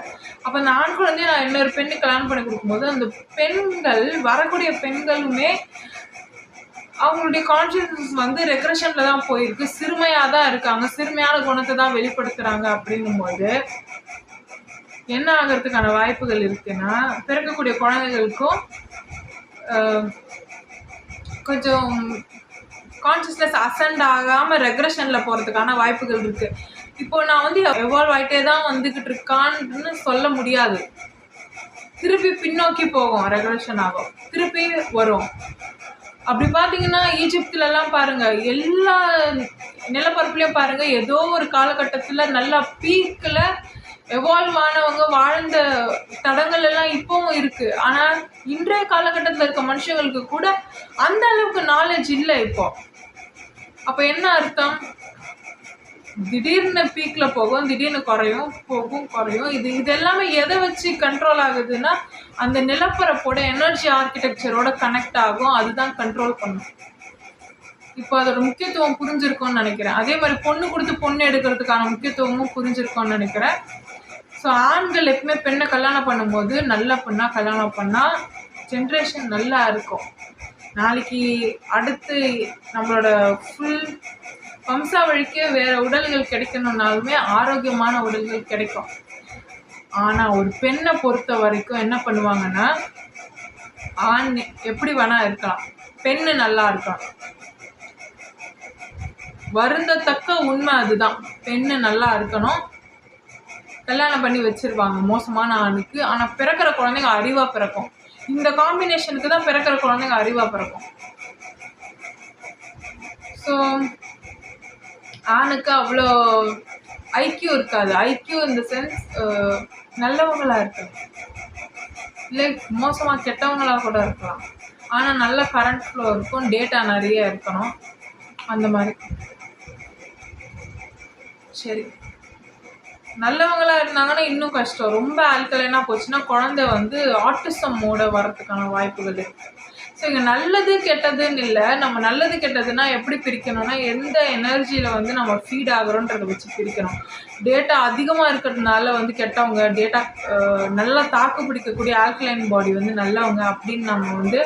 அப்போ அந்த ஆண் குழந்தைய நான் இன்னொரு பெண்ணுக்கு கல்யாணம் பண்ணி கொடுக்கும்போது அந்த பெண்கள், வரக்கூடிய பெண்களுமே அவங்களுடைய கான்ஷியஸ்னஸ் வந்து ரெக்ரெஷன்ல தான் போயிருக்கு, சிறுமையாக தான் இருக்காங்க, சிறுமையான குணத்தை தான் வெளிப்படுத்துறாங்க. அப்படிங்கும்போது என்ன ஆகிறதுக்கான வாய்ப்புகள் இருக்குன்னா, பிறக்கக்கூடிய குழந்தைகளுக்கும் கொஞ்சம் கான்ஷியஸ்னஸ் அசெண்ட் ஆகாமல் ரெக்ரெஷனில் போகிறதுக்கான வாய்ப்புகள் இருக்குது. இப்போ நான் வந்து எவால்வ் ஆகிட்டே தான் வந்துக்கிட்டு இருக்கான்னு சொல்ல முடியாது. திருப்பி பின்னோக்கி போகும், ரெக்ரெஷன் ஆகும், திருப்பி வரும். அப்படி பார்த்தீங்கன்னா ஈஜிப்துலலாம் பாருங்கள், எல்லா நிலப்பரப்புலையும் பாருங்கள், ஏதோ ஒரு காலகட்டத்தில் நல்லா பீக்கில் எவால்வ் ஆனவங்க வாழ்ந்த தடங்கள் எல்லாம் இப்பவும் இருக்குது. ஆனால் இன்றைய காலகட்டத்தில் இருக்க மனுஷங்களுக்கு கூட அந்த அளவுக்கு நாலேஜ் இல்லை இப்போ. அப்போ என்ன அர்த்தம், திடீர்னு பீக்கில் போகும், திடீர்னு குறையும், போகும் குறையும். இது எல்லாமே எதை வச்சு கண்ட்ரோல் ஆகுதுன்னா அந்த நிலப்பரப்போட எனர்ஜி ஆர்கிடெக்சரோட கனெக்ட் ஆகும், அதுதான் கண்ட்ரோல் பண்ணும். இப்போ அதோட முக்கியத்துவம் புரிஞ்சிருக்கும்னு நினைக்கிறேன். அதே மாதிரி பொண்ணு கொடுத்து பொண்ணு எடுக்கிறதுக்கான முக்கியத்துவமும் புரிஞ்சிருக்கும்னு நினைக்கிறேன். ஸோ ஆண்கள் எப்பவுமே பெண்ணை கல்யாணம் பண்ணும்போது நல்ல பெண்ணா கல்யாணம் பண்ணால் ஜென்ரேஷன் நல்லா இருக்கும். நாளைக்கு அடுத்து நம்மளோட ஃபுல் வம்சாவழிக்கு வேற உடல்கள் கிடைக்கணும்னாலுமே ஆரோக்கியமான உடல்கள் கிடைக்கும். ஆனால் ஒரு பெண்ணை பொறுத்த வரைக்கும் என்ன பண்ணுவாங்கன்னா, ஆண் எப்படி வேணா இருக்கலாம், பெண்ணு நல்லா இருக்கலாம். வருந்தத்தக்க உண்மை அதுதான். பெண்ணு நல்லா இருக்கணும், கல்யாணம் பண்ணி வச்சிருவாங்க மோசமான ஆணுக்கு. ஆனால் பிறக்கிற குழந்தைங்க அறிவா பிறக்கும். இந்த காம்பினேஷனுக்கு தான் பிறக்கிற குழந்தைங்க அறிவா பிறக்கும். ஸோ ஆணுக்கு அவ்வளோ ஐக்கியம் இருக்காது. ஐக்கியம் இந்த சென்ஸ் நல்லவங்களா இருக்காது, இல்லை மோசமாக கெட்டவங்களாக கூட இருக்கலாம். ஆனால் நல்ல கரண்ட் ஃப்ளோ இருக்கும், டேட்டா நிறைய இருக்கணும், அந்த மாதிரி. சரி, நல்லவங்களா இருந்தாங்கன்னா இன்னும் கஷ்டம். ரொம்ப ஆல்கலைனாக போச்சுன்னா குழந்தை வந்து ஆட்டிசம் மோட வரதுக்கான வாய்ப்புகள் இருக்குது. ஸோ இங்கே நல்லது கெட்டதுன்னு இல்லை. நம்ம நல்லது கெட்டதுன்னா எப்படி பிரிக்கணும்னா, எந்த எனர்ஜியில் வந்து நம்ம ஃபீட் ஆகிறோன்றதை வச்சு பிரிக்கணும். டேட்டா அதிகமாக இருக்கிறதுனால வந்து கெட்டவங்க, டேட்டா நல்லா தாக்கு பிடிக்கக்கூடிய ஆல்கலைன் பாடி வந்து நல்லவங்க அப்படின்னு நம்ம வந்து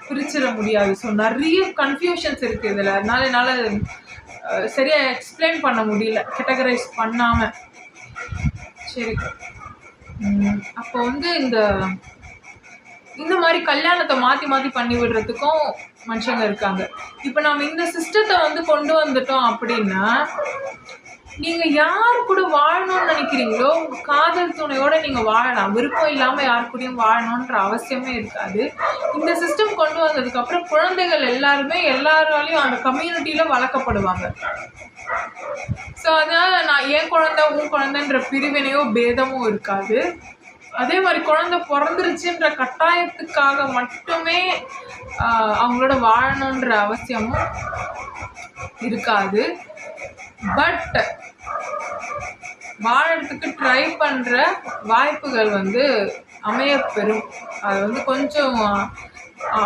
பிரிச்சிட முடியாது. ஸோ நிறைய கன்ஃபியூஷன்ஸ் இருக்குது இதில். அதனால என்னால் சரியாக எக்ஸ்பிளைன் பண்ண முடியல, கேட்டகரைஸ் பண்ணாமல். சரி, அப்போ வந்து இந்த மாதிரி கல்யாணத்தை மாற்றி மாற்றி பண்ணி விடுறதுக்கும் மனுஷங்க இருக்காங்க. இப்போ நம்ம இந்த சிஸ்டத்தை வந்து கொண்டு வந்துட்டோம் அப்படின்னா, நீங்கள் யார் கூட வாழணும்னு நினைக்கிறீங்களோ உங்கள் காதல் துணையோடு நீங்கள் வாழலாம். விருப்பம் இல்லாமல் யார் கூடயும் வாழணுன்ற அவசியமே இருக்காது. இந்த சிஸ்டம் கொண்டு வந்ததுக்கப்புறம் குழந்தைகள் எல்லாருமே எல்லாராலையும் அந்த கம்யூனிட்டியில் வளர்க்கப்படுவாங்க. ஸோ அதனால் நான் என் குழந்தை உன் குழந்தைன்ற பிரிவினையோ பேதமோ இருக்காது. அதே மாதிரி குழந்தை பிறந்துருச்சுன்ற கட்டாயத்துக்காக மட்டுமே அவங்களோட வாழணுன்ற அவசியமும் இருக்காது. பட் வாழறதுக்கு ட்ரை பண்ணுற வாய்ப்புகள் வந்து அமையப்பெறும். அது வந்து கொஞ்சம்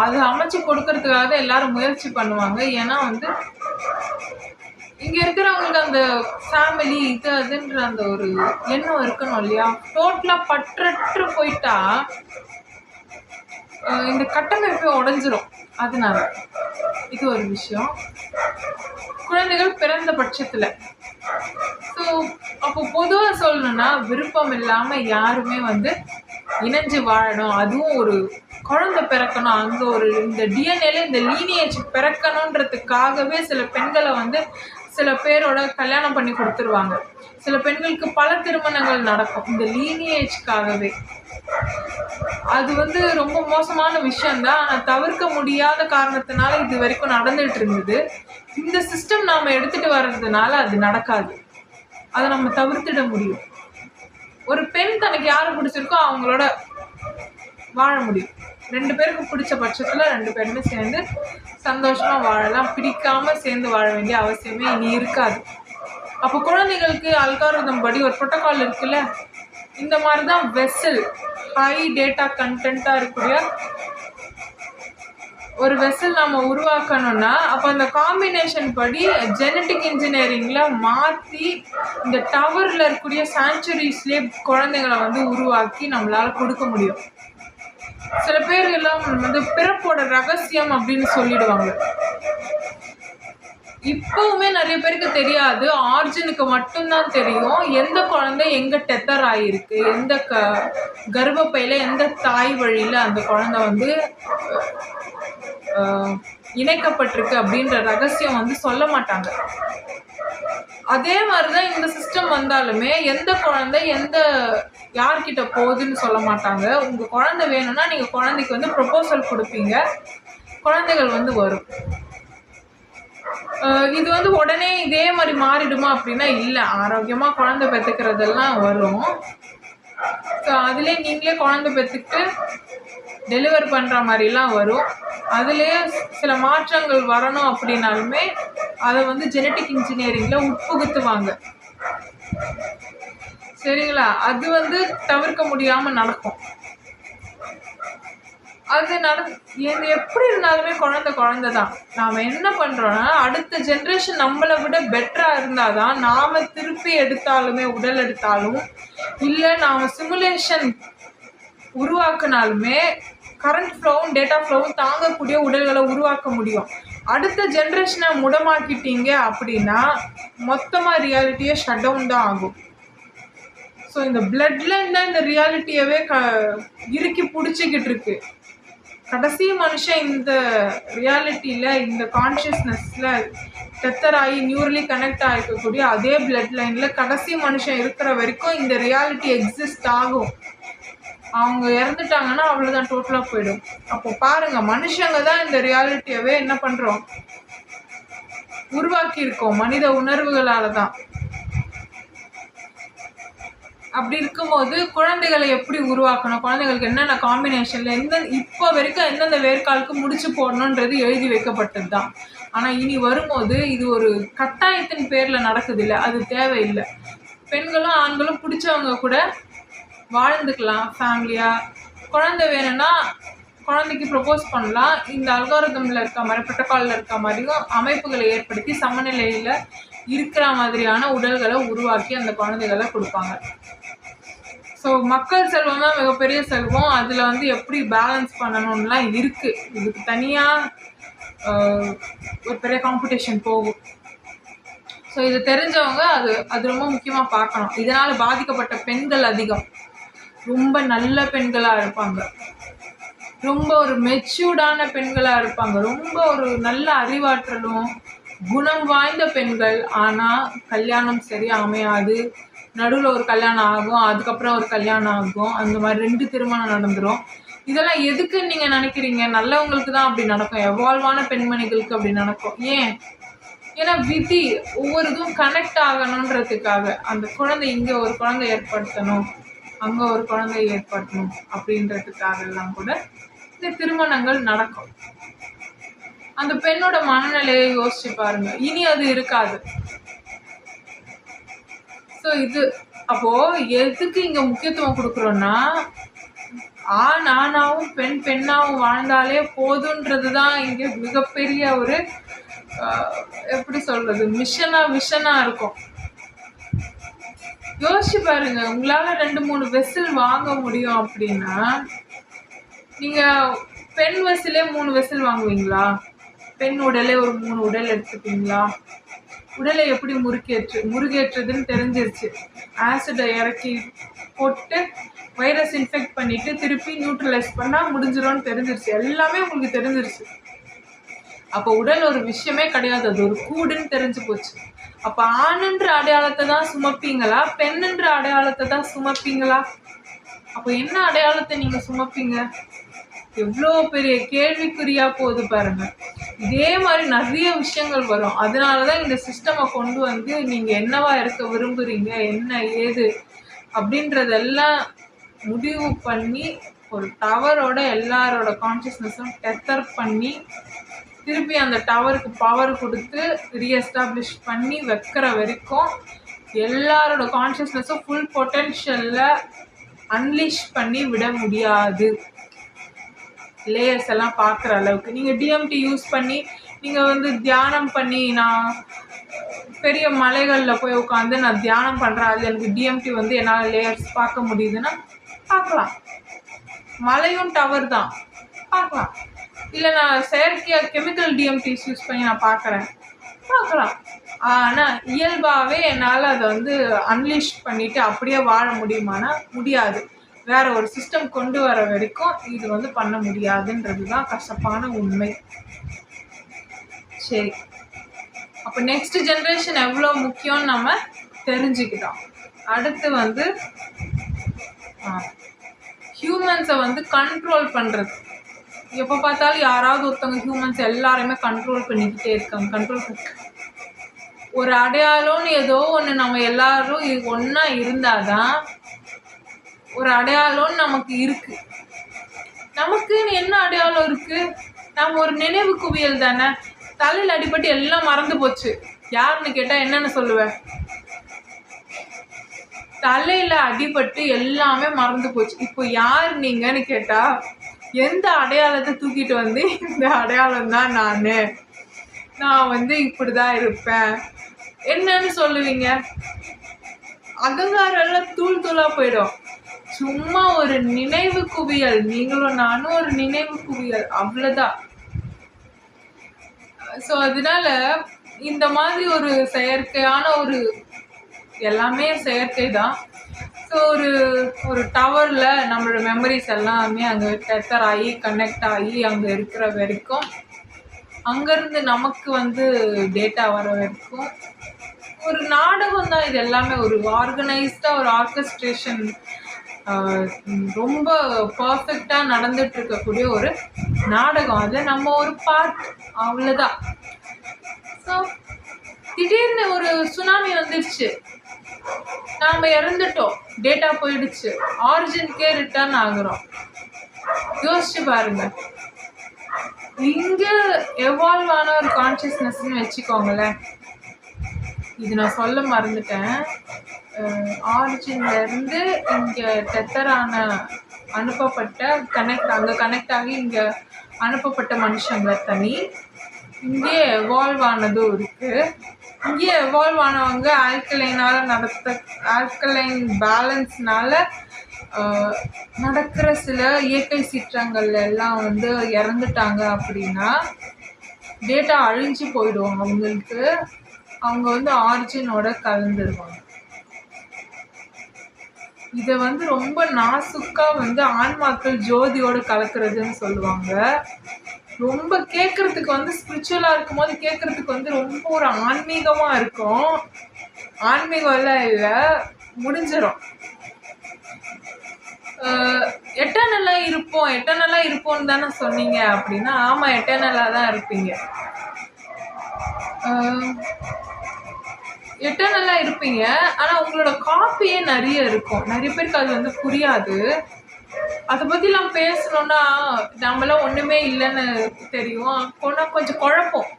அதை அமைச்சு கொடுக்கறதுக்காக தான் எல்லாரும் முயற்சி பண்ணுவாங்க. ஏன்னா வந்து இங்கே இருக்கிறவங்களுக்கு அந்த ஃபேமிலி இது அதுன்ற அந்த ஒரு எண்ணம் இருக்கணும் இல்லையா? டோட்டலாக பற்றற்று போயிட்டா இந்த கட்டமைப்பே உடஞ்சிரும். அதனால இது ஒரு விஷயம். குழந்தைகள் பிறந்த பட்சத்தில் ஸோ அப்போ பொதுவாக சொல்லணும்னா, விருப்பம் இல்லாமல் யாருமே வந்து இணைஞ்சு வாழணும், அதுவும் ஒரு குழந்தை பிறக்கணும், அங்கே ஒரு இந்த டிஎன்ஏல இந்த லீனியேஜ் பிறக்கணுன்றதுக்காகவே சில பெண்களை வந்து சில பேரோட கல்யாணம் பண்ணி கொடுத்துருவாங்க. சில பெண்களுக்கு பல திருமணங்கள் நடக்கும் இந்த லீனியேஜ்க்காகவே. அது வந்து ரொம்ப மோசமான விஷயம்தான். ஆனால் தவிர்க்க முடியாத காரணத்தினால இது வரைக்கும் நடந்துட்டு இருந்தது. இந்த சிஸ்டம் நாம் எடுத்துகிட்டு வர்றதுனால அது நடக்காது. அதை நம்ம தவிர்த்திட முடியும். ஒரு பெண் தனக்கு யாரை பிடிச்சிருக்கோ அவங்களோட வாழ முடியும். 2 பேருக்கு பிடிச்ச பட்சத்தில் 2 பேருமே சேர்ந்து சந்தோஷமாக வாழலாம். பிடிக்காமல் சேர்ந்து வாழ வேண்டிய அவசியமே இனி இருக்காது. அப்போ குழந்தைகளுக்கு அல்காரிதம் படி ஒரு ப்ரோட்டோகால் இருக்குல்ல, இந்த மாதிரி தான் வெசல் ஹை டேட்டா கண்டென்ட்டாக இருக்கக்கூடிய ஒரு வெசல் நம்ம உருவாக்கணும்னா, அப்போ அந்த காம்பினேஷன் படி ஜெனட்டிக் இன்ஜினியரிங்கில் மாற்றி இந்த டவரில் இருக்கக்கூடிய சான்ச்சுரிஸ்லேயே குழந்தைங்களை வந்து உருவாக்கி நம்மளால் கொடுக்க முடியும். சில பேர் எல்லாம் வந்து பிறப்போட ரகசியம் அப்படின்னு சொல்லிடுவாங்க. இப்பவுமே நிறைய பேருக்கு தெரியாது. ஆர்ஜினுக்கு மட்டும்தான் தெரியும் எந்த குழந்தை எங்க டெத்தர் ஆகிருக்கு, எந்த கர்ப்பப்பையில எந்த தாய் வழியில அந்த குழந்தை வந்து இணைக்கப்பட்டிருக்கு அப்படின்ற ரகசியம் வந்து சொல்ல மாட்டாங்க. அதே மாதிரிதான் இந்த சிஸ்டம் வந்தாலுமே எந்த குழந்தை எந்த யார்கிட்ட போகுதுன்னு சொல்ல மாட்டாங்க. உங்க குழந்தை வேணும்னா நீங்க குழந்தைக்கு வந்து ப்ரொபோசல் கொடுப்பீங்க, குழந்தைகள் வந்து வரும். இது வந்து உடனே இதே மாதிரி மாறிடுமா அப்படின்னா இல்லை. ஆரோக்கியமாக குழந்தை பெற்றுக்கிறதெல்லாம் வரும். ஸோ அதிலே நீங்களே குழந்தை பெற்றுக்கிட்டு டெலிவர் பண்ணுற மாதிரிலாம் வரும். அதுலேயே சில மாற்றங்கள் வரணும் அப்படின்னாலுமே அதை வந்து ஜெனட்டிக் இன்ஜினியரிங்கில் உட்புகுத்துவாங்க. சரிங்களா? அது வந்து தவிர்க்க முடியாமல் நடக்கும். அது எப்படி இருந்தாலுமே குழந்தை தான். நாம் என்ன பண்ணுறோன்னா, அடுத்த ஜென்ரேஷன் நம்மளை விட பெட்டராக இருந்தால் தான் நாம் திருப்பி எடுத்தாலுமே உடல் எடுத்தாலும் இல்லை நாம் சிமுலேஷன் உருவாக்குனாலுமே கரண்ட் ஃப்ளோவும் டேட்டா ஃப்ளோவும் தாங்கக்கூடிய உடல்களை உருவாக்க முடியும். அடுத்த ஜென்ரேஷனை முடமாக்கிட்டீங்க அப்படின்னா மொத்தமாக ரியாலிட்டியே ஷட் டவுன் தான் ஆகும். ஸோ இந்த பிளட் லைன் தான் இந்த ரியாலிட்டியவே இறுக்கி பிடிச்சிக்கிட்டு இருக்கு. கடைசி மனுஷன் இந்த ரியாலிட்டியில் இந்த கான்ஷியஸ்னஸில் டெத்தராகி நியூரலி கனெக்ட் ஆகிக்கக்கூடிய அதே பிளட் லைனில் கடைசி மனுஷன் இருக்கிற வரைக்கும் இந்த ரியாலிட்டி எக்ஸிஸ்ட் ஆகும். அவங்க இறந்துட்டாங்கன்னா அவ்வளோதான், டோட்டலாக போயிடும். அப்போ பாருங்கள், மனுஷங்க தான் இந்த ரியாலிட்டியவே என்ன பண்ணுறோம், உருவாக்கியிருக்கோம் மனித உணர்வுகளால் தான். அப்படி இருக்கும்போது குழந்தைகளை எப்படி உருவாக்கணும், குழந்தைகளுக்கு என்னென்ன காம்பினேஷனில் இப்போ வரைக்கும் எந்தெந்த வேர்க்காலுக்கு முடிச்சு போடணுன்றது எழுதி வைக்கப்பட்டது தான். ஆனால் இனி வரும்போது இது ஒரு கட்டாயத்தின் பேரில் நடக்குது இல்லை, அது தேவையில்லை. பெண்களும் ஆண்களும் பிடிச்சவங்க கூட வாழ்ந்துக்கலாம் ஃபேமிலியாக. குழந்தை வேணும்னா குழந்தைக்கு ப்ரப்போஸ் பண்ணலாம். இந்த அல்காரிதமில் இருக்க மாதிரி, புரோட்டோகாலில் இருக்க மாதிரியும் அமைப்புகளை ஏற்படுத்தி சமநிலையில் இருக்கிற மாதிரியான உடல்களை உருவாக்கி அந்த குழந்தைகளை கொடுப்பாங்க. ஸோ மக்கள் செல்வம் தான் மிகப்பெரிய செல்வம். அதில் எப்படி பேலன்ஸ் பண்ணணும்லாம் இருக்குது. இதுக்கு தனியாக ஒரு பெரிய காம்படிஷன் போகும். ஸோ இது தெரிஞ்சவங்க அது ரொம்ப முக்கியமாக பார்க்கணும். இதனால் பாதிக்கப்பட்ட பெண்கள் அதிகம். ரொம்ப நல்ல பெண்களாக இருப்பாங்க, ரொம்ப ஒரு மெச்சூர்டான பெண்களாக இருப்பாங்க, ரொம்ப ஒரு நல்ல அறிவாற்றலும் குணம் வாய்ந்த பெண்கள். ஆனால் கல்யாணம் சரியாக அமையாது. நடுவில் ஒரு கல்யாணம் ஆகும், அதுக்கப்புறம் ஒரு கல்யாணம் ஆகும், அந்த மாதிரி 2 திருமணம் நடந்துடும். இதெல்லாம் எதுக்குன்னு நீங்கள் நினைக்கிறீங்க? நல்லவங்களுக்கு தான் அப்படி நடக்கும், எவால்வான பெண்மணிகளுக்கு அப்படி நடக்கும். ஏன்னா விதி ஒவ்வொரு இதுவும் கனெக்ட் ஆகணுன்றதுக்காக. அந்த குழந்தை இங்கே ஒரு குழந்தை ஏற்படுத்தணும், அங்கே ஒரு குழந்தை ஏற்படணும் அப்படின்றதுக்காக எல்லாம் கூட இந்த திருமணங்கள் நடக்கும். அந்த பெண்ணோட மனநிலையை யோசிச்சு பாருங்க, இனி அது இருக்காது. ஸோ இது அப்போ எதுக்கு இங்கே முக்கியத்துவம் கொடுக்குறோன்னா, ஆண் ஆணாவும் பெண் பெண்ணாவும் வாழ்ந்தாலே போதுன்றது தான் இங்கே மிகப்பெரிய ஒரு எப்படி சொல்றது, விஷனா இருக்கும். யோசிச்சு பாருங்க, உங்களால 2-3 வெசில் வாங்க முடியும் அப்படின்னா நீங்க பெண் வெசிலே 3 வெசில் வாங்குவீங்களா? பெண் உடலே ஒரு 3 உடல் எடுத்துப்பீங்களா? உடலை எப்படி முருகேற்றுதுன்னு தெரிஞ்சிருச்சு. ஆசிடை இறக்கி போட்டு வைரஸ் இன்ஃபெக்ட் பண்ணிட்டு திருப்பி நியூட்ரலைஸ் பண்ணா முடிஞ்சிடும்னு தெரிஞ்சிருச்சு. எல்லாமே உங்களுக்கு தெரிஞ்சிருச்சு. அப்போ உடல் ஒரு விஷயமே கிடையாது, அது ஒரு கூடுன்னு தெரிஞ்சு போச்சு. அப்போ ஆணுன்ற அடையாளத்தை தான் சுமப்பீங்களா, பெண்ணுன்ற அடையாளத்தை தான் சுமப்பீங்களா? அப்போ என்ன அடையாளத்தை நீங்க சுமப்பீங்க? எவ்வளோ பெரிய கேள்விக்குறியா போகுது பாருங்க. இதே மாதிரி நிறைய விஷயங்கள் வரும். அதனாலதான் இந்த சிஸ்டமை கொண்டு வந்து நீங்க என்னவா இருக்க விரும்புறீங்க, என்ன ஏது அப்படின்றதெல்லாம் முடிவு பண்ணி ஒரு டவரோட எல்லாரோட கான்சியஸ்னஸும் டெத்தர் பண்ணி திருப்பி அந்த டவருக்கு பவர் கொடுத்து ரீஎஸ்டாப்ளிஷ் பண்ணி வைக்கிற வரைக்கும் எல்லாரோட கான்ஷியஸ்னஸும் ஃபுல் பொட்டென்ஷியலில் அன்லீஷ் பண்ணி விட முடியாது. லேயர்ஸ் எல்லாம் பார்க்குற அளவுக்கு நீங்கள் டிஎம்டி யூஸ் பண்ணி நீங்கள் தியானம் பண்ணி, நான் பெரிய மலைகளில் போய் உட்காந்து நான் தியானம் பண்ணுறேன், அது எனக்கு டிஎம்டி என்னால் லேயர்ஸ் பார்க்க முடியுதுன்னா பார்க்கலாம். மலையும் டவர் தான் பார்க்கலாம். இல்லை நான் செயற்கையாக கெமிக்கல் டிஎம்டிஸ் யூஸ் பண்ணி நான் பார்க்கலாம். ஆனால் இயல்பாகவே என்னால் அதை அன்லீஷ் பண்ணிவிட்டு அப்படியே வாழ முடியுமானா முடியாது. வேற ஒரு சிஸ்டம் கொண்டு வர வரைக்கும் இது பண்ண முடியாதுன்றது தான் கசப்பான உண்மை. சரி, அப்போ நெக்ஸ்ட் ஜென்ரேஷன் எவ்வளோ முக்கியம்னு நம்ம தெரிஞ்சுக்கிட்டோம். அடுத்து ஹியூமன்ஸை கண்ட்ரோல் பண்ணுறது. எப்போ பார்த்தாலும் யாராவது ஒருத்தவங்க ஹியூமன்ஸ் எல்லாரையுமே கண்ட்ரோல் பண்ணிக்கிட்டே இருக்காங்க. ஒரு அடையாளம்னு ஏதோ ஒன்று நம்ம எல்லாரும் ஒன்றா இருந்தாதான் ஒரு அடையாளம்னு நமக்கு இருக்கு. நமக்குன்னு என்ன அடையாளம் இருக்கு? நம்ம ஒரு நினைவு குவியல் தானே. தலையில் அடிபட்டு எல்லாம் மறந்து போச்சு. யாருன்னு கேட்டால் என்னன்னு சொல்லுவேன்? தலையில் அடிபட்டு எல்லாமே மறந்து போச்சு. இப்போ யார் நீங்கன்னு கேட்டால் எந்த அடையாளத்தை தூக்கிட்டு இந்த அடையாளம் தான் நான் இப்படி தான் இருப்பேன் என்னன்னு சொல்லுவீங்க? அகங்காரம் எல்லாம் தூள் தூளா போயிடும். சும்மா ஒரு நினைவு குவியல், நீங்களும் நானும் ஒரு நினைவு குவியல், அவ்வளவுதான். ஸோ அதனால இந்த மாதிரி ஒரு செயற்கையான ஒரு எல்லாமே செயற்கை தான். ஸோ ஒரு ஒரு டவரில் நம்மளோட மெமரிஸ் எல்லாமே அங்கே டெத்தர் ஆகி கனெக்ட் ஆகி அங்கே இருக்கிற வரைக்கும், அங்கேருந்து நமக்கு டேட்டா வர வரைக்கும் ஒரு நாடகம் தான் இது எல்லாமே. ஒரு ஆர்கனைஸ்டாக ஒரு ஆர்கஸ்ட்ரேஷன் ரொம்ப பர்ஃபெக்டாக நடந்துட்டு இருக்கக்கூடிய ஒரு நாடகம். அது நம்ம ஒரு பார்ட், அவ்வளோதான். ஸோ திடீர்னு ஒரு சுனாமி வந்துடுச்சு, நாம் இறந்துட்டோம், டேட்டா போயிடுச்சு, ஆரிஜினுக்கே ரிட்டர்ன் ஆகுறோம். யோசிச்சு பாருங்க. இங்க எவால்வ் ஆன ஒரு கான்சியஸ்னஸ்ன்னு வச்சுக்கோங்களேன். இது நான் சொல்ல மறந்துட்டேன். ஆரிஜின்ல இருந்து இங்க டெத்தரான அனுப்பப்பட்ட அங்கே கனெக்ட் ஆகி இங்க அனுப்பப்பட்ட மனுஷங்க தனி, இங்கே எவால்வ் ஆனதும் இருக்கு. இங்கே எவால்வ் ஆனவங்க ஆல்கலைன் பேலன்ஸ்னால நடக்கிற சில இயற்கை சீற்றங்கள் எல்லாம் இறந்துட்டாங்க அப்படின்னா டேட்டா அழிஞ்சு போயிடும் அவங்களுக்கு. அவங்க ஆரிஜினோட கலந்துருவாங்க. இதை ரொம்ப நாசுக்கா ஆன்மாக்கள் ஜோதியோட கலக்கிறதுன்னு சொல்லுவாங்க. ரொம்ப கேட்கறதுக்கு ஸ்பிரிச்சுவலா இருக்கும் போது கேட்கறதுக்கு ரொம்ப ஒரு ஆன்மீகமா இருக்கும். ஆன்மீகம் எல்லாம் இல்லை, முடிஞ்சிடும். எட்டர்னலா இருப்போம்னு தானே சொன்னீங்க அப்படின்னா, ஆமா எட்டர்னலா தான் இருப்பீங்க. எட்டர்னலா இருப்பீங்க. ஆனா உங்களோட காப்பியே நிறைய இருக்கும். நிறைய பேருக்கு அது புரியாது. அதை பத்தி எல்லாம் பேசணும்னா நம்மளாம் ஒண்ணுமே இல்லைன்னு தெரியும். அப்போனா கொஞ்சம் குழப்பம்.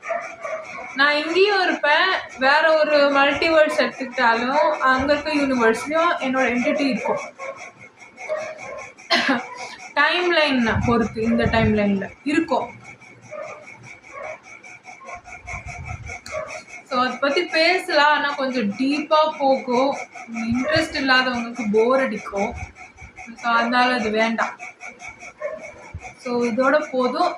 நான் இங்கேயும் இருப்பேன், வேற ஒரு மல்டிவர்ஸ் எடுத்துக்கிட்டாலும் அங்க இருக்க யூனிவர்ஸ்லயும் என்னோட என்டிட்டி இருக்கும். டைம் லைன் பொறுத்து இந்த டைம் லைன்ல இருக்கும். ஸோ அதை பற்றி பேசலாம், ஆனால் கொஞ்சம் டீப்பாக போகும். இன்ட்ரெஸ்ட் இல்லாதவங்களுக்கு போர் அடிக்கும். ஸோ அதனால அது வேண்டாம். ஸோ இதோட போதும்.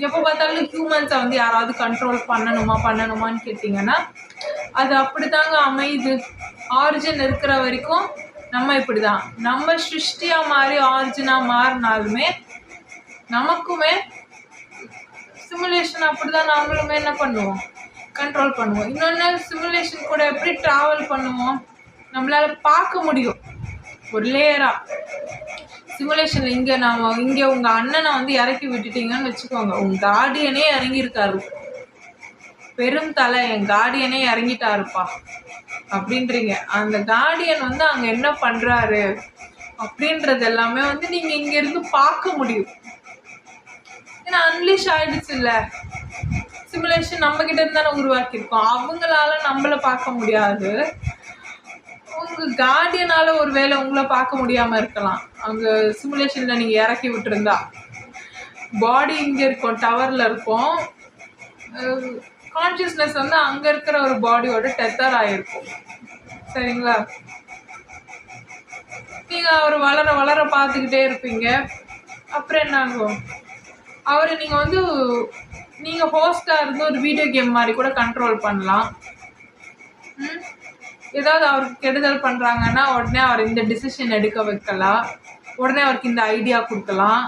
எப்போ பார்த்தாலும் ஹியூமன்ஸை யாராவது கண்ட்ரோல் பண்ணணுமான்னு கேட்டிங்கன்னா அது அப்படிதாங்க அமையுது. ஆரிஜின் இருக்கிற வரைக்கும் நம்ம இப்படி தான். நம்ம சிருஷ்டியாக மாறி ஆரிஜினாக மாறினாலுமே நமக்குமே சிமுலேஷன் அப்படி தான். நாங்களுமே என்ன பண்ணுவோம், கண்ட்ரோல் பண்ணுவோம். இன்னொன்று, சிமுலேஷன் கூட எப்படி ட்ராவல் பண்ணுவோம், நம்மளால் பார்க்க முடியும் ஒரு லேயராக. சிமுலேஷனில் இங்கே உங்கள் அண்ணனை இறக்கி விட்டுட்டீங்கன்னு வச்சுக்கோங்க, உங்கள் கார்டியனே இறங்கியிருக்காரு. பெரும் தலை, என் கார்டியனே இறங்கிட்டாருப்பா அப்படின்றீங்க. அந்த கார்டியன் அங்கே என்ன பண்ணுறாரு அப்படின்றது எல்லாமே நீங்கள் இங்கேருந்து பார்க்க முடியும். ஏன்னா அன்லீஷ் ஆயிடுச்சு இல்லை, சிமுலேஷன் நம்ம கிட்ட இருந்து தானே உருவாக்கியிருக்கோம். அவங்களால நம்மளை பார்க்க முடியாது. உங்க கார்டியனால ஒரு வேளை உங்களை பார்க்க முடியாம இருக்கலாம். அங்க சிமுலேஷன்ல நீங்க இறக்கி விட்டுருந்தா. பாடி இங்க இருக்கும், டவர்ல இருக்கும். கான்சியஸ்னஸ் அங்க இருக்கிற ஒரு பாடியோட டெத்தர் ஆயிருக்கும். சரிங்களா? நீங்க அவர் வளர வளர பார்த்துக்கிட்டே இருப்பீங்க. அப்புறம் என்ன ஆகும், அவரை நீங்க ஹோஸ்டா இருந்து ஒரு வீடியோ கேம் மாதிரி கூட கண்ட்ரோல் பண்ணலாம். ஏதாவது அவருக்கு கெடுதல் பண்றாங்கன்னா உடனே அவர் இந்த டிசிஷன் எடுக்க வைக்கலாம், உடனே அவருக்கு இந்த ஐடியா கொடுக்கலாம்.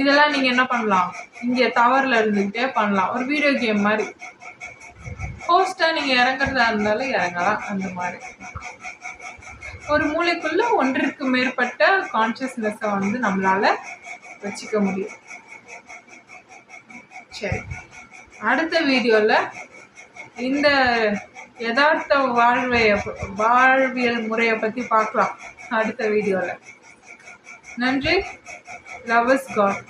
இதெல்லாம் நீங்க என்ன பண்ணலாம், இங்க டவர்ல இருந்துகிட்டே பண்ணலாம். ஒரு வீடியோ கேம் மாதிரி ஹோஸ்டா நீங்க இறங்குறதா இருந்தாலும் இறங்கலாம். அந்த மாதிரி ஒரு மூளைக்குள்ள ஒன்றிற்கு மேற்பட்ட கான்சியஸ்னஸை நம்மளால வச்சுக்க முடியும். சரி, அடுத்த வீடியோல இந்த யதார்த்த வாழ்வியல் முறையை பத்தி பார்க்கலாம் அடுத்த வீடியோல. நன்றி. Love is God.